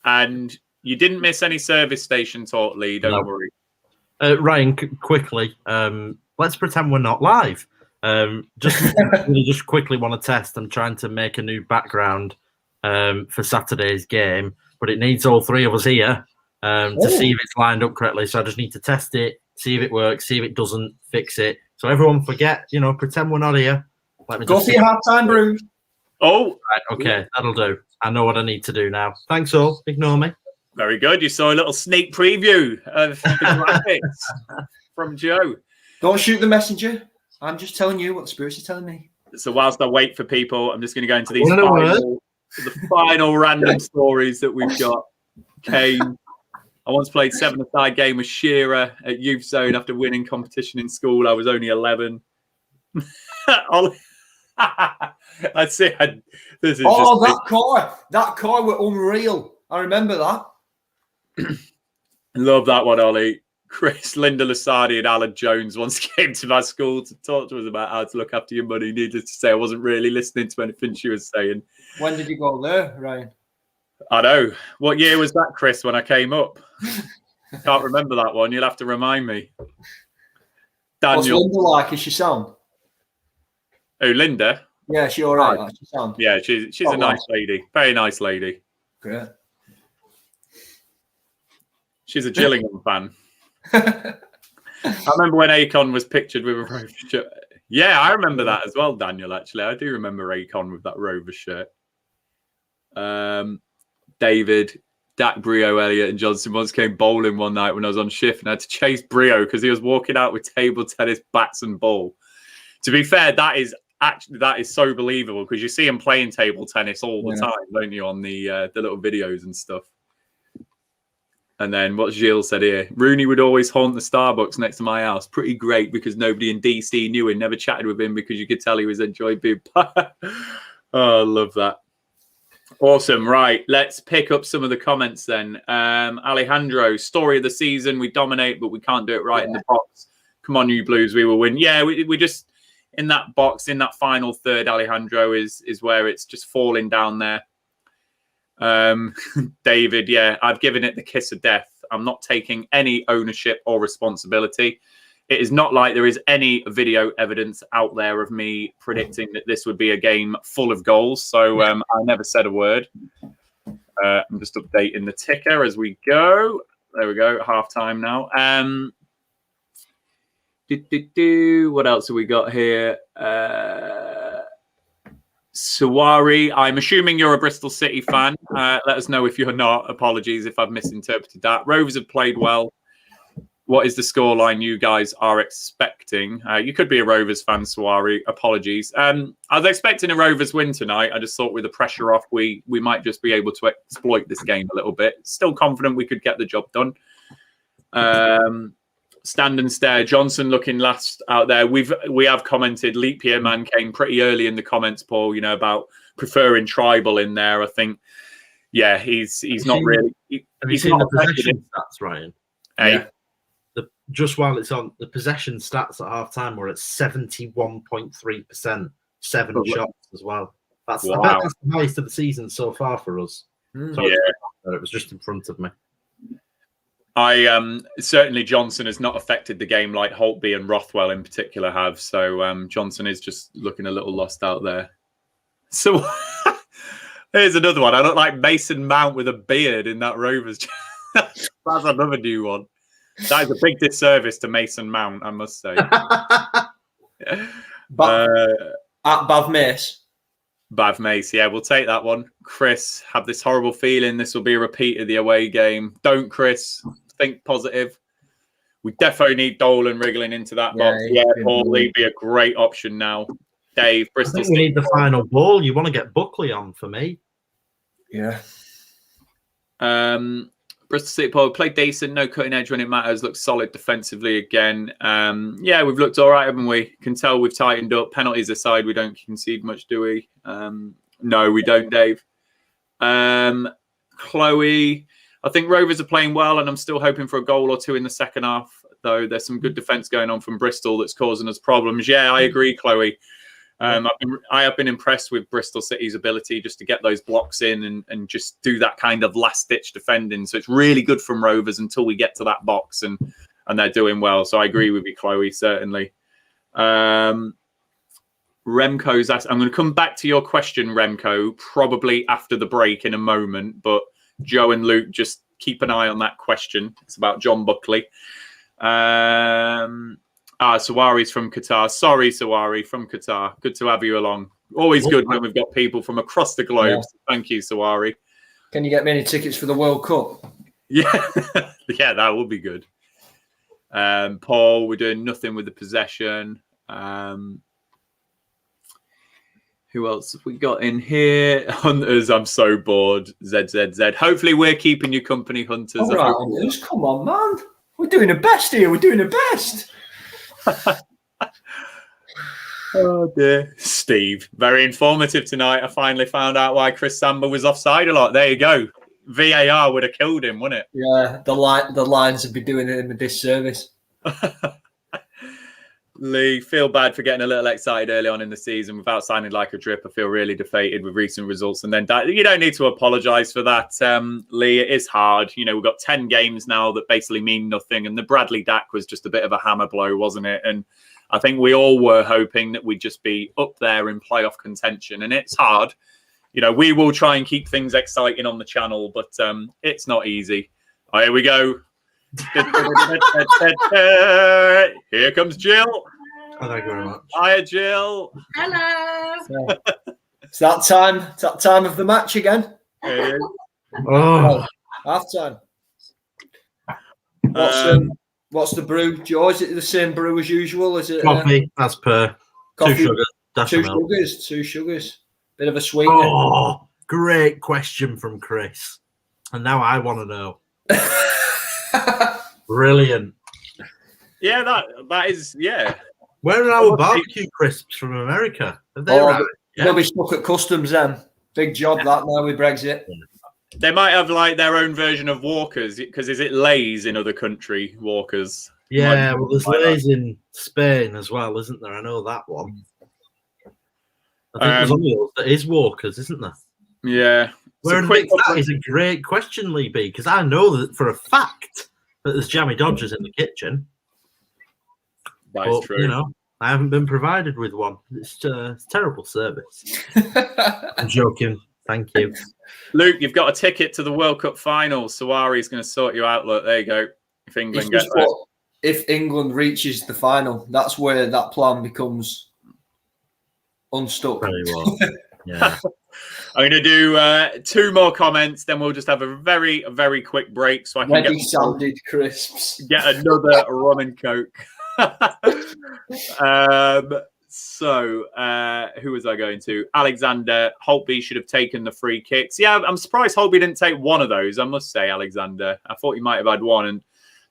And you didn't miss any service station talk, Lee. Don't worry. Ryan, quickly, let's pretend we're not live. Just quickly want to test. I'm trying to make a new background for Saturday's game. But it needs all three of us here to see if it's lined up correctly. So I just need to test it, see if it works, see if it doesn't, fix it. So everyone forget, pretend we're not here. Let me go for your half-time brew. Oh. Right, okay, that'll do. I know what I need to do now. Thanks all. Ignore me. Very good. You saw a little sneak preview of the graphics from Joe. Don't shoot the messenger. I'm just telling you what the Spirits are telling me. So whilst I wait for people, I'm just going to go into these the final random stories that we've got. Kane. I once played 7-a-side game with Shearer at Youth Zone after winning competition in school. I was only 11. That's it. This is that car were unreal. I remember that. Love that one, Ollie. Chris, Linda Lasardi and Alan Jones once came to my school to talk to us about how to look after your money. Needless to say, I wasn't really listening to anything she was saying. When did you go there, Ryan? I know. What year was that, Chris, when I came up? Can't remember that one. You'll have to remind me. Daniel. What's Linda like? Is she sound? Oh, Linda? Yeah, she all right? She sound? Yeah, she's a nice lady. Very nice lady. Great. She's a Gillingham fan. I remember when Akon was pictured with a Rovers shirt. Yeah, I remember that as well, Daniel, actually. I do remember Akon with that Rovers shirt. David, Dack, Brio, Elliott, and Johnson once came bowling one night when I was on shift and I had to chase Brio because he was walking out with table tennis bats and ball. To be fair, that is so believable because you see him playing table tennis all the time, don't you, on the little videos and stuff. And then what Gilles said here, Rooney would always haunt the Starbucks next to my house. Pretty great because nobody in DC knew him, never chatted with him because you could tell he was enjoying being Oh, I love that. Awesome. Right. Let's pick up some of the comments then. Alejandro, story of the season. We dominate, but we can't do it right in the box. Come on, you Blues, we will win. Yeah, we just in that box, in that final third, Alejandro is where it's just falling down there. David, yeah, I've given it the kiss of death. I'm not taking any ownership or responsibility. It is not like there is any video evidence out there of me predicting that this would be a game full of goals. So I never said a word. I'm just updating the ticker as we go. There we go. Half time now. What else have we got here? Sawari, I'm assuming you're a Bristol City fan. Let us know if you're not. Apologies if I've misinterpreted that. Rovers have played well. What is the scoreline you guys are expecting? You could be a Rovers fan, Sawari. Apologies. I was expecting a Rovers win tonight. I just thought with the pressure off, we might just be able to exploit this game a little bit. Still confident we could get the job done. Stand and stare. Johnson looking last out there. We have commented. Leap Year Man came pretty early in the comments, Paul. You know, about preferring Tribal in there. I think, yeah, he's not really. Have you seen the possession stats, Ryan? Hey. Yeah. Just while it's on, the possession stats at half time were at 71.3%, 7 shots as well. I bet that's the highest of the season so far for us. Sorry, it was just in front of me. Certainly Johnson has not affected the game like Holtby and Rothwell in particular have. So Johnson is just looking a little lost out there. So here's another one. I look like Mason Mount with a beard in that Rovers. That's another new one. That is a big disservice to Mason Mount, I must say. Bav Mace. Bav Mace, yeah, we'll take that one. Chris, have this horrible feeling this will be a repeat of the away game. Don't, Chris. Think positive. We definitely need Dolan wriggling into that box. Yeah, Paul, he'd be a great option now. Dave, Bristol City. We need the final ball. You want to get Buckley on for me. Yeah. Bristol City, Paul, played decent, no cutting edge when it matters, looks solid defensively again. Yeah, we've looked all right, haven't we? Can tell we've tightened up. Penalties aside, we don't concede much, do we? No, we don't, Dave. Chloe, I think Rovers are playing well, and I'm still hoping for a goal or two in the second half, though there's some good defence going on from Bristol that's causing us problems. Yeah, I agree, Chloe. I have been impressed with Bristol City's ability just to get those blocks in and just do that kind of last-ditch defending. So it's really good from Rovers until we get to that box, and they're doing well. So I agree with you, Chloe, certainly. Remco's asked, I'm going to come back to your question, Remco, probably after the break in a moment, but Joe and Luke, just keep an eye on that question. It's about John Buckley. Sawari's from Qatar. Sorry, Sawari, from Qatar. Good to have you along. Always good when we've got people from across the globe. Yeah. So thank you, Sawari. Can you get me any tickets for the World Cup? Yeah, yeah, that would be good. Paul, we're doing nothing with the possession. Who else have we got in here? Hunters, I'm so bored. ZZZ. Hopefully we're keeping you company, Hunters. All right, Hunters, come on, man. We're doing the best here. We're doing the best. Oh dear. Steve, very informative tonight. I finally found out why Chris Samba was offside a lot. There you go. VAR would have killed him, wouldn't it? Yeah, the lines would be doing him a disservice. Lee, feel bad for getting a little excited early on in the season without signing like a drip. I feel really defeated with recent results. And then you don't need to apologise for that, Lee. It is hard. You know, we've got 10 games now that basically mean nothing. And the Bradley Dack was just a bit of a hammer blow, wasn't it? And I think we all were hoping that we'd just be up there in playoff contention. And it's hard. You know, we will try and keep things exciting on the channel, but it's not easy. All right, here we go. Here comes Jill. Oh, thank you very much. Hiya, Jill. Hello. It's that time. It's that time of the match again. Oh, Half time. What's the brew, Joe? Is it the same brew as usual? Is it coffee as per. coffee? 2 sugars, dash of milk. Two sugars. Bit of a sweetener. Oh, great question from Chris. And now I want to know. Brilliant. Yeah, that is, yeah. Where are our barbecue crisps from America? Have they arrived? They'll be stuck at customs then. Big job that now with Brexit. They might have like their own version of Walkers, because is it Lay's in other country, Walkers? Yeah, well, there's Lay's in Spain as well, isn't there? I know that one. I think there's only that is Walkers, isn't there? Yeah. That is a great question, Lee B, because I know that for a fact that there's jammy dodgers in the kitchen. That's true. You know, I haven't been provided with one. It's terrible service. I'm joking. Thank you. Luke, you've got a ticket to the World Cup final. Sawari's going to sort you out. Look, there you go. If England gets there. If England reaches the final, that's where that plan becomes unstuck. Very well. Yeah. I'm going to do 2 more comments, then we'll just have a very, very quick break so I can Ready-sanded crisps. get another rum and coke. Who was I going to? Alexander, Holtby should have taken the free kicks. Yeah, I'm surprised Holtby didn't take one of those, I must say, Alexander. I thought he might have had one. And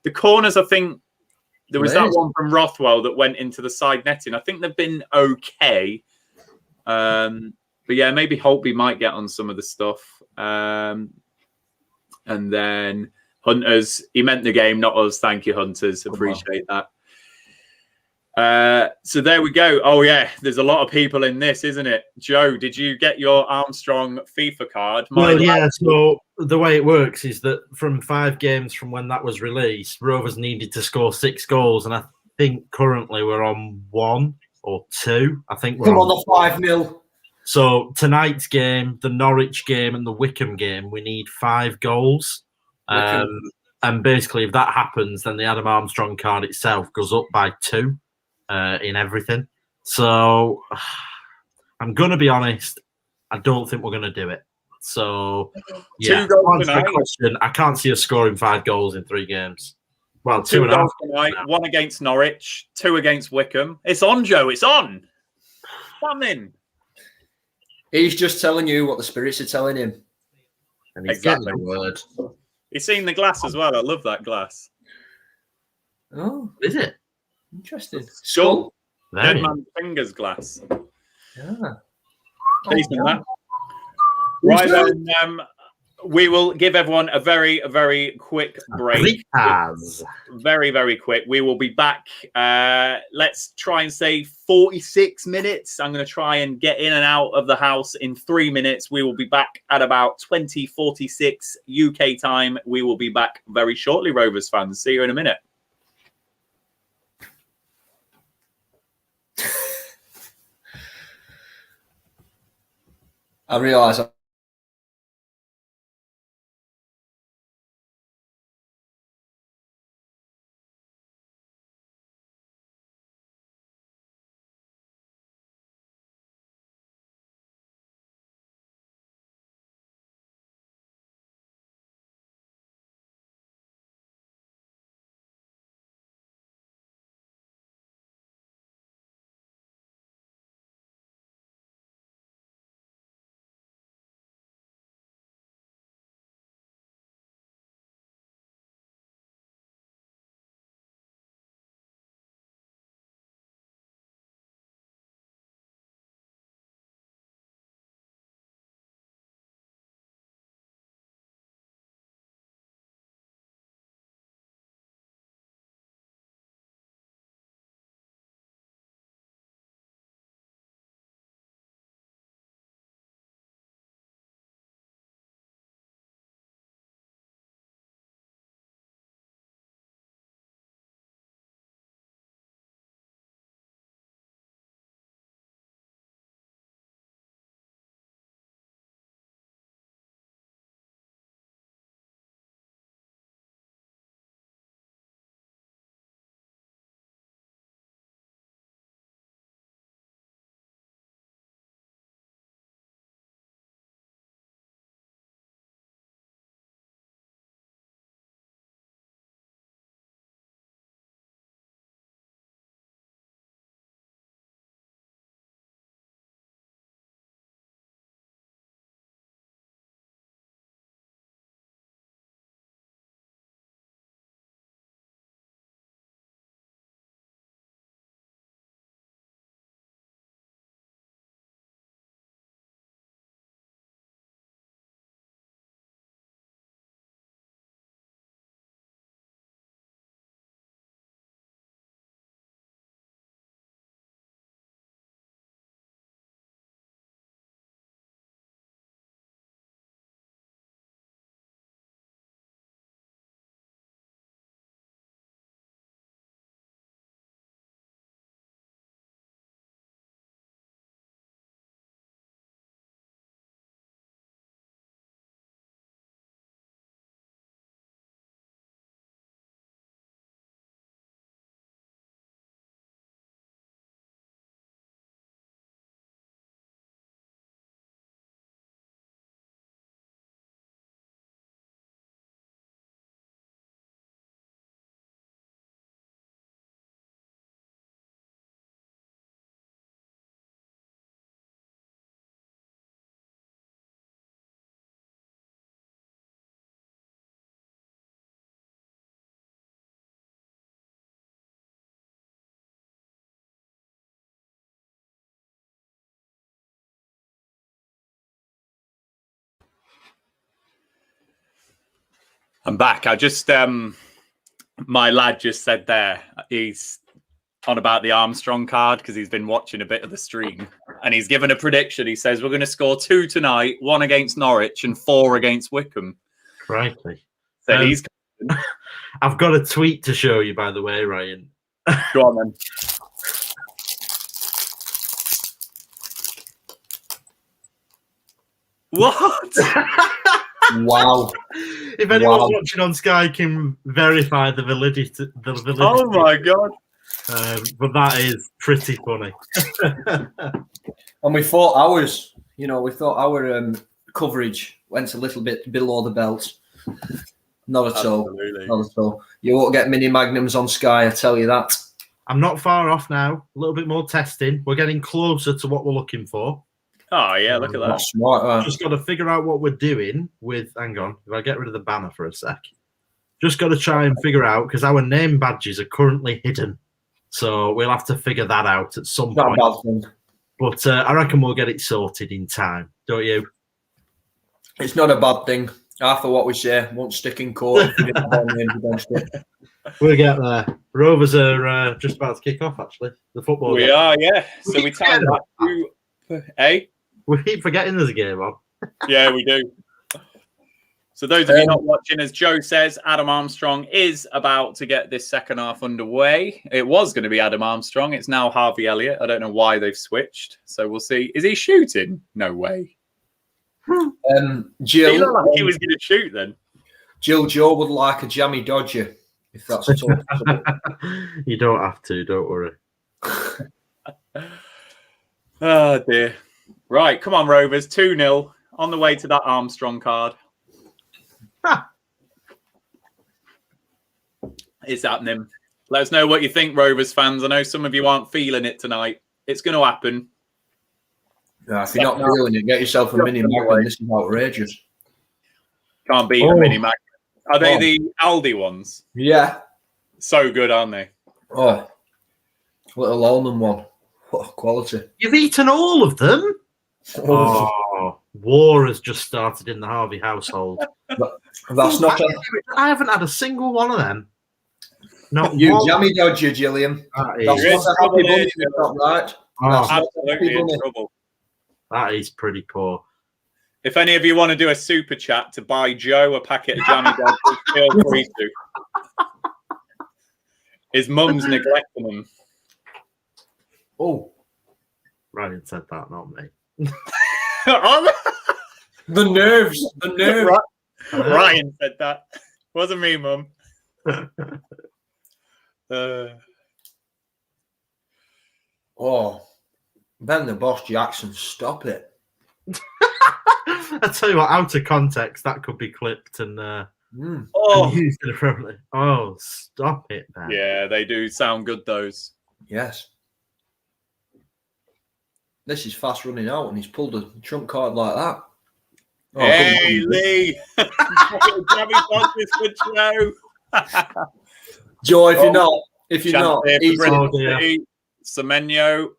the corners, I think there was that one from Rothwell that went into the side netting. I think they've been okay. But yeah, maybe Holtby might get on some of the stuff. And then Hunters, he meant the game, not us. Thank you, Hunters. Appreciate that. So there we go. Oh, yeah, there's a lot of people in this, isn't it? Joe, did you get your Armstrong FIFA card? Well, yeah, so the way it works is that from 5 games from when that was released, Rovers needed to score 6 goals. And I think currently we're on 1 or 2. I think we're on the 5-0. So tonight's game, the Norwich game and the Wycombe game, we need 5 goals. And basically, if that happens, then the Adam Armstrong card itself goes up by 2 in everything. So I'm going to be honest, I don't think we're going to do it. So, yeah, to answer the question, I can't see us scoring 5 goals in 3 games. Well, 2 and a half tonight, 1 against Norwich, 2 against Wycombe. It's on, Joe. It's on. Come in. He's just telling you what the spirits are telling him. And he's getting the word. He's seen the glass as well. I love that glass. Oh, is it? Interesting. Skull. Dead man's fingers glass. Yeah. Decent that. Right then, we will give everyone a very, very quick break. Very, very quick. We will be back. Let's try and say 46 minutes. I'm going to try and get in and out of the house in 3 minutes. We will be back at about 20:46 UK time. We will be back very shortly, Rovers fans. See you in a minute. I realise I'm back. I just, my lad just said there, he's on about the Armstrong card because he's been watching a bit of the stream, and he's given a prediction. He says we're going to score 2 tonight, 1 against Norwich and 4 against Wycombe. Crikey. So he's. I've got a tweet to show you, by the way, Ryan. Go on then. What? Wow. If anyone watching on Sky can verify the validity. Oh my God. But that is pretty funny. And we thought ours, our coverage went a little bit below the belt. Not at all. Not at all. You won't get mini magnums on Sky, I tell you that. I'm not far off now. A little bit more testing. We're getting closer to what we're looking for. Oh, yeah, look at that. That's smart. Just got to figure out what we're doing with... Hang on. If I get rid of the banner for a sec. Just got to try and figure out, because our name badges are currently hidden. So we'll have to figure that out at some point. Not a bad thing. But I reckon we'll get it sorted in time. Don't you? It's not a bad thing. After what we say, won't stick in court. We'll get there. Rovers are just about to kick off, actually. The football We game. are, yeah. So we time that to... We keep forgetting there's a game on. Yeah, we do. So those of you not watching, as Joe says, Adam Armstrong is about to get this second half underway. It was going to be Adam Armstrong. It's now Harvey Elliott. I don't know why they've switched. So we'll see. Is he shooting? No way. Jill, he looked like he was going to shoot then. Jill Joe would like a jammy dodger, if that's at all possible. You don't have to, don't worry. Oh, dear. Right, come on, Rovers. 2-0 on the way to that Armstrong card. It's happening. Let us know what you think, Rovers fans. I know some of you aren't feeling it tonight. It's going to happen. Yeah, if you're not feeling it, get yourself a mini magnum. This is outrageous. Can't beat a mini magnum. Are they the Aldi ones? Yeah. So good, aren't they? Oh, little almond one. What quality. You've eaten all of them? Oh, war has just started in the Harvey household. That's not. I haven't had a single one of them. Not You one. jammy dodger, Gilliam. That That's is, not a happy bunny, right? Absolutely in trouble. that is pretty poor. If any of you want to do a super chat to buy Joe a packet of jammy dodgers, feel free to. His mum's neglecting him. Oh, Ryan said that, not me. the nerves. The nerves. Ryan said that. Wasn't me, Mum. Oh, Ben the Boss Jackson, stop it. I tell you what, out of context, that could be clipped and used inappropriately. Oh, stop it, man. Yeah, they do sound good, those. Yes. This is fast running out, and he's pulled a trump card like that. Oh, hey, Lee. Jammy dodgers for Joe. Joe, if you're not, easy. Semenyo,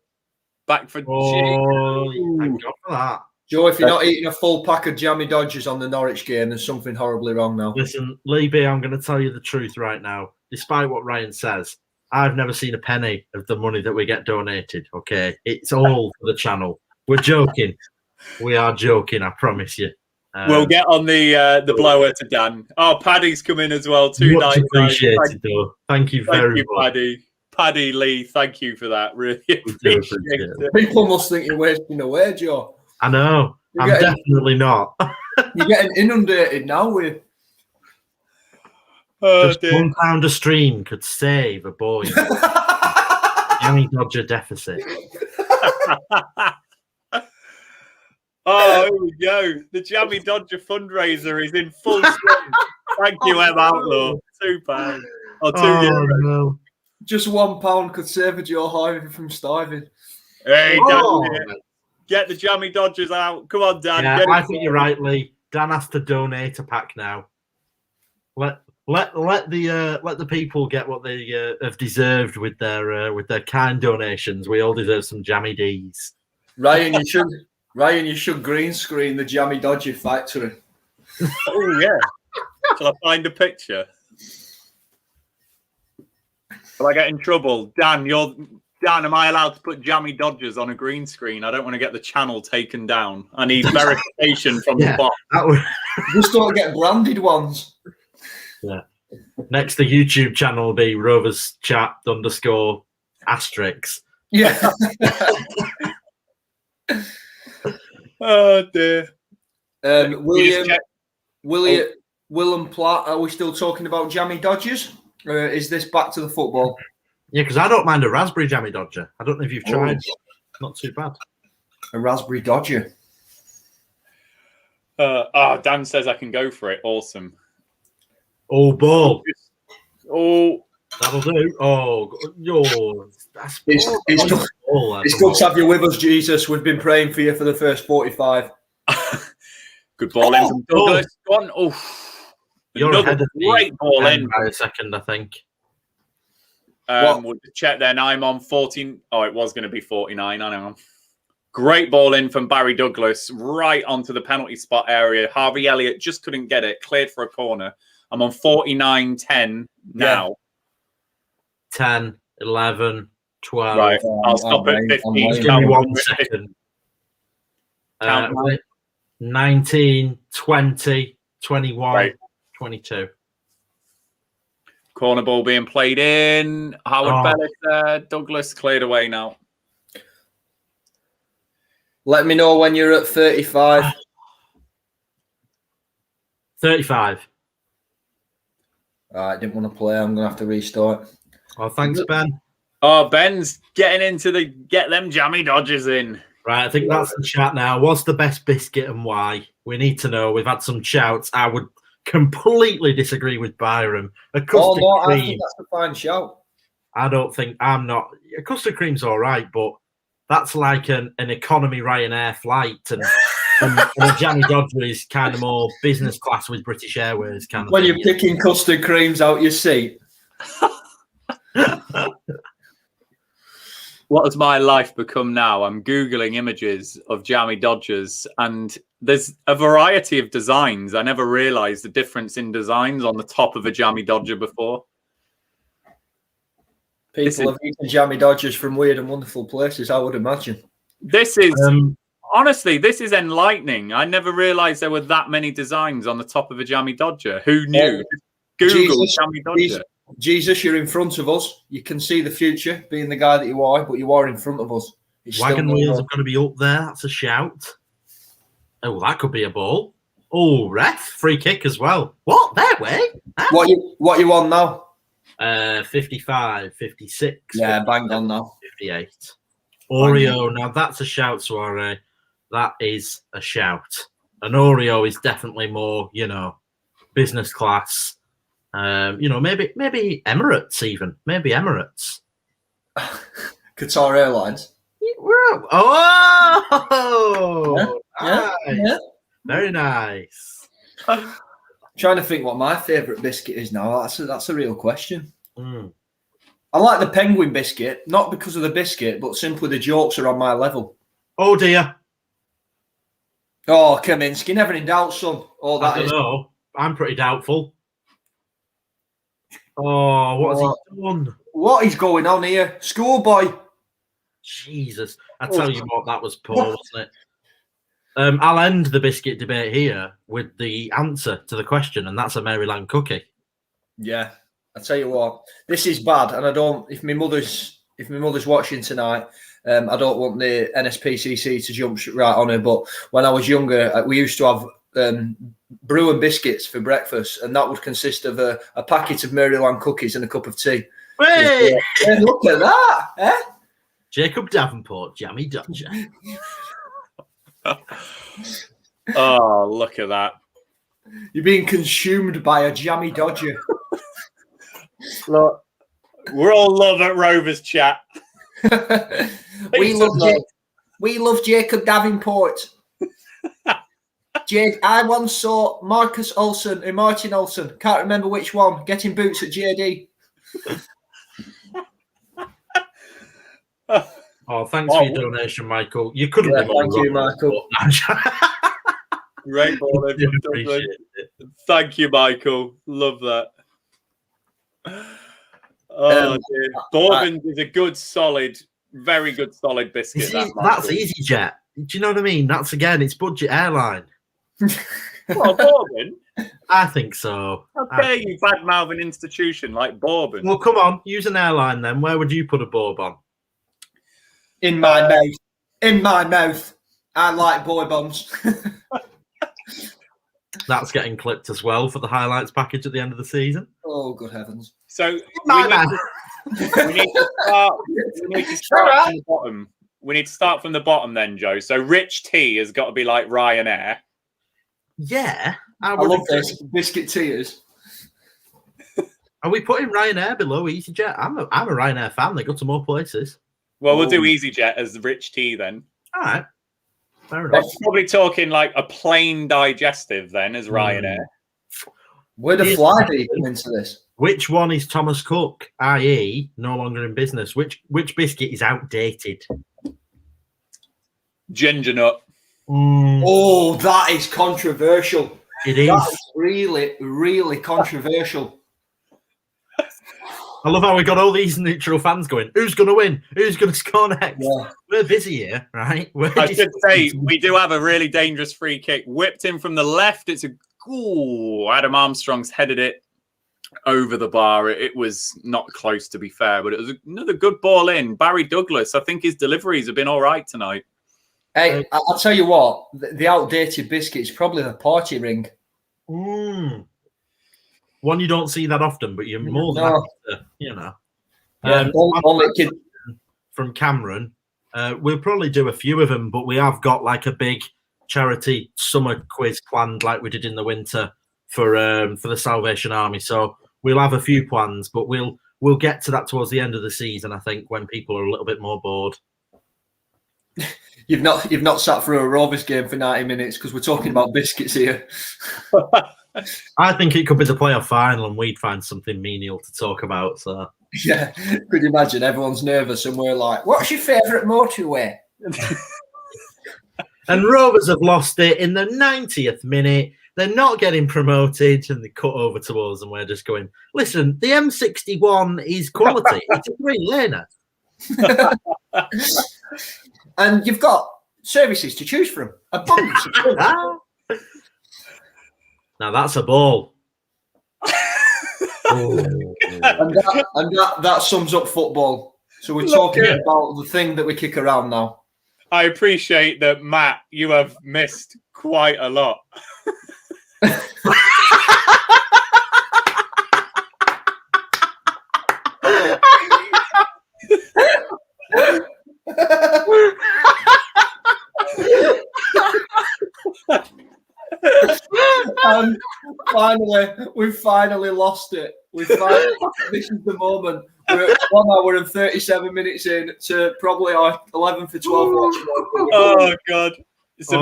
back for G. Thank God for that. Joe, if you're not eating a full pack of jammy dodgers on the Norwich game, there's something horribly wrong now. Listen, Lee B, I'm going to tell you the truth right now. Despite what Ryan says, I've never seen a penny of the money that we get donated, okay? It's all for the channel. We're joking. We are joking, I promise you. We'll get on the blower to Dan. Oh, Paddy's come in as well. Much appreciated, though. Thank you very much. Paddy Lee, thank you for that. Really appreciate it. People must think you're wasting away, Joe. I know. I'm definitely not. You're getting inundated now with... Just £1 a stream could save a boy. Jammy Dodger deficit. Oh, here we go. The Jammy Dodger fundraiser is in full swing. Thank you, Em Outlaw. £2. Or €2. No. Just £1 could save a 𝐂𝐿𝐻𝐿 from starving. Hey, Dan, get the Jammy Dodgers out. Come on, Dan. Yeah, I think you're right, Lee. Dan has to donate a pack now. Let the people get what they have deserved with their kind donations. We all deserve some Jammy D's. Ryan, you should green screen the Jammy Dodger factory. Oh yeah, Shall I find a picture? Will I get in trouble? Dan, am I allowed to put Jammy Dodgers on a green screen? I don't want to get the channel taken down. I need verification from the bot. Just don't get branded ones. Yeah. Next, the YouTube channel will be Rovers Chat _ asterisks. Yeah. Oh dear. Willem Platt, are we still talking about Jammy Dodgers? Or is this back to the football? Yeah, because I don't mind a raspberry Jammy Dodger. I don't know if you've tried. Not too bad. A raspberry Dodger. Dan says I can go for it. Awesome. Oh, ball. Oh, that'll do. Oh, that's it's good to have you with us, Jesus. We've been praying for you for the first 45. Good ball in from Douglas. You're ahead of great ball in by a second, I think. We'll check then. I'm on 14. Oh, it was going to be 49. I know. Great ball in from Barry Douglas, right onto the penalty spot area. Harvey Elliott just couldn't get it. Cleared for a corner. I'm on 49-10 now. Yeah. 10, 11, 12. Right. I'll stop at 15. Just give me 1 second. 19, 20, 21, right. 22. Corner ball being played in. Howard Bellis there. Douglas cleared away now. Let me know when you're at 35. 35. All right, didn't want to play. I'm going to have to restart. Oh, thanks, Ben. Oh, Ben's getting into the get them Jammy Dodgers in. Right, I think that's the chat now. What's the best biscuit and why? We need to know. We've had some shouts. I would completely disagree with Byron. A custard cream. I think that's a fine shout. I'm not. A custard cream's all right, but that's like an economy Ryanair flight, and a Jammy Dodger is kind of more business class with British Airways kind of when thing. You're picking custard creams out your seat. What has my life become now? I'm Googling images of Jammy Dodgers, and there's a variety of designs. I never realized the difference in designs on the top of a Jammy Dodger before. People have eaten Jammy Dodgers from weird and wonderful places, I would imagine. This is, honestly, this is enlightening. I never realized there were that many designs on the top of a Jammy Dodger. Who knew? Google Jammy Dodger. Jesus, you're in front of us. You can see the future, being the guy that you are, but you are in front of us. Wagon wheels are going to be up there. That's a shout. Oh, that could be a ball. Oh, ref, free kick as well. What? Their way? Huh? What you on now? 55, 56. Yeah, banged on now. 58. Oreo, now that's a shout, Soiree. That is a shout. An Oreo is definitely more, business class. Maybe Emirates even. Maybe Emirates. Qatar Airlines. Oh! Yeah. Nice. Yeah. Very nice. Trying to think what my favourite biscuit is now. That's a real question. Mm. I like the penguin biscuit, not because of the biscuit, but simply the jokes are on my level. Oh dear. Oh, Kaminsky, never in doubt, son. I don't know. I'm pretty doubtful. Oh, what has he done? What is going on here? Schoolboy. Jesus. I tell you what, that was poor, wasn't it? I'll end the biscuit debate here with the answer to the question, and that's a Maryland cookie. Yeah. I tell you what, this is bad, and I don't. If my mother's watching tonight, I don't want the NSPCC to jump right on her. But when I was younger, we used to have brew and biscuits for breakfast, and that would consist of a packet of Maryland cookies and a cup of tea. Hey! Look at that, eh? Jacob Davenport, Jammy Dodger. Oh, look at that! You're being consumed by a Jammy Dodger. Look, we're all love at Rovers chat. we love Jacob Davenport. I once saw Martin Olsen, can't remember which one, getting boots at JD. Oh, thanks for your donation, Michael. You couldn't be more thank you, Michael. Great ball. Thank you, Michael. Love that. Oh, dear. Bourbon's is a good, solid, very good, solid biscuit. That's EasyJet. Do you know what I mean? That's, again, it's budget airline. Well, Bourbon? I think so. How dare you badmouth an institution like Bourbon? Well, come on. Use an airline then. Where would you put a Bourbon? In my mouth. In my mouth. I like Bourbons. That's getting clipped as well for the highlights package at the end of the season. Oh, good heavens. So we need to start from the bottom. We need to start from the bottom then, Joe. So Rich T has got to be like Ryanair. Yeah. I love this. Biscuit tiers. Are we putting Ryanair below EasyJet? I'm a Ryanair fan. They go to more places. Well, we'll do EasyJet as Rich T then. All right. Fair enough. That's probably talking like a plain digestive then as Ryanair. Where the fly do you come into this? Which one is Thomas Cook, i.e. no longer in business? Which biscuit is outdated? Ginger nut. Oh, that is controversial. It is. That is really, really controversial. I love how we got all these neutral fans going, who's going to win? Who's going to score next? Yeah. We're busy here, right? I should say, we do have a really dangerous free kick. Whipped in from the left. It's Adam Armstrong's headed it over the bar. It was not close, to be fair, but it was another good ball in. Barry Douglas, I think his deliveries have been all right tonight. Hey, I'll tell you what, the outdated biscuit is probably the party ring. One you don't see that often, but you're more than happy to, you know. From Cameron, we'll probably do a few of them, but we have got like a big charity summer quiz planned, like we did in the winter for the Salvation Army. So we'll have a few plans, but we'll get to that towards the end of the season, I think, when people are a little bit more bored. You've not sat through a Rovers game for 90 minutes because we're talking about biscuits here. I think it could be the playoff final and we'd find something menial to talk about. So yeah, could you imagine? Everyone's nervous and we're like, what's your favourite motorway? And Rovers have lost it in the 90th minute. They're not getting promoted and they cut over to us and we're just going, listen, the M61 is quality. It's a green laner. And you've got services to choose from. Abundance of choice. Now that's a ball. And that sums up football. So we're talking about the thing that we kick around now. I appreciate that, Matt. You have missed quite a lot. And we've finally lost it. This is the moment. We're 1 hour and 37 minutes in to probably our 11 for 12 watch. Oh God! So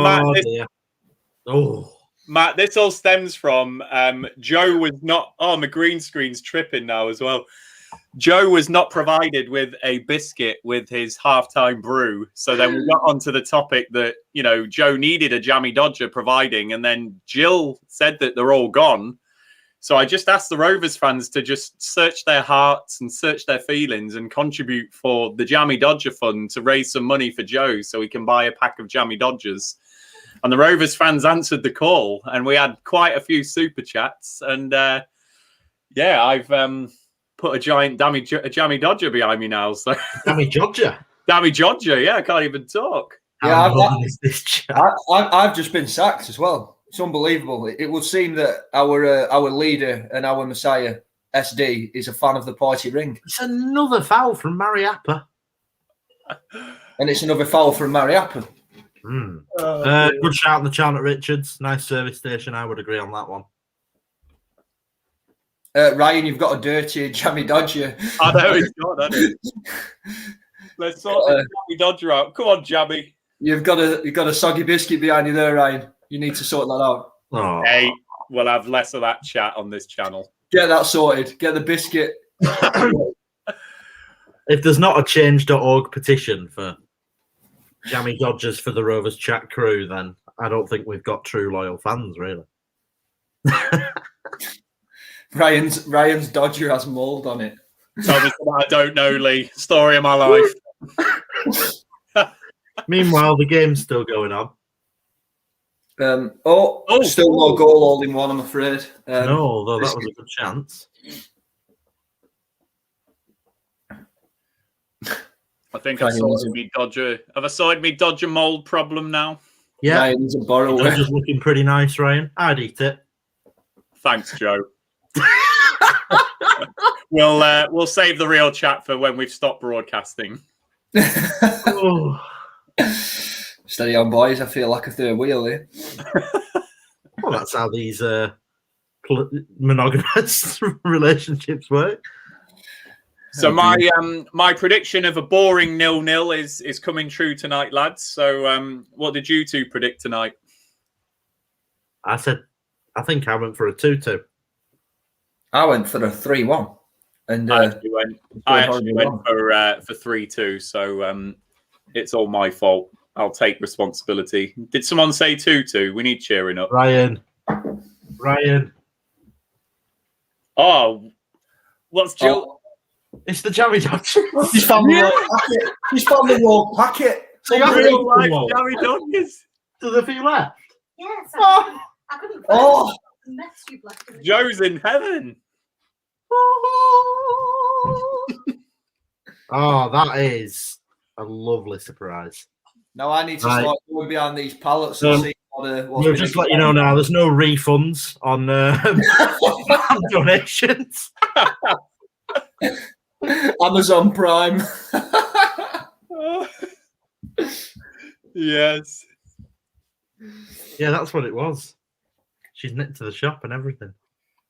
Matt, this all stems from Joe was not. Oh, my green screen's tripping now as well. Joe was not provided with a biscuit with his halftime brew. So then we got onto the topic that, you know, Joe needed a Jammy Dodger providing. And then Jill said that they're all gone. So I just asked the Rovers fans to just search their hearts and search their feelings and contribute for the Jammy Dodger Fund to raise some money for Joe so he can buy a pack of Jammy Dodgers. And the Rovers fans answered the call. And we had quite a few super chats. And I've... put a giant Jammy Dodger behind me now. So Jammy Dodger? Jammy Dodger, yeah, I can't even talk. Yeah, I've just been sacked as well. It's unbelievable. It would seem that our leader and our messiah, SD, is a fan of the party ring. It's another foul from Mariappa. And it's another foul from Mariappa. Good shout on the chant at Richards. Nice service station. I would agree on that one. Ryan, you've got a dirty Jammy Dodger. I know he's got, hasn't he? Let's sort the Jammy Dodger out. Come on, Jammy. You've got a soggy biscuit behind you there, Ryan. You need to sort that out. Oh. Hey, we'll have less of that chat on this channel. Get that sorted. Get the biscuit. If there's not a change.org petition for Jammy Dodgers for the Rovers chat crew, then I don't think we've got true loyal fans, really. Ryan's Dodger has mould on it. Tell me something I don't know, Lee. Story of my life. Meanwhile, the game's still going on. Still no goal all in one, I'm afraid. No, although that was a good chance. I think I've sorted me Dodger. Have I sorted me Dodger mould problem now? Yeah, Ryan's a borrower. Dodger's looking pretty nice, Ryan. I'd eat it. Thanks, Joe. We'll save the real chat for when we've stopped broadcasting. Oh. Steady on, boys. I feel like a third wheel here. Well, that's how these monogamous relationships work. So my prediction of a boring 0-0 is coming true tonight, lads. So what did you two predict tonight? I think I went for a 2-2. I went for a 3-1. And I actually went for 3-2. So it's all my fault. I'll take responsibility. Did someone say 2-2? We need cheering up. Ryan. Oh, what's Jill? It's the Jammy Dodger. He's found the wrong packet. So you have Real life Jammy Dodgers. To the few left. Yes, I couldn't Oh, the mess you've left. Joe's in heaven. Oh, that is a lovely surprise. now I need to start going behind these pallets and see what's We'll just let you know now, there's no refunds on donations. Amazon Prime. Yes. Yeah, that's what it was. She's nipped to the shop and everything.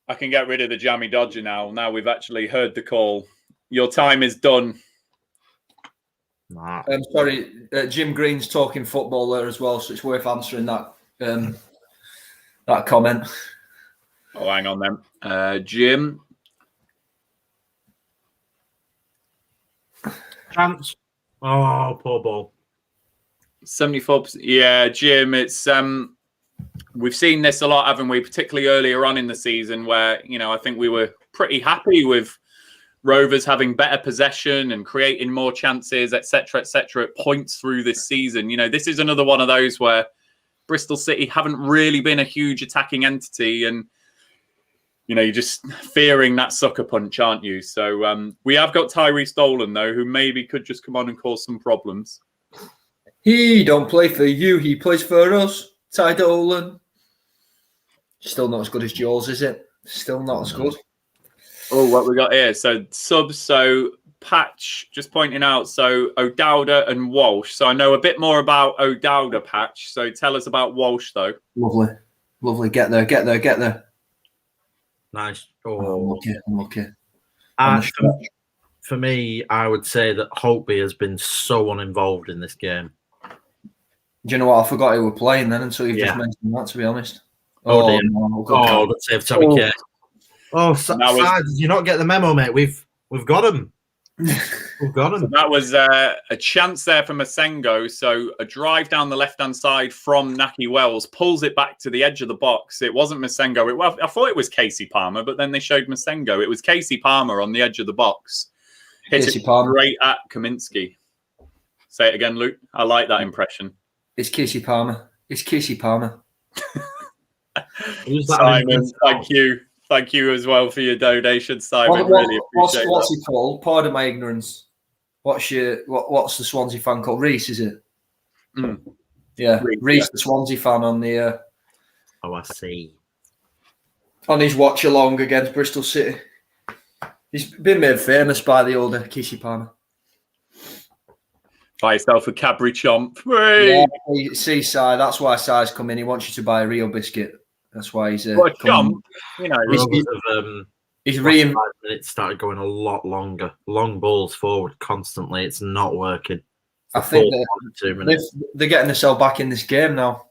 I can get rid of the Jammy Dodger now. Now we've actually heard the call. Your time is done. Nah. I'm sorry, Jim Green's talking football there as well, so it's worth answering that that comment. Oh, hang on then. Jim. Chance. Oh, poor ball. 74%. Yeah, Jim, it's we've seen this a lot, haven't we? Particularly earlier on in the season where, I think we were pretty happy with Rovers having better possession and creating more chances, etc., at points through this season. This is another one of those where Bristol City haven't really been a huge attacking entity, and you're just fearing that sucker punch, aren't you? So we have got Tyrese Dolan though, who maybe could just come on and cause some problems. He don't play for you, he plays for us. Ty Dolan. Still not as good as Jules, is it? Still not as good. Oh, what we got here? So subs, so Patch just pointing out, so O'Dowda and Walsh. So I know a bit more about O'Dowda, Patch. So tell us about Walsh though. Lovely. Get there. Nice. Oh, I'm lucky. For me, I would say that Holtby has been so uninvolved in this game. Do you know what? I forgot he were playing then until you've just mentioned that, to be honest. Oh dear. No, let's save Tommy K. Oh, did you not get the memo, mate? We've got him. We've got him. So that was a chance there for Masengo. So a drive down the left-hand side from Naki Wells pulls it back to the edge of the box. It wasn't Masengo. I thought it was Casey Palmer, but then they showed Masengo. It was Casey Palmer on the edge of the box. Hit Casey it Palmer. Right at Kaminsky. Say it again, Luke. I like that impression. It's Casey Palmer. Simon, thank you. Thank you as well for your donation, Simon. Really appreciate it. What's he called? Pardon my ignorance. What's the Swansea fan called? Reese, is it? Mm. Yeah, Reese, the Swansea fan on the. Oh, I see. On his watch along against Bristol City. He's been made famous by the older Kissy Palmer. Buy yourself a Cadbury Chomp. Yeah, see, Si, that's why Si's come in. He wants you to buy a real biscuit. That's why he's Chomp. He's 5 minutes started going a lot longer. Long balls forward constantly. It's not working. I think 2 minutes. they're getting themselves back in this game now.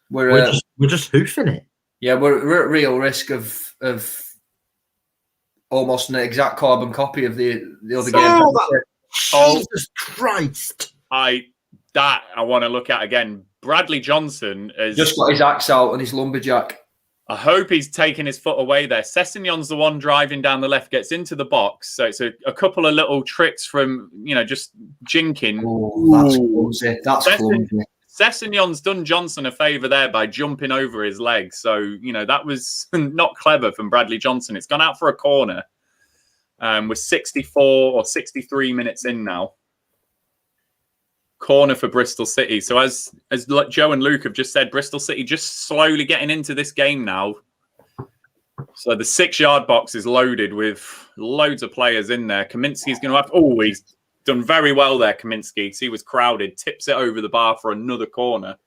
We're just hoofing it. Yeah, we're at real risk of almost an exact carbon copy of the other game. Jesus Christ! I want to look at again. Bradley Johnson has just got his axe out and his lumberjack. I hope he's taking his foot away there. Sessegnon's the one driving down the left, gets into the box. So it's a couple of little tricks from, just jinking. Oh, that's clumsy. That's clumsy. Sessegnon's done Johnson a favour there by jumping over his leg. So, that was not clever from Bradley Johnson. It's gone out for a corner. We're 64 or 63 minutes in now. Corner for Bristol City. So as Joe and Luke have just said, Bristol City just slowly getting into this game now. So the 6-yard box is loaded with loads of players in there. Kaminsky's going to have... Oh, he's done very well there, Kaminsky. He was crowded. Tips it over the bar for another corner.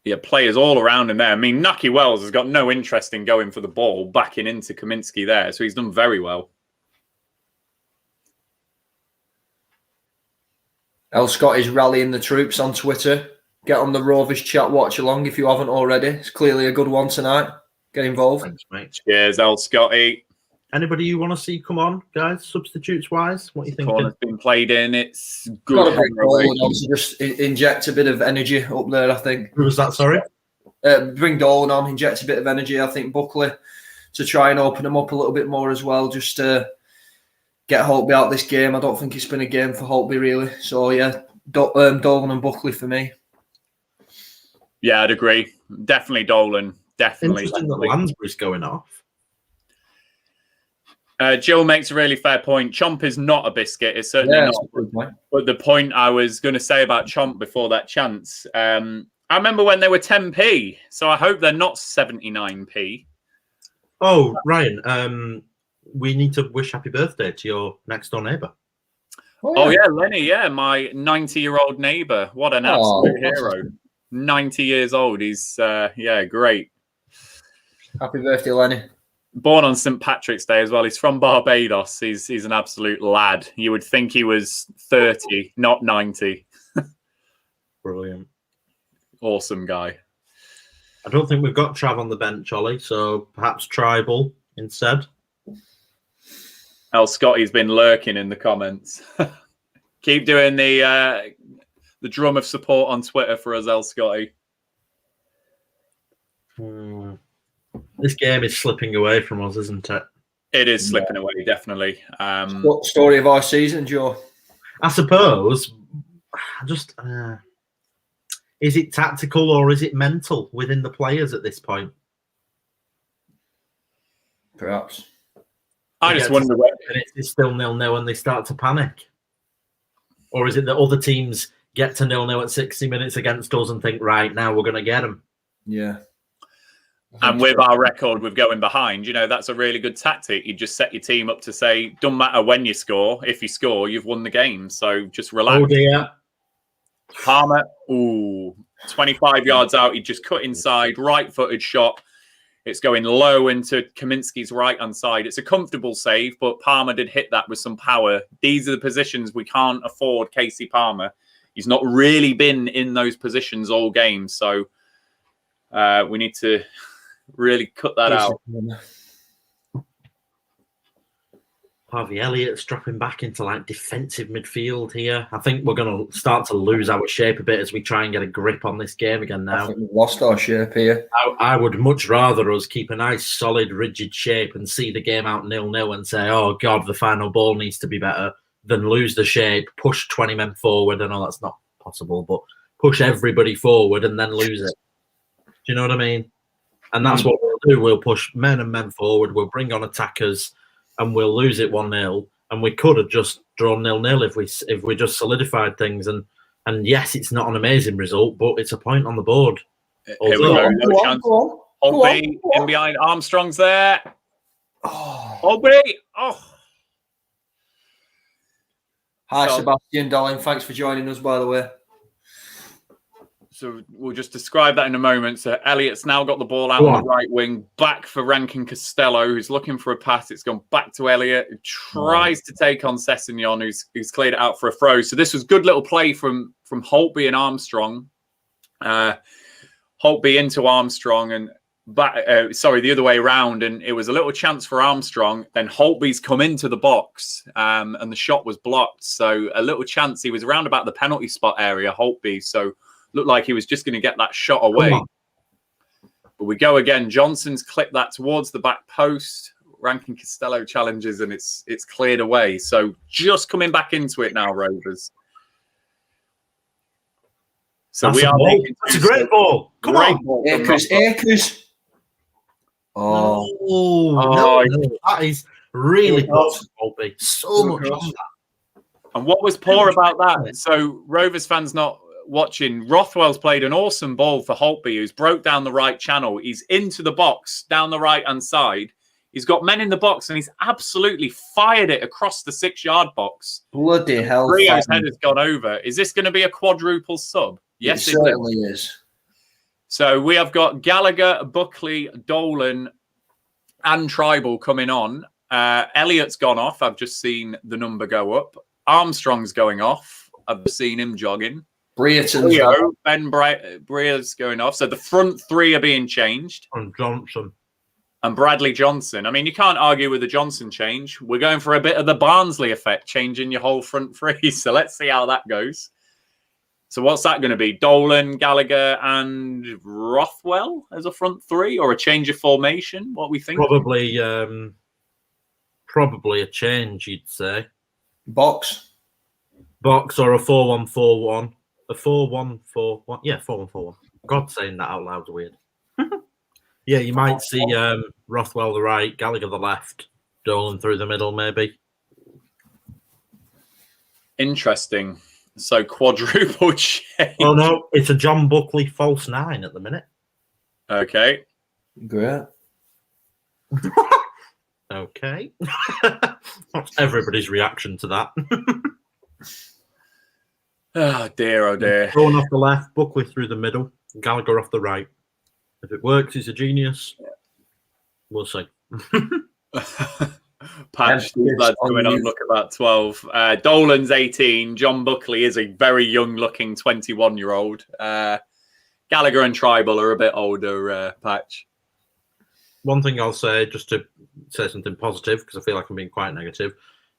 Yeah, players all around him there. I mean, Nucky Wells has got no interest in going for the ball, backing into Kaminsky there. So he's done very well. Scott is rallying the troops on Twitter. Get on the Rovers chat watch along if you haven't already. It's clearly a good one tonight. Get involved. Thanks, mate. Cheers, Scotty. Anybody you want to see come on, guys, substitutes wise? What do you think? Corner's been played in. It's good. Got to bring Dolan on to just inject a bit of energy up there, I think. Who was that, sorry? Bring Dolan on, inject a bit of energy. I think Buckley to try and open them up a little bit more as well, just to get Holtby out this game. I don't think it's been a game for Holtby, really. So, yeah, Dolan and Buckley for me. Yeah, I'd agree. Definitely Dolan. Definitely. Interesting that Lansbury's going off. Jill makes a really fair point. Chomp is not a biscuit. It's certainly not. But the point I was going to say about Chomp before that chance, I remember when they were 10p. So I hope they're not 79p. Oh, Ryan, we need to wish happy birthday to your next door neighbour. Oh, yeah, Lenny. Yeah, my 90-year-old neighbour. What an absolute hero. 90 years old. He's, great. Happy birthday, Lenny. Born on St. Patrick's Day as well. He's from Barbados. He's an absolute lad. You would think he was 30, not 90. Brilliant. Awesome guy. I don't think we've got Trav on the bench, Ollie, so perhaps Tribal instead. Scotty's been lurking in the comments. Keep doing the drum of support on Twitter for us, Scotty. This game is slipping away from us, isn't it? It is slipping away, definitely. Story of our season, Joe. I suppose. Just is it tactical or is it mental within the players at this point? Perhaps. I just wonder whether it's still 0-0 and they start to panic, or is it that other teams get to 0-0 at 60 minutes against us and think, right, now we're going to get them? Yeah. And with our record with going behind, that's a really good tactic. You just set your team up to say, doesn't matter when you score. If you score, you've won the game. So just relax. Oh, dear. Palmer, 25 yards out. He just cut inside, right-footed shot. It's going low into Kaminsky's right-hand side. It's a comfortable save, but Palmer did hit that with some power. These are the positions we can't afford Casey Palmer. He's not really been in those positions all game. So we need to really cut that out. Harvey Elliott's dropping back into defensive midfield here. I think we're going to start to lose our shape a bit as we try and get a grip on this game again now. I think we've lost our shape here. I would much rather us keep a nice, solid, rigid shape and see the game out 0-0 and say, oh, God, the final ball needs to be better, than lose the shape, push 20 men forward. I know that's not possible, but push everybody forward and then lose it. Do you know what I mean? And that's what we'll do. We'll push men and men forward. We'll bring on attackers and we'll lose it 1-0. And we could have just drawn 0-0 if we just solidified things. And yes, it's not an amazing result, but it's a point on the board. Here we go. No chance. Holtby in behind. Armstrong's there. Holtby. Hi, Sebastian, darling. Thanks for joining us, by the way. So we'll just describe that in a moment. So Elliott's now got the ball out on the right wing, back for Rankin Costello, who's looking for a pass. It's gone back to Elliott, who tries to take on Sessegnon, who's cleared it out for a throw. So this was good little play from Holtby and Armstrong. Holtby into Armstrong and back. The other way around, and it was a little chance for Armstrong. Then Holtby's come into the box, and the shot was blocked. So a little chance. He was around about the penalty spot area, Holtby. So looked like he was just going to get that shot away. But we go again. Johnson's clipped that towards the back post. Rankin Costello challenges, and it's cleared away. So just coming back into it now, Rovers. So That's we are making. That's a great ball. Come on, 𝐒𝐄𝐁𝐒𝐓. Oh, no, that is really good. So much on that. And what was poor about that? So Rovers fans not watching. Rothwell's played an awesome ball for Holtby, who's broke down the right channel. He's into the box down the right hand side. He's got men in the box, and he's absolutely fired it across the 6-yard box. Bloody hell! Rio's head has gone over. Is this going to be a quadruple sub? Yes, it certainly is. So we have got Gallagher, Buckley, Dolan, and Tribal coming on. Elliott's gone off. I've just seen the number go up. Armstrong's going off. I've seen him jogging. Brereton's Ben Breer's going off. So the front three are being changed. And Johnson. And Bradley Johnson. I mean, you can't argue with the Johnson change. We're going for a bit of the Barnsley effect, changing your whole front three. So let's see how that goes. So what's that going to be? Dolan, Gallagher, and Rothwell as a front three, or a change of formation? What we think? Probably a change, you'd say. Box or a 4-1-4-1. A 4-1-4-1. Yeah, 4-1-4-1. God, saying that out loud is weird. Yeah, you might see Rothwell the right, Gallagher the left, Dolan through the middle, maybe. Interesting. So quadruple change. Oh no, it's a John Buckley false 9 at the minute. Okay. Great. Okay. That's everybody's reaction to that. Oh dear, oh dear. Dolan off the left, Buckley through the middle, Gallagher off the right. If it works, he's a genius. We'll see. Patch, lads coming on, look about 12. Dolan's 18. John Buckley is a very young-looking 21-year-old. Gallagher and Tribal are a bit older, Patch. One thing I'll say, just to say something positive, because I feel like I'm being quite negative,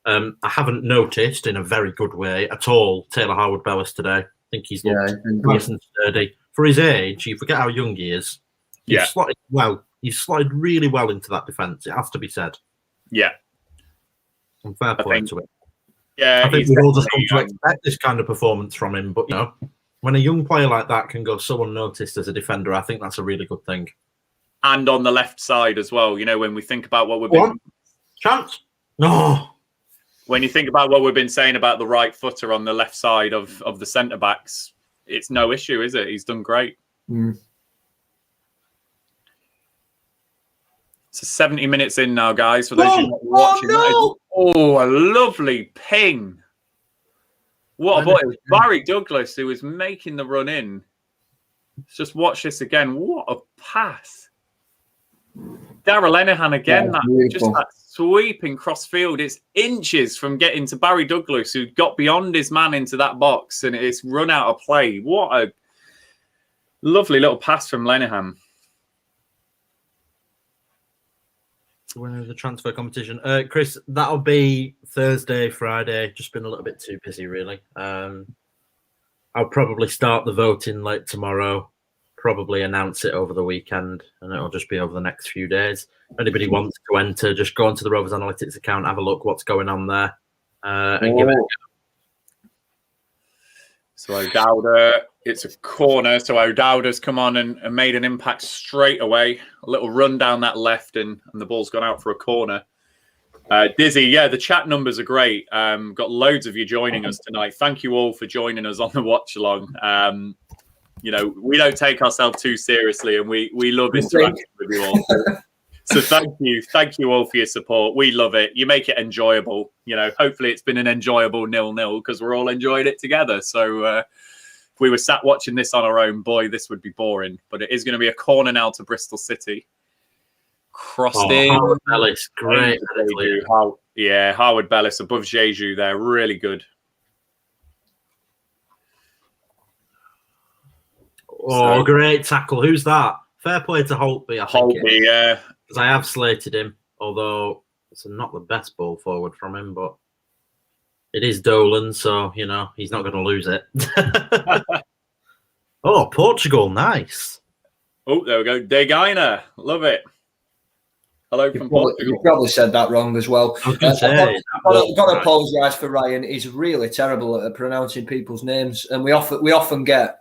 I haven't noticed in a very good way at all Taylor Howard-Bellis today. I think he's looked nice and sturdy. For his age, you forget how young he is. He's slotted well. He's slotted really well into that defence. It has to be said. Yeah. And fair play to it. Yeah, I think we've all just come to expect this kind of performance from him. But, you know, when a young player like that can go so unnoticed as a defender, I think that's a really good thing. And on the left side as well, you know, when we think about what we've been... Chance? No. When you think about what we've been saying about the right footer on the left side of the centre-backs, it's no issue, is it? He's done great. Mm. So 70 minutes in now, guys, for those of you watching. No. Oh, a lovely ping. What a boy. It was Barry Douglas who was making the run in. Let's just watch this again. What a pass. Darragh Lenihan again. Just that sweeping cross field. It's inches from getting to Barry Douglas, who got beyond his man into that box, and it's run out of play. What a lovely little pass from Lenihan. Winner of the transfer competition. Chris, that'll be Thursday, Friday. Just been a little bit too busy, really. I'll probably start the voting late tomorrow, probably announce it over the weekend, and it'll just be over the next few days. If anybody wants to enter, just go onto the Rovers Analytics account, have a look what's going on there, and give it a go. So O'Dowda, it's a corner. So O'Dowda's come on and made an impact straight away. A little run down that left, and the ball's gone out for a corner. Dizzy, yeah, the chat numbers are great. Got loads of you joining us tonight. Thank you all for joining us on the watch along. You know, we don't take ourselves too seriously, and we love interacting with you all. So thank you all for your support. We love it. You make it enjoyable. You know, hopefully it's been an enjoyable 0-0 because we're all enjoying it together. So if we were sat watching this on our own, boy, this would be boring. But it is going to be a corner now to Bristol City. Crossed in. Howard Bellis, great. Howard Bellis above 𝐒𝐄𝐒 there. Really good. Oh, great tackle. Who's that? Fair play to Holtby, I think. Holtby, yeah. Because I have slated him, although it's not the best ball forward from him, but it is Dolan, so, you know, he's not going to lose it. Oh, Portugal, nice. Oh, there we go. De Guyner. Love it. Hello from Portugal. You probably said that wrong as well. I was going to say. I've got to apologise for Ryan. He's really terrible at pronouncing people's names, and we often get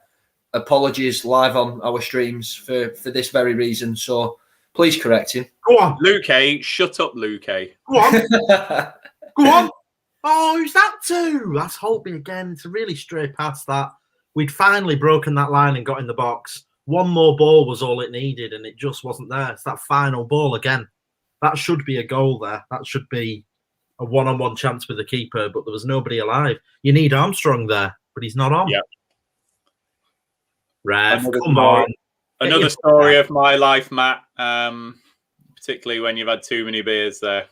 apologies live on our streams for this very reason. So please correct him. Go on. Luke A. Shut up, Luke A. Go on. Go on. Oh, who's that to? That's Holtby again. It's a really stray pass that. We'd finally broken that line and got in the box. One more ball was all it needed, and it just wasn't there. It's that final ball again. That should be a goal there. That should be a one-on-one chance with the keeper, but there was nobody alive. You need Armstrong there, but he's not on. Yep. Ref, come on. Another story of my life, Matt, particularly when you've had too many beers there.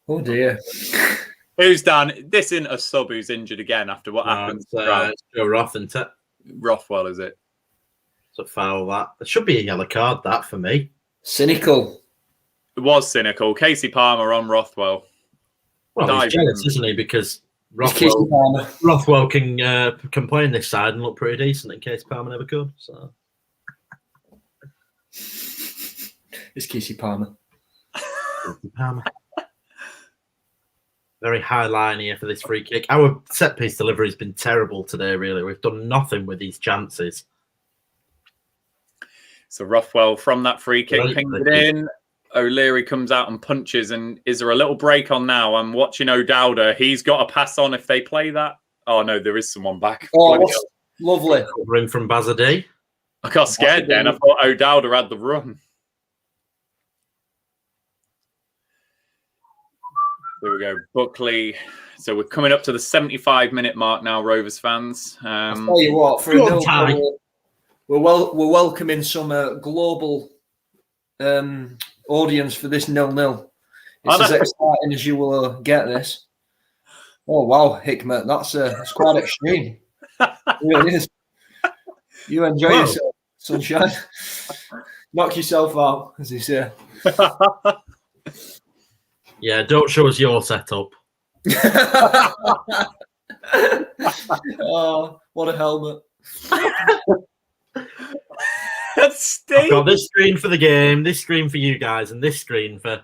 Oh, dear. Who's done? This isn't a sub who's injured again after what happened. It's Joe Roth, isn't it? Rothwell, is it? It's a foul, that. It should be a yellow card, that, for me. Cynical. It was cynical. Casey Palmer on Rothwell. Well, he's jealous, isn't he? Because Rothwell can play in this side and look pretty decent in case Palmer never could. So It's Casey Palmer. Palmer. Very high line here for this free kick. Our set piece delivery has been terrible today, really. We've done nothing with these chances. So Rothwell from that free kick pinged it in. O'Leary comes out and punches. And is there a little break on now? I'm watching O'Dowda. He's got a pass on if they play that. Oh, no, there is someone back. Oh, lovely. Ring from Bazadi. I got scared then. I thought O'Dowda had the run. There we go. Buckley. So we're coming up to the 75-minute mark now, Rovers fans. I'll tell you what, for a nil, we're welcoming some global audience for this 0-0. It's as exciting as you will get this. Oh, wow, Hickmet, that's quite extreme. It really is. You enjoy yourself, sunshine. Knock yourself out, as they say. Yeah, don't show us your setup. Oh, what a helmet. I've got this screen for the game, this screen for you guys, and this screen for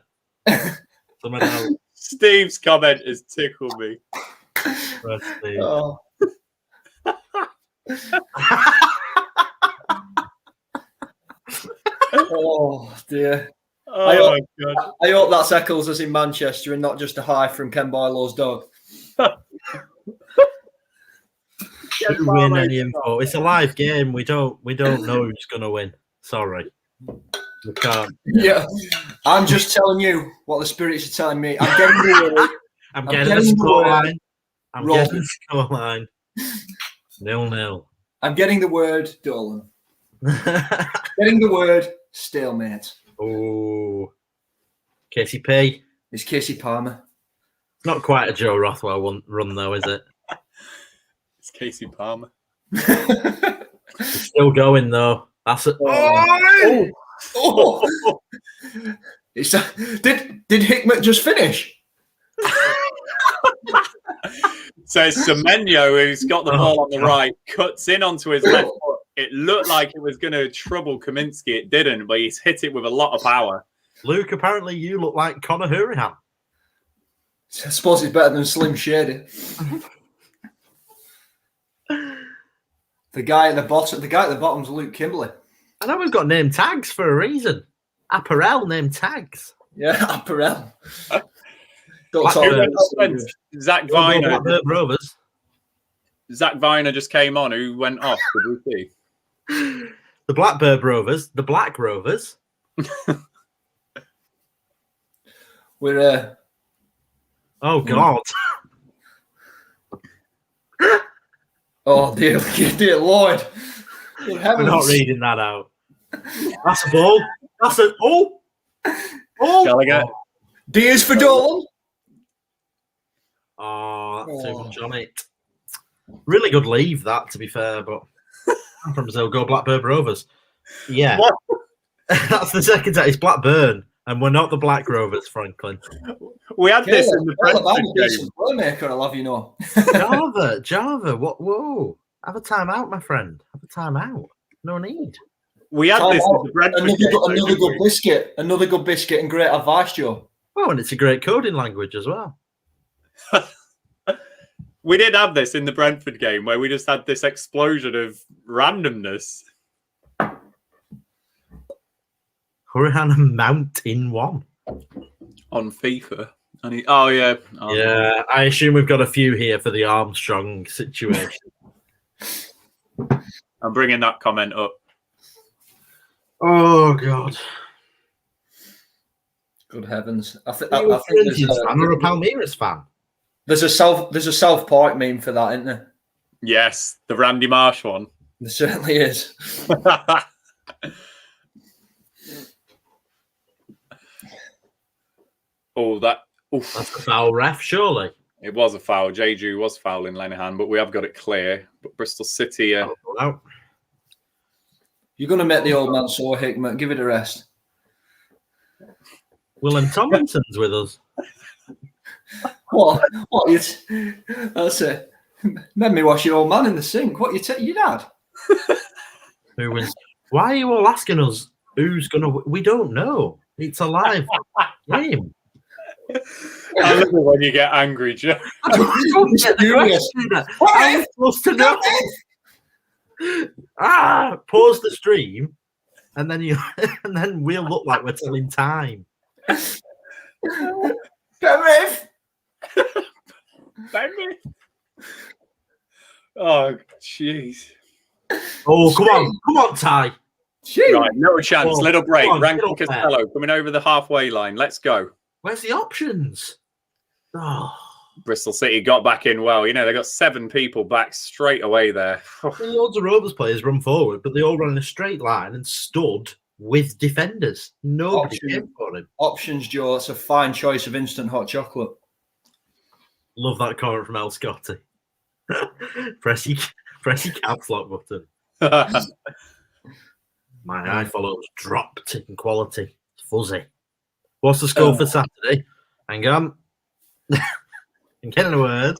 someone else. Steve's comment has tickled me. Oh. Oh, dear. Oh, my God. I hope that's Eccles as in Manchester and not just a hi from Ken Barlow's dog. Should win any info. It's a live game. We don't know who's going to win. Sorry. We can't. Yeah. I'm just telling you what the spirits are telling me. I'm getting the word. I'm getting the scoreline. I'm getting the scoreline. 0-0. I'm getting the word Dolan. Getting the word stalemate. Oh, KCP. It's Casey Palmer. It's not quite a Joe Rothwell run, though, is it? It's Casey Palmer. It's still going, though. That's it. Oh. It's did Hickmet just finish? So it's Semenyo, who's got the ball on the right, cuts in onto his left foot. It looked like it was going to trouble Kaminsky. It didn't, but he's hit it with a lot of power. Luke, apparently you look like Conor Hurahan. I suppose it's better than Slim Shady. The guy at the bottom's Luke Kimberley. I know we've got name tags for a reason. Apparel name tags. Yeah, apparel. Zach Viner. Rovers. Zach Viner just came on. Who went off? Did we see? The Blackbird Rovers. The Black Rovers. We're. Oh God. Oh dear Lord. We're not reading that out. That's a ball. That's a Gallagher. D is for Dolan. Oh, that's too much on it. Really good leave, that, to be fair, but I'm from Brazil, go Blackbird Rovers. Yeah. That's the second time. It's Blackburn. And we're not the Black Rovers, Franklin. We had this in the I'm Brentford a decent game. playmaker, I'll have you know. Java, what? Whoa. Have a timeout, my friend. Have a timeout. No need. We had this in the Brentford game. Another good biscuit. Another good biscuit and great advice, Joe. Oh, and it's a great coding language as well. We did have this in the Brentford game where we just had this explosion of randomness. Hurricane Mount in one. On FIFA. Oh, yeah. Oh. Yeah, I assume we've got a few here for the Armstrong situation. I'm bringing that comment up. Oh, God. Good heavens! I think Are you a Corinthians fan or a Palmeiras fan? there's a South Park meme for that, isn't there? Yes, the Randy Marsh one. There certainly is. Oh, that. Oof. That's a foul, ref, surely. It was a foul. Jeju was fouling Lenihan, but we have got it clear. But Bristol City. You're going to make the old man sore, Hickman. Give it a rest. Willem Tomlinson's with us. What? That's it. Made me wash your old man in the sink. What your dad? Who wins? Why are you all asking us who's going to... We don't know. It's a live game. I love it when you get angry, Joe. I'm supposed to know. Pause the stream, and then we'll look like we're telling time. Penrith. Oh, jeez. Oh, come on, Ty. Right, no chance. Little break. Rankin get up Costello coming over the halfway line. Let's go. Where's the options? Oh. Bristol City got back in well. You know, they got 7 people back straight away there. Loads of Rovers players run forward, but they all run in a straight line and stood with defenders. Nobody came for him. Options, Joe. It's a fine choice of instant hot chocolate. Love that comment from 𝐿𝐄𝐄𝐄𝐓. press your caps lock button. My iFollows dropped in quality. It's fuzzy. What's the score for Saturday? Hang on. I'm getting a word.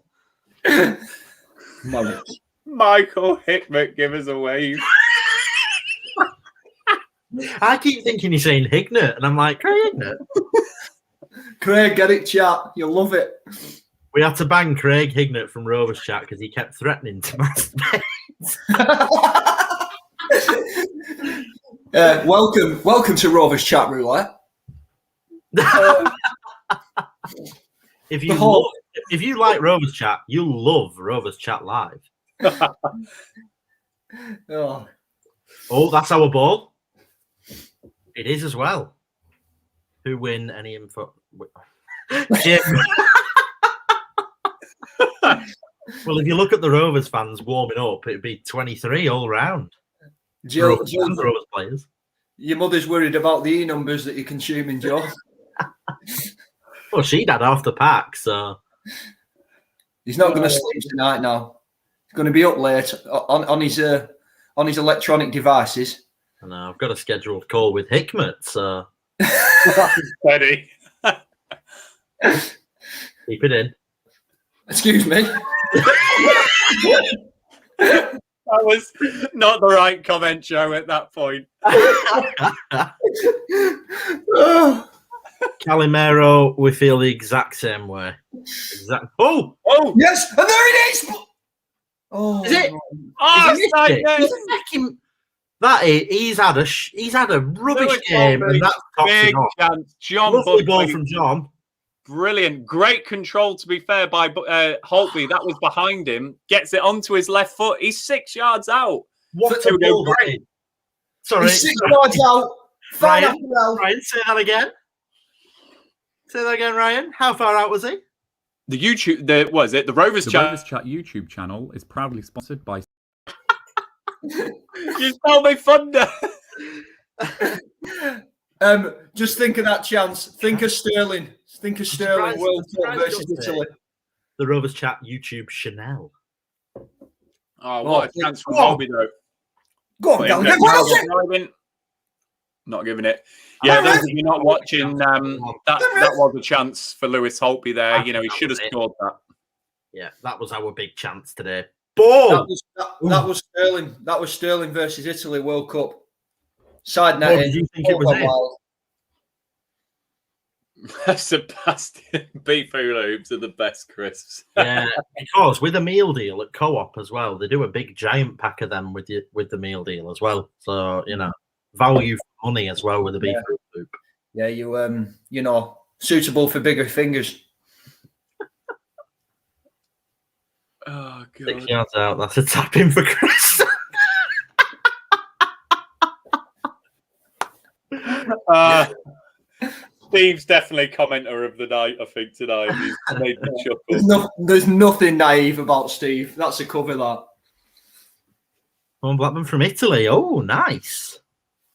Michael Hickman, give us a wave. I keep thinking you're saying Hignett, and I'm like, Craig Hignett. Craig, get it, chat. You'll love it. We had to ban Craig Hignett from Rovers chat because he kept threatening to masturbate. Welcome to Rovers chat roulette. If you like Rovers chat, you'll love Rovers chat live. Oh, that's our ball. It is as well. Who win any info? Jim. Well, if you look at the Rovers fans warming up, it'd be 23 all round. Rovers players. Your mother's worried about the E numbers that you're consuming, Joe. Well, she'd had half the pack, so he's not going to sleep tonight. Now he's going to be up late on his electronic devices. I know. I've got a scheduled call with Hickmet, so Ready. keep it in. Excuse me. That was not the right comment, Joe, at that point. Calimero, we feel the exact same way. Oh, yes, and there it is. Oh, is it? He's had a rubbish game, and that's big chance. John, lovely ball from John. Brilliant, great control. To be fair, by Holtby, that was behind him. Gets it onto his left foot. He's 6 yards out. What a ball! Sorry, he's 6 yards out. Ryan, say that again. Say that again, Ryan. How far out was he? The Rovers Chat. Rovers Chat YouTube channel is proudly sponsored by. You stole me thunder. Just think of that chance. Think of Sterling. Think of Sterling World Cup versus Italy. The Rovers Chat YouTube Chanel. Oh, what a chance from Holtby, though. Go on, Gallagher. Not giving it. Yeah, those of you not watching, that was a chance for Lewis Holtby there. You know, he should have scored that. Yeah, that was our big chance today. Boom! That was Sterling. That was Sterling versus Italy World Cup. Side net. Did you think it was in? Sebastian beef hula hoops are the best crisps. Yeah, because with a meal deal at Co-op as well, they do a big giant pack of them with the meal deal as well. So you know, value for money as well with a beef hula hoop. Yeah, you know, suitable for bigger fingers. Oh god! 6 yards out. That's a tap in for Chris. Steve's definitely commenter of the night, I think, tonight. He's made me chuckle. There's nothing naive about Steve. That's a cover, that. One Blackburn from Italy. Oh, nice.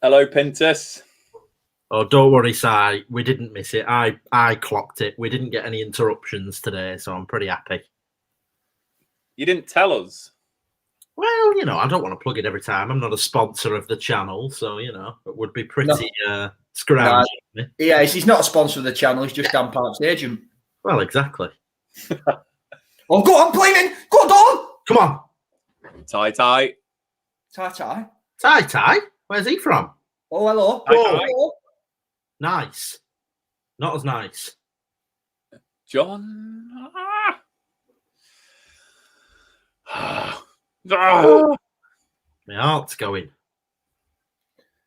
Hello, Pintus. Oh, don't worry, Si. We didn't miss it. I clocked it. We didn't get any interruptions today, so I'm pretty happy. You didn't tell us. Well, you know, I don't want to plug it every time. I'm not a sponsor of the channel, so, you know, it would be pretty scrounging. Yeah, he's not a sponsor of the channel. He's just Dan Park's agent. Well, exactly. Oh, go on, playing. Go on, Don. Come on. Tie. Tai. Where's he from? Oh, hello. Hello. Nice. Not as nice. John. My heart's going.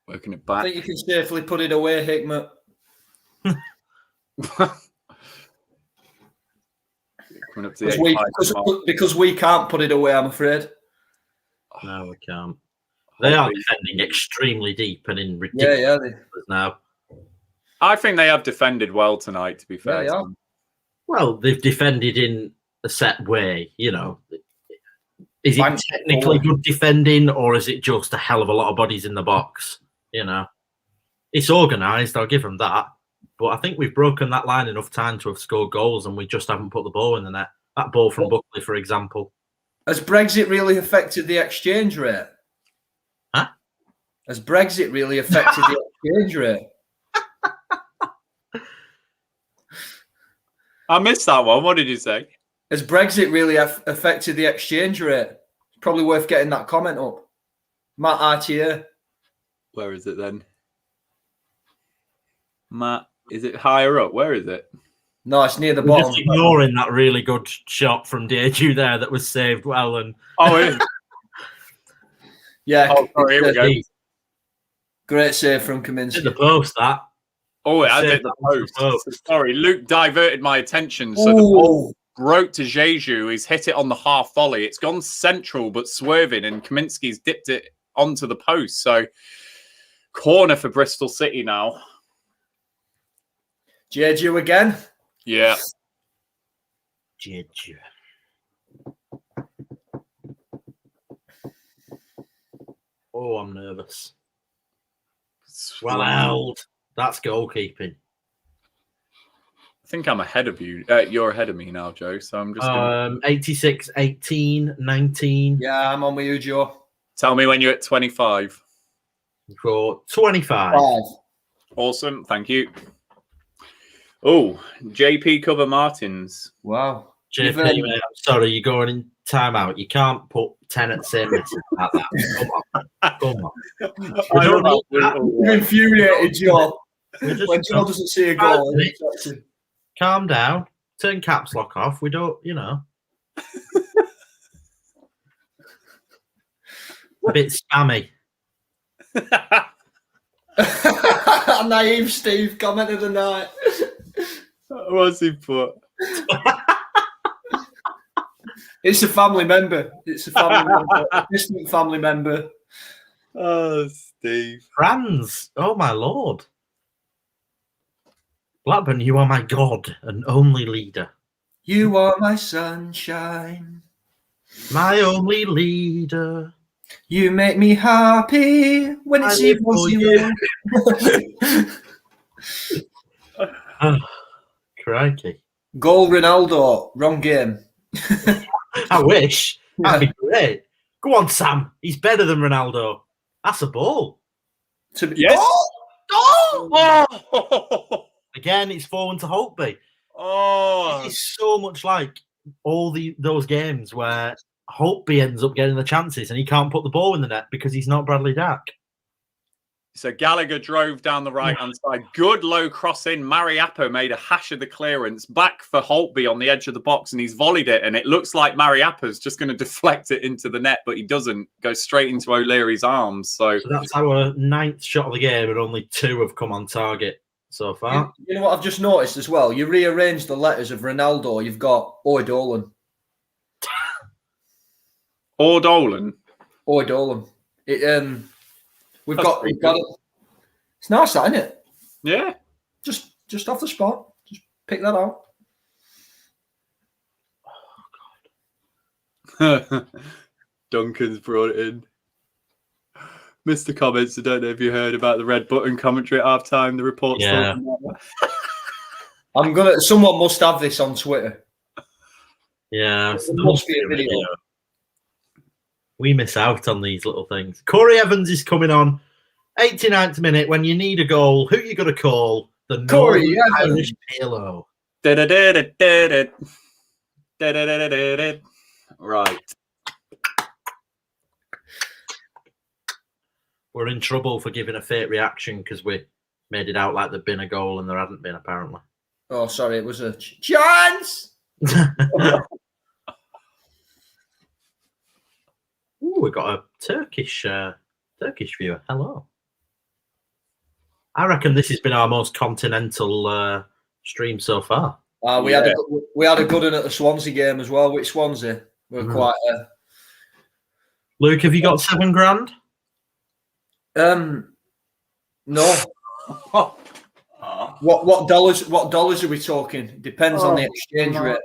Working it back. I think you can safely put it away, Hickmet. Coming up to because we can't put it away, I'm afraid. No, we can't. They are defending extremely deep and in ridiculous now. I think they have defended well tonight, to be fair. Yeah. Well, they've defended in a set way, you know. Is it technically good defending, or is it just a hell of a lot of bodies in the box? You know, it's organised, I'll give them that. But I think we've broken that line enough time to have scored goals, and we just haven't put the ball in the net. That ball from Buckley, for example. Has Brexit really affected the exchange rate? Huh? Has Brexit really affected the exchange rate? I missed that one. What did you say? Has Brexit really affected the exchange rate? Probably worth getting that comment up. Matt RTA. Where is it then? Matt, is it higher up? Where is it? No, it's near the We're bottom. just ignoring that really good shot from 𝐒𝐿𝐄 there that was saved well. And yeah. Oh, sorry, here we go. Great save from Kaminsky. Hit the post, that. Oh, it has hit the post. Sorry, Luke diverted my attention. So the ball broke to 𝐒𝐄. He's hit it on the half volley. It's gone central but swerving, and Kaminsky's dipped it onto the post. So corner for Bristol City now. 𝐒𝐄 again. Yeah. 𝐒𝐄. Oh, I'm nervous. Well held. That's goalkeeping. I think I'm ahead of you. You're ahead of me now, Joe. So I'm just 86, 18, 19. Yeah, I'm on with you, Joe. Tell me when you're at 25. For 25. 5. Awesome. Thank you. Oh, JP Cover Martins. Wow. JP, mate, I'm sorry, you're going in timeout. You can't put 10 at the same message like that. Come on. You're infuriated, Joe. When Joe doesn't see a goal. Calm down. Turn caps lock off. We don't, you know. A bit spammy. Naive Steve, comment of the night. What's he put? It's a family member. It's a family member. A distant family member. Oh, Steve. Franz. Oh, my Lord. Blackburn, you are my God and only leader. You are my sunshine. My only leader. You make me happy when it's you. Oh, crikey. Goal Ronaldo. Wrong game. I wish. That'd be great. Go on, Sam. He's better than Ronaldo. That's a ball. Yes. Oh! Again, it's 4-1 to Holtby. Oh! It's so much like all those games where Holtby ends up getting the chances and he can't put the ball in the net because he's not Bradley Dack. So Gallagher drove down the right-hand side. Good low cross in. Mariappa made a hash of the clearance. Back for Holtby on the edge of the box, and he's volleyed it. And it looks like Mariappa's just going to deflect it into the net, but he doesn't. Goes straight into O'Leary's arms. So that's our 9th shot of the game, and only 2 have come on target so far. You know what I've just noticed as well? You rearrange the letters of Ronaldo. You've got O'Dolan. O'Dolan. O'Dolan. We've got it. It's nice, that, isn't it? Yeah. Just off the spot. Just pick that out. Oh, God. Duncan's brought it in. Mr. Comments, I don't know if you heard about the red button commentary at halftime. The report's yeah. Someone must have this on Twitter. Yeah. There must be a video. We miss out on these little things. Corey Evans is coming on. 89th minute. When you need a goal, who you got to call? The Corey Irish Halo. Right. We're in trouble for giving a fake reaction because we made it out like there'd been a goal and there hadn't been, apparently. Oh, sorry. It was a chance. Ooh, we got a Turkish viewer. Hello. I reckon this has been our most continental stream so far. We had a good one at the Swansea game as well. Which Swansea? We're quite. Luke, have you got $7,000? No. What dollars? What dollars are we talking? Depends on the exchange rate.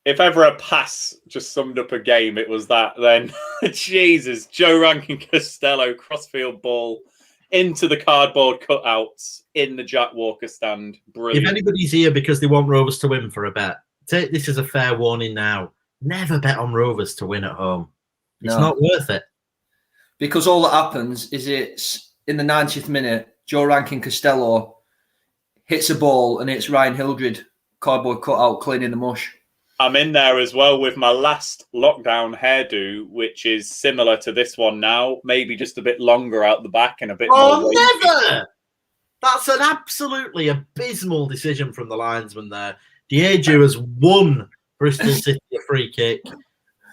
If ever a pass just summed up a game, it was that then. Jesus, Joe Rankin-Costello, crossfield ball into the cardboard cutouts in the Jack Walker stand. Brilliant. If anybody's here because they want Rovers to win for a bet, take this as a fair warning now. Never bet on Rovers to win at home. It's not worth it. Because all that happens is it's in the 90th minute, Joe Rankin-Costello hits a ball and it's Ryan Hildred, cardboard cutout, cleaning the mush. I'm in there as well with my last lockdown hairdo, which is similar to this one now. Maybe just a bit longer out the back and a bit more wavy. Never! That's an absolutely abysmal decision from the linesman there. 𝐒𝐿𝐄 has won Bristol City a free kick.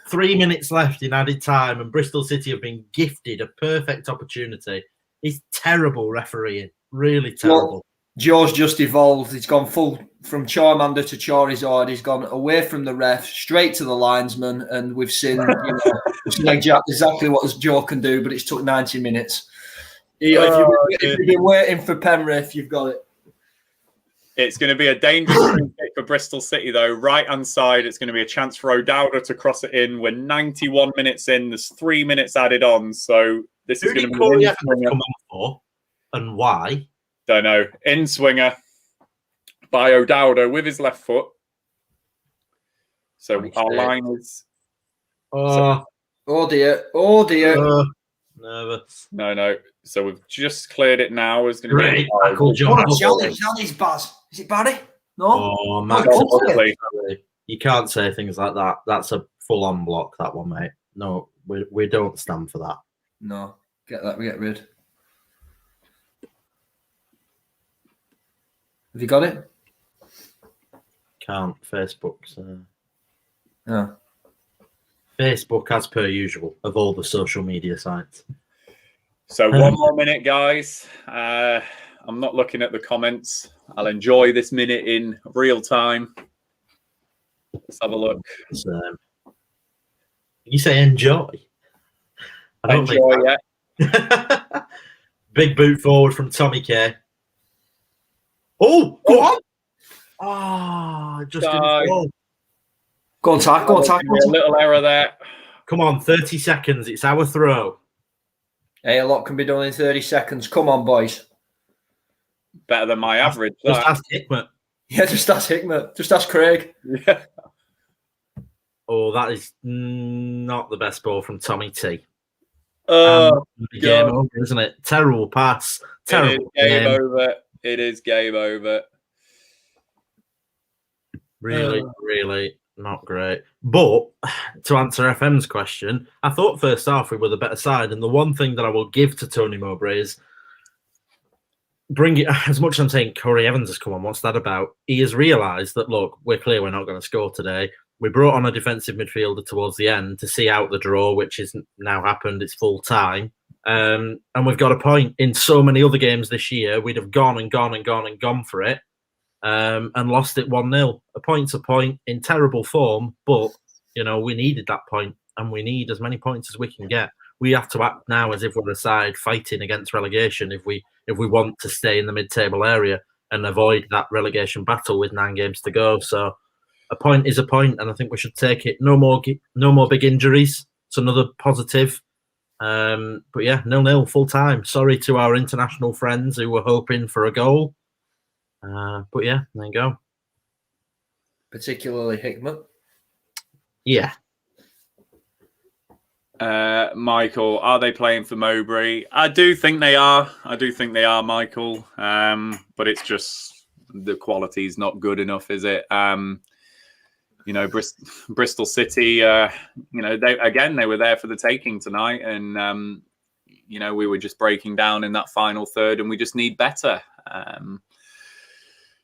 3 minutes left in added time, and Bristol City have been gifted a perfect opportunity. It's terrible refereeing. Really terrible. Well, Joe's just evolved. He's gone full from Charmander to Charizard. He's gone away from the ref, straight to the linesman, and we've seen, exactly what Joe can do, but it's took 90 minutes. If you've been waiting for Penrith, you've got it. It's going to be a dangerous free kick for Bristol City, though. Right-hand side, it's going to be a chance for O'Dowda to cross it in. We're 91 minutes in. There's 3 minutes added on, so this is going to be Corey Evans come on for, and why? Don't know. In swinger by O'Dowda with his left foot. So our line is. Oh dear! Nervous. No. So we've just cleared it now. It's going to Great. be. What a challenge! Johnny's Baz. Is it Barry? No. Oh, Max, you can't say things like that. That's a full-on block. That one, mate. No, we don't stand for that. No, get that. We get rid. Have you got it? Can't. Facebook's. Yeah. Facebook, as per usual, of all the social media sites. So 1 more minute, guys. I'm not looking at the comments. I'll enjoy this minute in real time. Let's have a look. You say enjoy. I don't enjoy, yeah. Big boot forward from Tommy K. Oh, go on. Oh, just didn't fall. Go on, tackle. A little error there. Come on, 30 seconds. It's our throw. Hey, a lot can be done in 30 seconds. Come on, boys. Better than my average. Just ask 𝐒𝐿𝐄𝐄. Yeah, just ask 𝐒𝐿𝐄𝐄. Just ask Craig. Yeah. Oh, that is not the best ball from Tommy T. Oh, game over, isn't it? Terrible pass. Terrible game game. over. It is game over. Really, really not great. But to answer FM's question, I thought first half we were the better side. And the one thing that I will give to Tony Mowbray is bring it. As much as I'm saying Corey Evans has come on, what's that about? He has realised that, look, we're clear we're not going to score today. We brought on a defensive midfielder towards the end to see out the draw, which has now happened. It's full time. And we've got a point. In so many other games this year, we'd have gone for it and lost it 1-0. A point's a point in terrible form, but, we needed that point, and we need as many points as we can get. We have to act now as if we're a side fighting against relegation if we want to stay in the mid-table area and avoid that relegation battle with 9 games to go. So a point is a point, and I think we should take it. No more big injuries. It's another positive. But yeah, 0-0 full time. Sorry to our international friends who were hoping for a goal. But yeah, there you go. Particularly Hickman. Yeah. Michael, are they playing for Mowbray? I do think they are. Michael. But it's just the quality's not good enough, is it? Bristol City, they were there for the taking tonight, and we were just breaking down in that final third, and we just need better.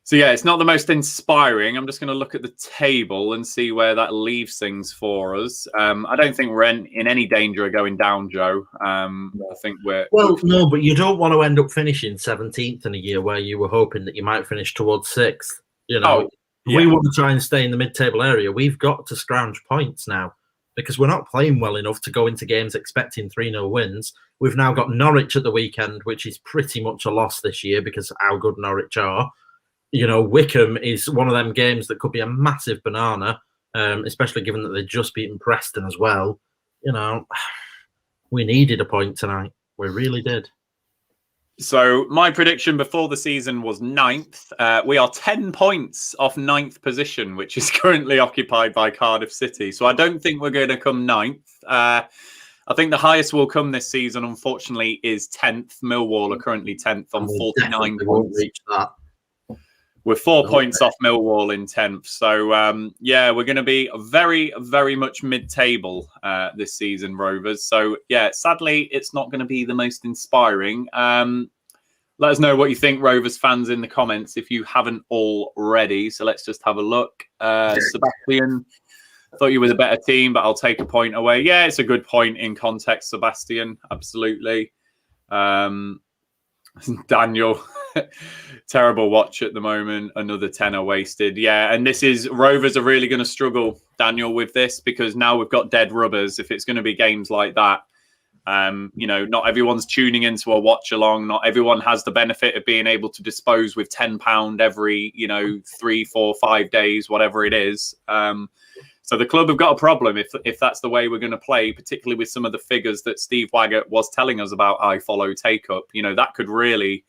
So yeah, it's not the most inspiring. I'm just going to look at the table and see where that leaves things for us. I don't think we're in any danger of going down, Joe. I think we're... Well, no, but you don't want to end up finishing 17th in a year where you were hoping that you might finish towards 6th. We want to try and stay in the mid-table area. We've got to scrounge points now because we're not playing well enough to go into games expecting 3-0 wins. We've now got Norwich at the weekend, which is pretty much a loss this year because of how good Norwich are. Wycombe is one of them games that could be a massive banana, especially given that they've just beaten Preston as well. We needed a point tonight. We really did. So my prediction before the season was 9th. We are 10 points off 9th position, which is currently occupied by Cardiff City. So I don't think we're going to come 9th. I think the highest we'll come this season, unfortunately, is 10th. Millwall are currently 10th on 49 points. Reach that. We're 4 points off Millwall in 10th. So, we're going to be very, very much mid-table this season, Rovers. So, yeah, sadly, it's not going to be the most inspiring. Let us know what you think, Rovers fans, in the comments if you haven't already. So let's just have a look. Sebastian, thought you were the better team, but I'll take a point away. Yeah, it's a good point in context, Sebastian. Absolutely. Daniel, terrible watch at the moment. Another tenner wasted. Yeah, and this is Rovers are really going to struggle, Daniel, with this because now we've got dead rubbers. If it's going to be games like that, not everyone's tuning into a watch along. Not everyone has the benefit of being able to dispose with £10 every 3, 4, 5 days, whatever it is. So the club have got a problem if that's the way we're going to play, particularly with some of the figures that Steve Waggett was telling us about 𝐼𝐿𝐼 take-up. That could really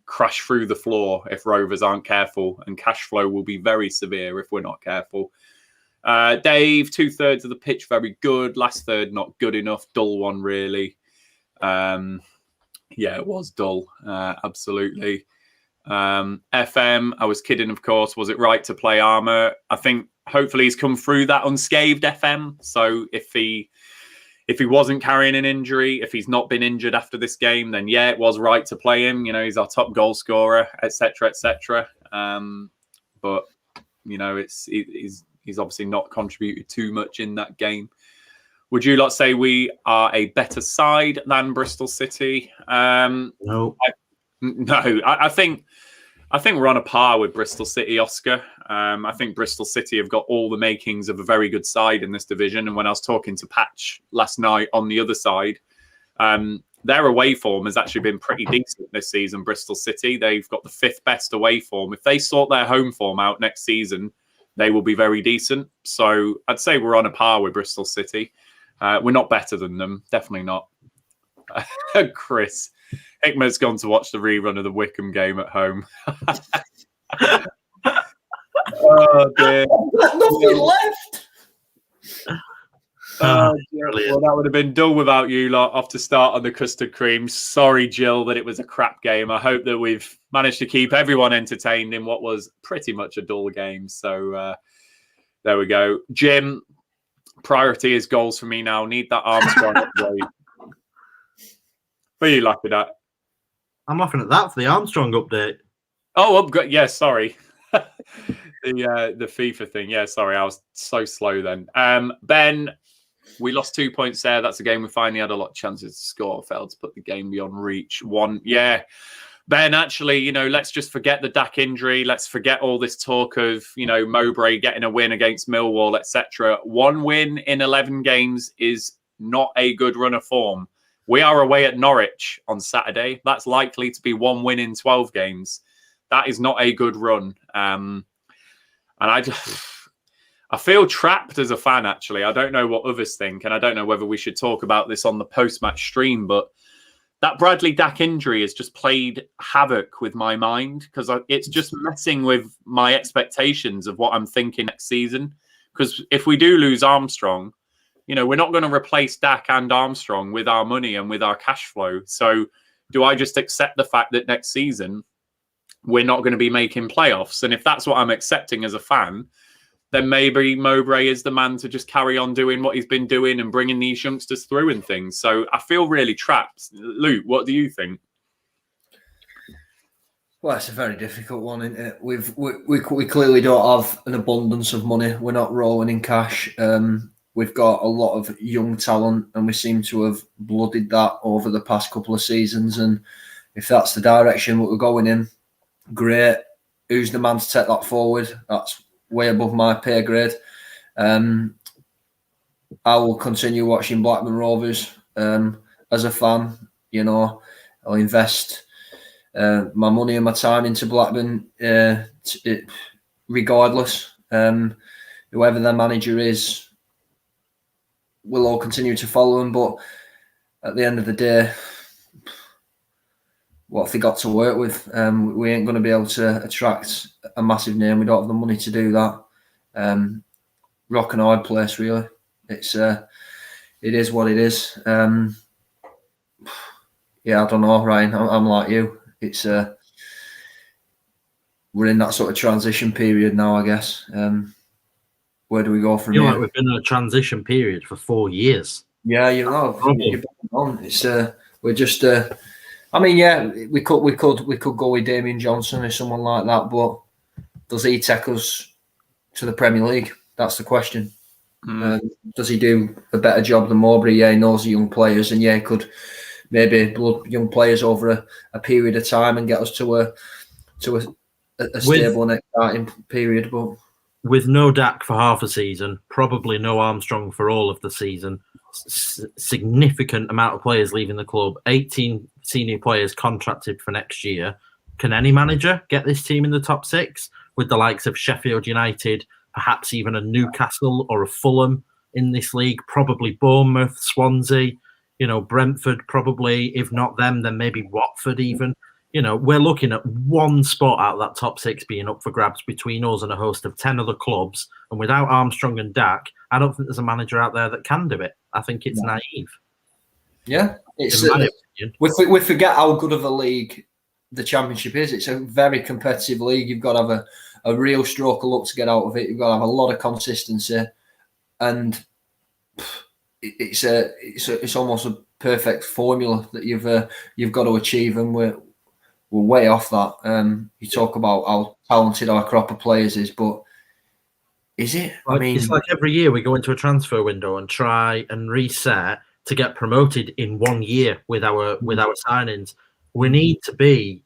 crash through the floor if Rovers aren't careful, and cash flow will be very severe if we're not careful. Dave, 2/3 of the pitch, very good. Last third, not good enough. Dull one, really. It was dull. Absolutely. FM, I was kidding, of course. Was it right to play Armour? I think hopefully he's come through that unscathed, FM. So if he wasn't carrying an injury, if he's not been injured after this game, then yeah, it was right to play him. He's our top goal scorer, etc., etc. But he's obviously not contributed too much in that game. Would you lot say we are a better side than Bristol City? No. I think we're on a par with Bristol City, Oscar. I think Bristol City have got all the makings of a very good side in this division. And when I was talking to Patch last night on the other side, their away form has actually been pretty decent this season, Bristol City. They've got the 5th best away form. If they sort their home form out next season, they will be very decent. So I'd say we're on a par with Bristol City. We're not better than them. Definitely not. Chris. Hickman's gone to watch the rerun of the Wycombe game at home. Oh, dear. Nothing left. Well, that would have been dull without you lot off to start on the custard cream. Sorry, Jill, that it was a crap game. I hope that we've managed to keep everyone entertained in what was pretty much a dull game. So there we go. Jim, priority is goals for me now. Need that Armstrong upgrade. What are you laughing at? I'm laughing at that for the Armstrong update. Oh, upgrade. Yeah, sorry. The FIFA thing. Yeah, sorry. I was so slow then. Ben, we lost 2 points there. That's a game we finally had a lot of chances to score. Failed to put the game beyond reach. One. Yeah. Ben, actually, let's just forget the Dack injury. Let's forget all this talk of, Mowbray getting a win against Millwall, etc. 1 win in 11 games is not a good run of form. We are away at Norwich on Saturday. That's likely to be 1 win in 12 games. That is not a good run. And I feel trapped as a fan, actually. I don't know what others think, and I don't know whether we should talk about this on the post-match stream, but that Bradley Dack injury has just played havoc with my mind because it's just messing with my expectations of what I'm thinking next season. Because if we do lose Armstrong, we're not going to replace Dack and Armstrong with our money and with our cash flow. So do I just accept the fact that next season we're not going to be making playoffs? And if that's what I'm accepting as a fan, then maybe Mowbray is the man to just carry on doing what he's been doing and bringing these youngsters through and things. So I feel really trapped. Luke, what do you think? Well, it's a very difficult one, isn't it? We clearly don't have an abundance of money. We're not rolling in cash. We've got a lot of young talent, and we seem to have blooded that over the past couple of seasons. And if that's the direction that we're going in, great. Who's the man to take that forward? That's way above my pay grade. I will continue watching Blackburn Rovers as a fan. I'll invest my money and my time into Blackburn regardless. Whoever their manager is, we'll all continue to follow him. But at the end of the day, what have they got to work with? We ain't going to be able to attract a massive name. We don't have the money to do that. Rock and hard place, really. It is what it is. Yeah, I don't know, Ryan. I'm like you. We're in that sort of transition period now, I guess. Where do we go from here? Like we've been in a transition period for 4 years. Yeah, we're just. I mean, yeah, we could go with Damien Johnson or someone like that, but does he take us to the Premier League? That's the question. Does he do a better job than Mowbray? Yeah, he knows the young players, and yeah, he could maybe blood young players over a period of time and get us to a stable and exciting period. But with no Dack for half a season, probably no Armstrong for all of the season, significant amount of players leaving the club, 18 senior players contracted for next year. Can any manager get this team in the top 6 with the likes of Sheffield United, perhaps even a Newcastle or a Fulham in this league? Probably Bournemouth, Swansea, Brentford probably. If not them, then maybe Watford even. We're looking at one spot out of that top 6 being up for grabs between us and a host of 10 other clubs. And without Armstrong and Dack, I don't think there's a manager out there that can do it. I think it's naive. Yeah, we forget how good of a league the Championship is. It's a very competitive league. You've got to have a real stroke of luck to get out of it. You've got to have a lot of consistency, and it's almost a perfect formula that you've got to achieve, and we're way off that. You talk about how talented our crop of players is, but is it? I mean, it's like every year we go into a transfer window and try and reset to get promoted in 1 year with our signings. We need to be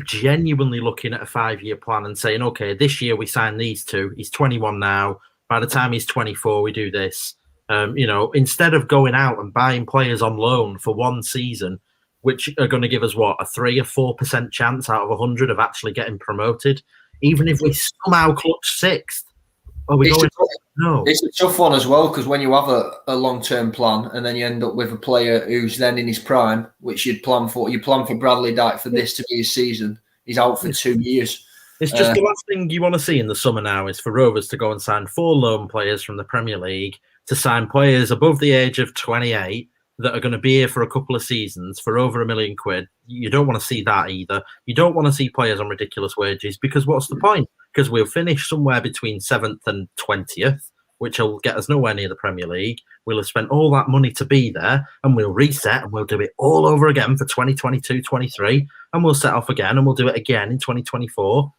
genuinely looking at a 5-year plan and saying, okay, this year we sign these two. He's 21 now. By the time he's 24, we do this. Instead of going out and buying players on loan for 1 season, which are going to give us a 3 or 4% chance out of 100 of actually getting promoted, even if we somehow clutch 6th. Are we going? No. It's a tough one as well, because when you have a long-term plan and then you end up with a player who's then in his prime, which you plan for Bradley Dack for this to be his season. He's out for 2 years. It's just the last thing you want to see in the summer now is for Rovers to go and sign 4 loan players from the Premier League, to sign players above the age of 28 that are going to be here for a couple of seasons for over £1 million. You don't want to see that either. You don't want to see players on ridiculous wages, because what's the point? Because we'll finish somewhere between 7th and 20th, which will get us nowhere near the Premier League. We'll have spent all that money to be there, and we'll reset and we'll do it all over again for 2022-23, and we'll set off again and we'll do it again in 2024.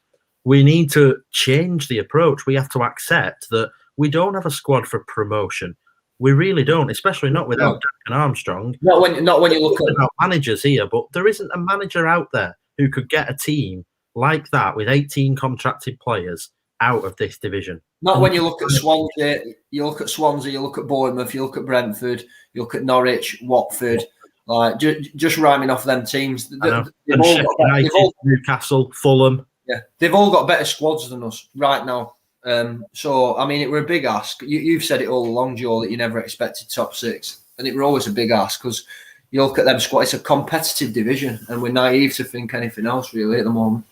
We need to change the approach. We have to accept that we don't have a squad for promotion. We really don't, especially not without Dack and Armstrong. Not when you look at managers here, but there isn't a manager out there who could get a team like that with 18 contracted players out of this division. Not when you look at Swansea, you look at Bournemouth, you look at Brentford, you look at Norwich, Watford, like just rhyming off them teams. Newcastle, Fulham. Yeah, they've all got better squads than us right now. So, I mean, it were a big ask. You've said it all along, Joe, that you never expected top 6. And it were always a big ask because you look at them squad, it's a competitive division, and we're naive to think anything else, really, at the moment.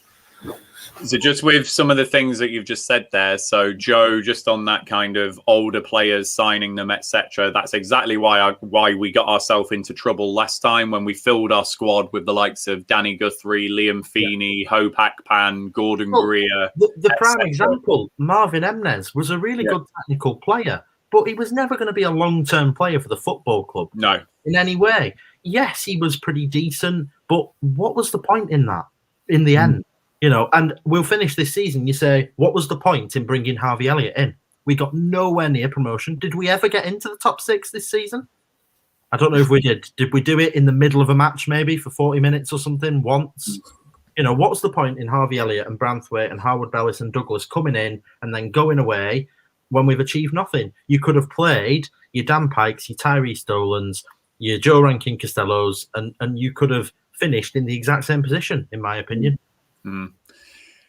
So just with some of the things that you've just said there, so Joe, just on that kind of older players, signing them, etc., that's exactly why we got ourselves into trouble last time when we filled our squad with the likes of Danny Guthrie, Liam Feeney, Hope Akpan, Gordon Greer. The prime example, Marvin Emnes, was a really good technical player, but he was never going to be a long-term player for the football club. No. In any way. Yes, he was pretty decent, but what was the point in that in the end? You know, and we'll finish this season. You say, what was the point in bringing Harvey Elliott in? We got nowhere near promotion. Did we ever get into the top 6 this season? I don't know if we did. Did we do it in the middle of a match, maybe for 40 minutes or something once? You know, what's the point in Harvey Elliott and Branthwaite and Howard Bellis and Douglas coming in and then going away when we've achieved nothing? You could have played your Dan Pikes, your Tyree Stolans, your Joe Rankin Costellos, and you could have finished in the exact same position, in my opinion.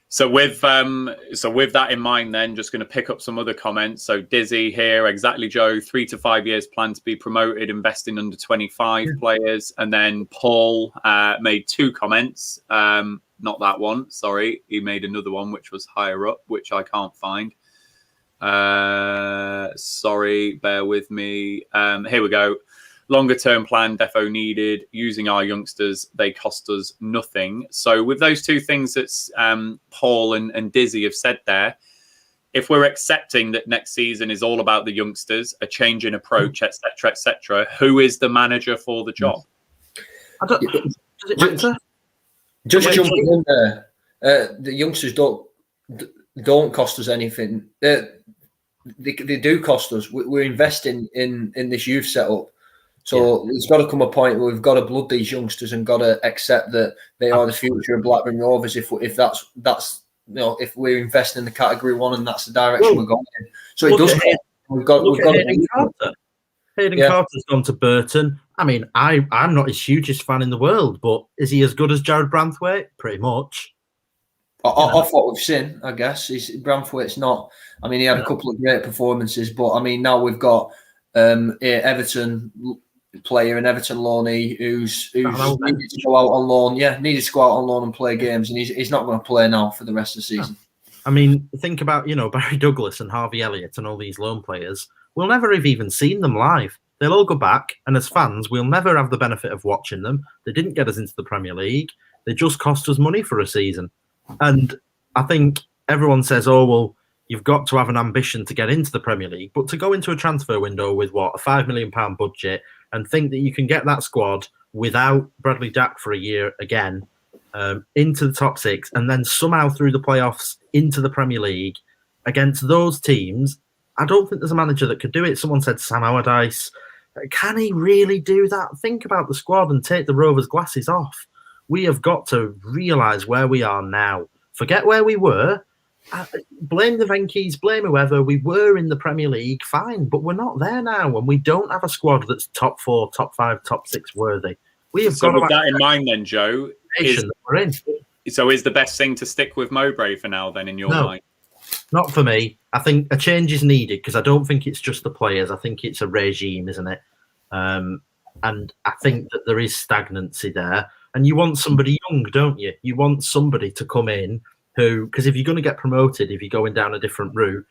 So with that in mind, then just going to pick up some other comments. So Dizzy here, exactly, Joe. 3 to 5 years plan to be promoted, investing under 25 players, and then Paul made 2 comments. Not that one, sorry. He made another one which was higher up, which I can't find. Sorry, bear with me. Here we go. Longer term plan, defo needed. Using our youngsters, they cost us nothing. So with those 2 things that Paul and Dizzy have said there, if we're accepting that next season is all about the youngsters, a change in approach, etc., who is the manager for the job? Does it matter? Just jumping in there, the youngsters don't cost us anything. They do cost us. We're investing in this youth setup. So there's got to come a point where we've got to blood these youngsters and got to accept that they are the future of Blackburn Rovers. If that's you know, if we're investing in the Category 1 and that's the direction we're going in. So it does. We've got Hayden Carter. Hayden Carter's gone to Burton. I mean, I'm not his hugest fan in the world, but is he as good as Jared Branthwaite? Pretty much. Off what we've seen, I guess. Branthwaite's not. I mean, he had a couple of great performances, but I mean, now we've got Everton player and Everton loanee who's needed to go out on loan. Yeah, needed to go out on loan and play games, and he's not going to play now for the rest of the season. I mean, think about, you know, Barry Douglas and Harvey Elliott and all these loan players. We'll never have even seen them live. They'll all go back, and as fans, we'll never have the benefit of watching them. They didn't get us into the Premier League. They just cost us money for a season. And I think everyone says, oh, well, you've got to have an ambition to get into the Premier League. But to go into a transfer window with, a £5 million budget and think that you can get that squad without Bradley Dack for a year again into the top 6 and then somehow through the playoffs into the Premier League against those teams, I don't think there's a manager that could do it. Someone said Sam Allardyce. Can he really do that? Think about the squad and take the Rovers glasses off. We have got to realise where we are now. Forget where we were. Blame the Venkies, blame whoever. We were in the Premier League, fine, but we're not there now, and we don't have a squad that's top 4, top 5, top 6 worthy. We have so got with that in mind, then, Joe, we're in. So is the best thing to stick with Mowbray for now, then, in your mind? Not for me. I think a change is needed because I don't think it's just the players. I think it's a regime, isn't it? And I think that there is stagnancy there. And you want somebody young, don't you? You want somebody to come in who, because if you're going to get promoted, if you're going down a different route,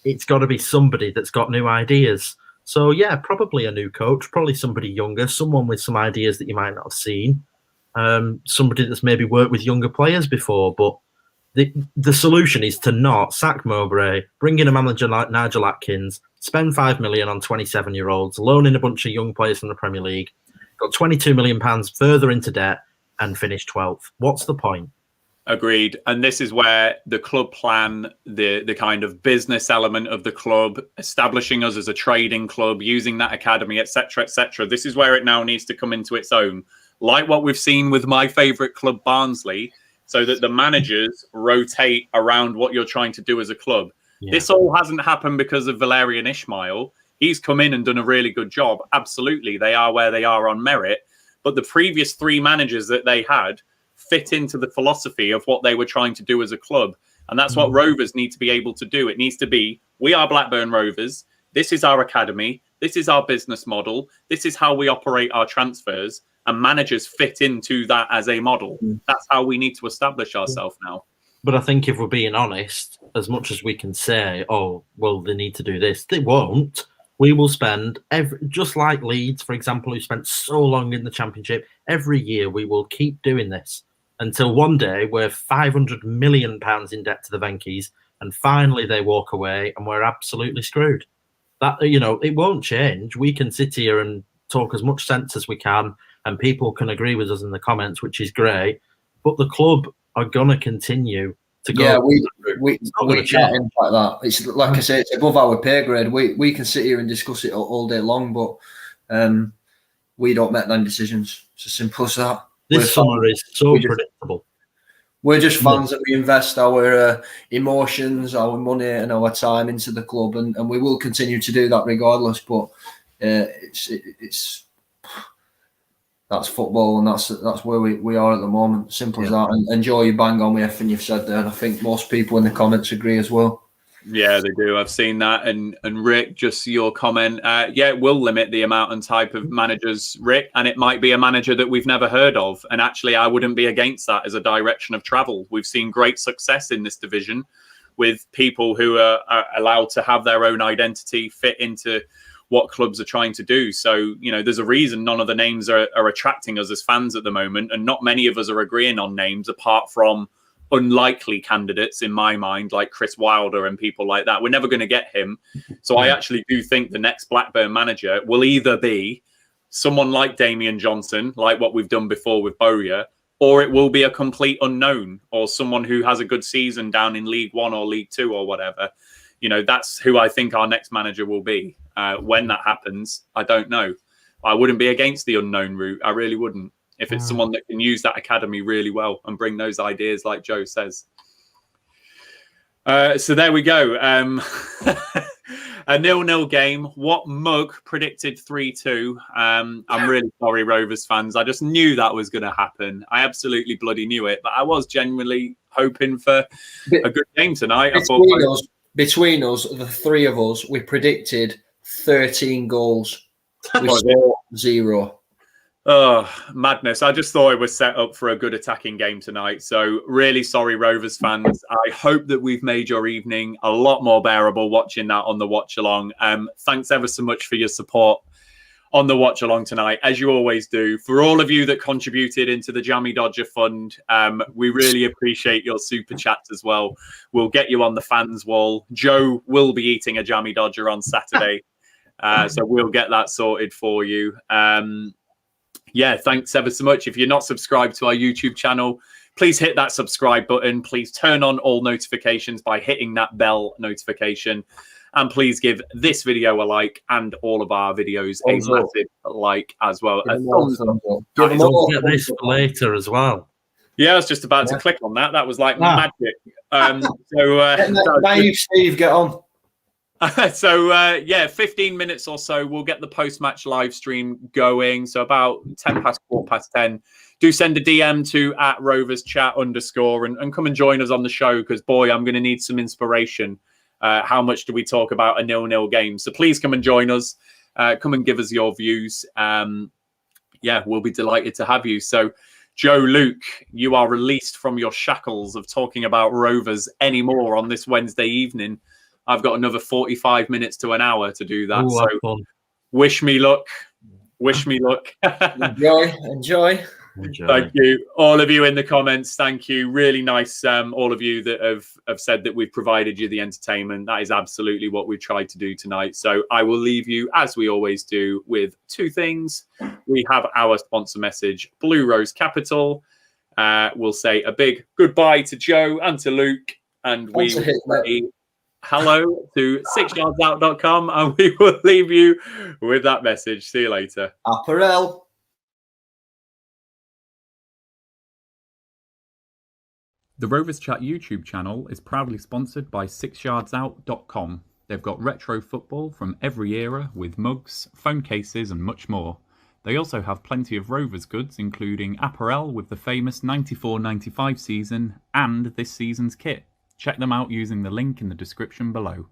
it's got to be somebody that's got new ideas. So yeah, probably a new coach, probably somebody younger, someone with some ideas that you might not have seen, somebody that's maybe worked with younger players before. But the solution is to not sack Mowbray, bring in a manager like Nigel Atkins, spend £5 million on 27-year-olds, loan in a bunch of young players from the Premier League, got £22 million further into debt, and finish 12th. What's the point? Agreed. And this is where the club plan, the kind of business element of the club, establishing us as a trading club, using that academy, etc., this is where it now needs to come into its own. Like what we've seen with my favourite club, Barnsley, so that the managers rotate around what you're trying to do as a club. Yeah. This all hasn't happened because of Valérien Ismaël. He's come in and done a really good job. Absolutely. They are where they are on merit. But the previous 3 managers that they had fit into the philosophy of what they were trying to do as a club. And that's what Rovers need to be able to do. It needs to be, we are Blackburn Rovers. This is our academy. This is our business model. This is how we operate our transfers. And managers fit into that as a model. That's how we need to establish ourselves now. But I think if we're being honest, as much as we can say, oh, well, they need to do this, they won't. We will spend, just like Leeds, for example, who spent so long in the Championship, every year we will keep doing this until one day we're £500 million in debt to the Venkies, and finally they walk away and we're absolutely screwed. That, you know, it won't change. We can sit here and talk as much sense as we can, and people can agree with us in the comments, which is great, but the club are going to continue to go. Yeah, we can't impact that. It's like I say, it's above our pay grade. We can sit here and discuss it all day long, but we don't make them decisions. It's as simple as that. This summer is so predictable. We're just fans that we invest our emotions, our money, and our time into the club, and we will continue to do that regardless. But it's that's football, and that's where we are at the moment. Simple as that. And Joe, you bang on with everything you've said there, and I think most people in the comments agree as well. Yeah, they do. I've seen that. And Rick, just your comment. Yeah, it will limit the amount and type of managers, Rick, and it might be a manager that we've never heard of. And actually, I wouldn't be against that as a direction of travel. We've seen great success in this division with people who are allowed to have their own identity, fit into what clubs are trying to do. So, you know, there's a reason none of the names are attracting us as fans at the moment. And not many of us are agreeing on names apart from unlikely candidates in my mind, like Chris Wilder and people like that. We're never going to get him. So I actually do think the next Blackburn manager will either be someone like Damian Johnson, like what we've done before with Bowyer, or it will be a complete unknown, or someone who has a good season down in League One or League Two or whatever. You know, that's who I think our next manager will be. When that happens, I don't know. I wouldn't be against the unknown route. I really wouldn't. If it's someone that can use that academy really well and bring those ideas like Joe says. So there we go. A 0-0 game. What mug predicted 3-2? I'm really sorry, Rovers fans. I just knew that was going to happen. I absolutely bloody knew it. But I was genuinely hoping for a good game tonight. Between us, the three of us, we predicted 13 goals. We scored 0. Oh, madness. I just thought it was set up for a good attacking game tonight. So really sorry, Rovers fans. I hope that we've made your evening a lot more bearable watching that on the watch along. Thanks ever so much for your support on the watch along tonight, as you always do. For all of you that contributed into the Jammy Dodger Fund, we really appreciate your super chats as well. We'll get you on the fans wall. Joe will be eating a Jammy Dodger on Saturday. So we'll get that sorted for you. Yeah, thanks ever so much. If you're not subscribed to our YouTube channel, please hit that subscribe button. Please turn on all notifications by hitting that bell notification. And please give this video a like and all of our videos a massive like as well. A thumbs up. Don't get this for later as well. Yeah, I was just about to click on that. That was like magic. Naive Steve, get on. So, 15 minutes or so, we'll get the post-match live stream going. So about 10:04 do send a DM to @RoversChat_ and come and join us on the show, because, boy, I'm going to need some inspiration. How much do we talk about a 0-0 game? So please come and join us. Come and give us your views. We'll be delighted to have you. So Joe Luke, you are released from your shackles of talking about Rovers anymore on this Wednesday evening. I've got another 45 minutes to an hour to do that. Ooh, so wish me luck. Wish me luck. Enjoy. Thank you. All of you in the comments, thank you. Really nice, all of you that have said that we've provided you the entertainment. That is absolutely what we tried to do tonight. So I will leave you, as we always do, with two things. We have our sponsor message, Blue Rose Capital. We'll say a big goodbye to Joe and to Luke. And we will say hello to 6yardsout.com. And we will leave you with that message. See you later. Apparel. The Rovers Chat YouTube channel is proudly sponsored by 6yardsout.com. They've got retro football from every era with mugs, phone cases and much more. They also have plenty of Rovers goods including apparel with the famous 94-95 season and this season's kit. Check them out using the link in the description below.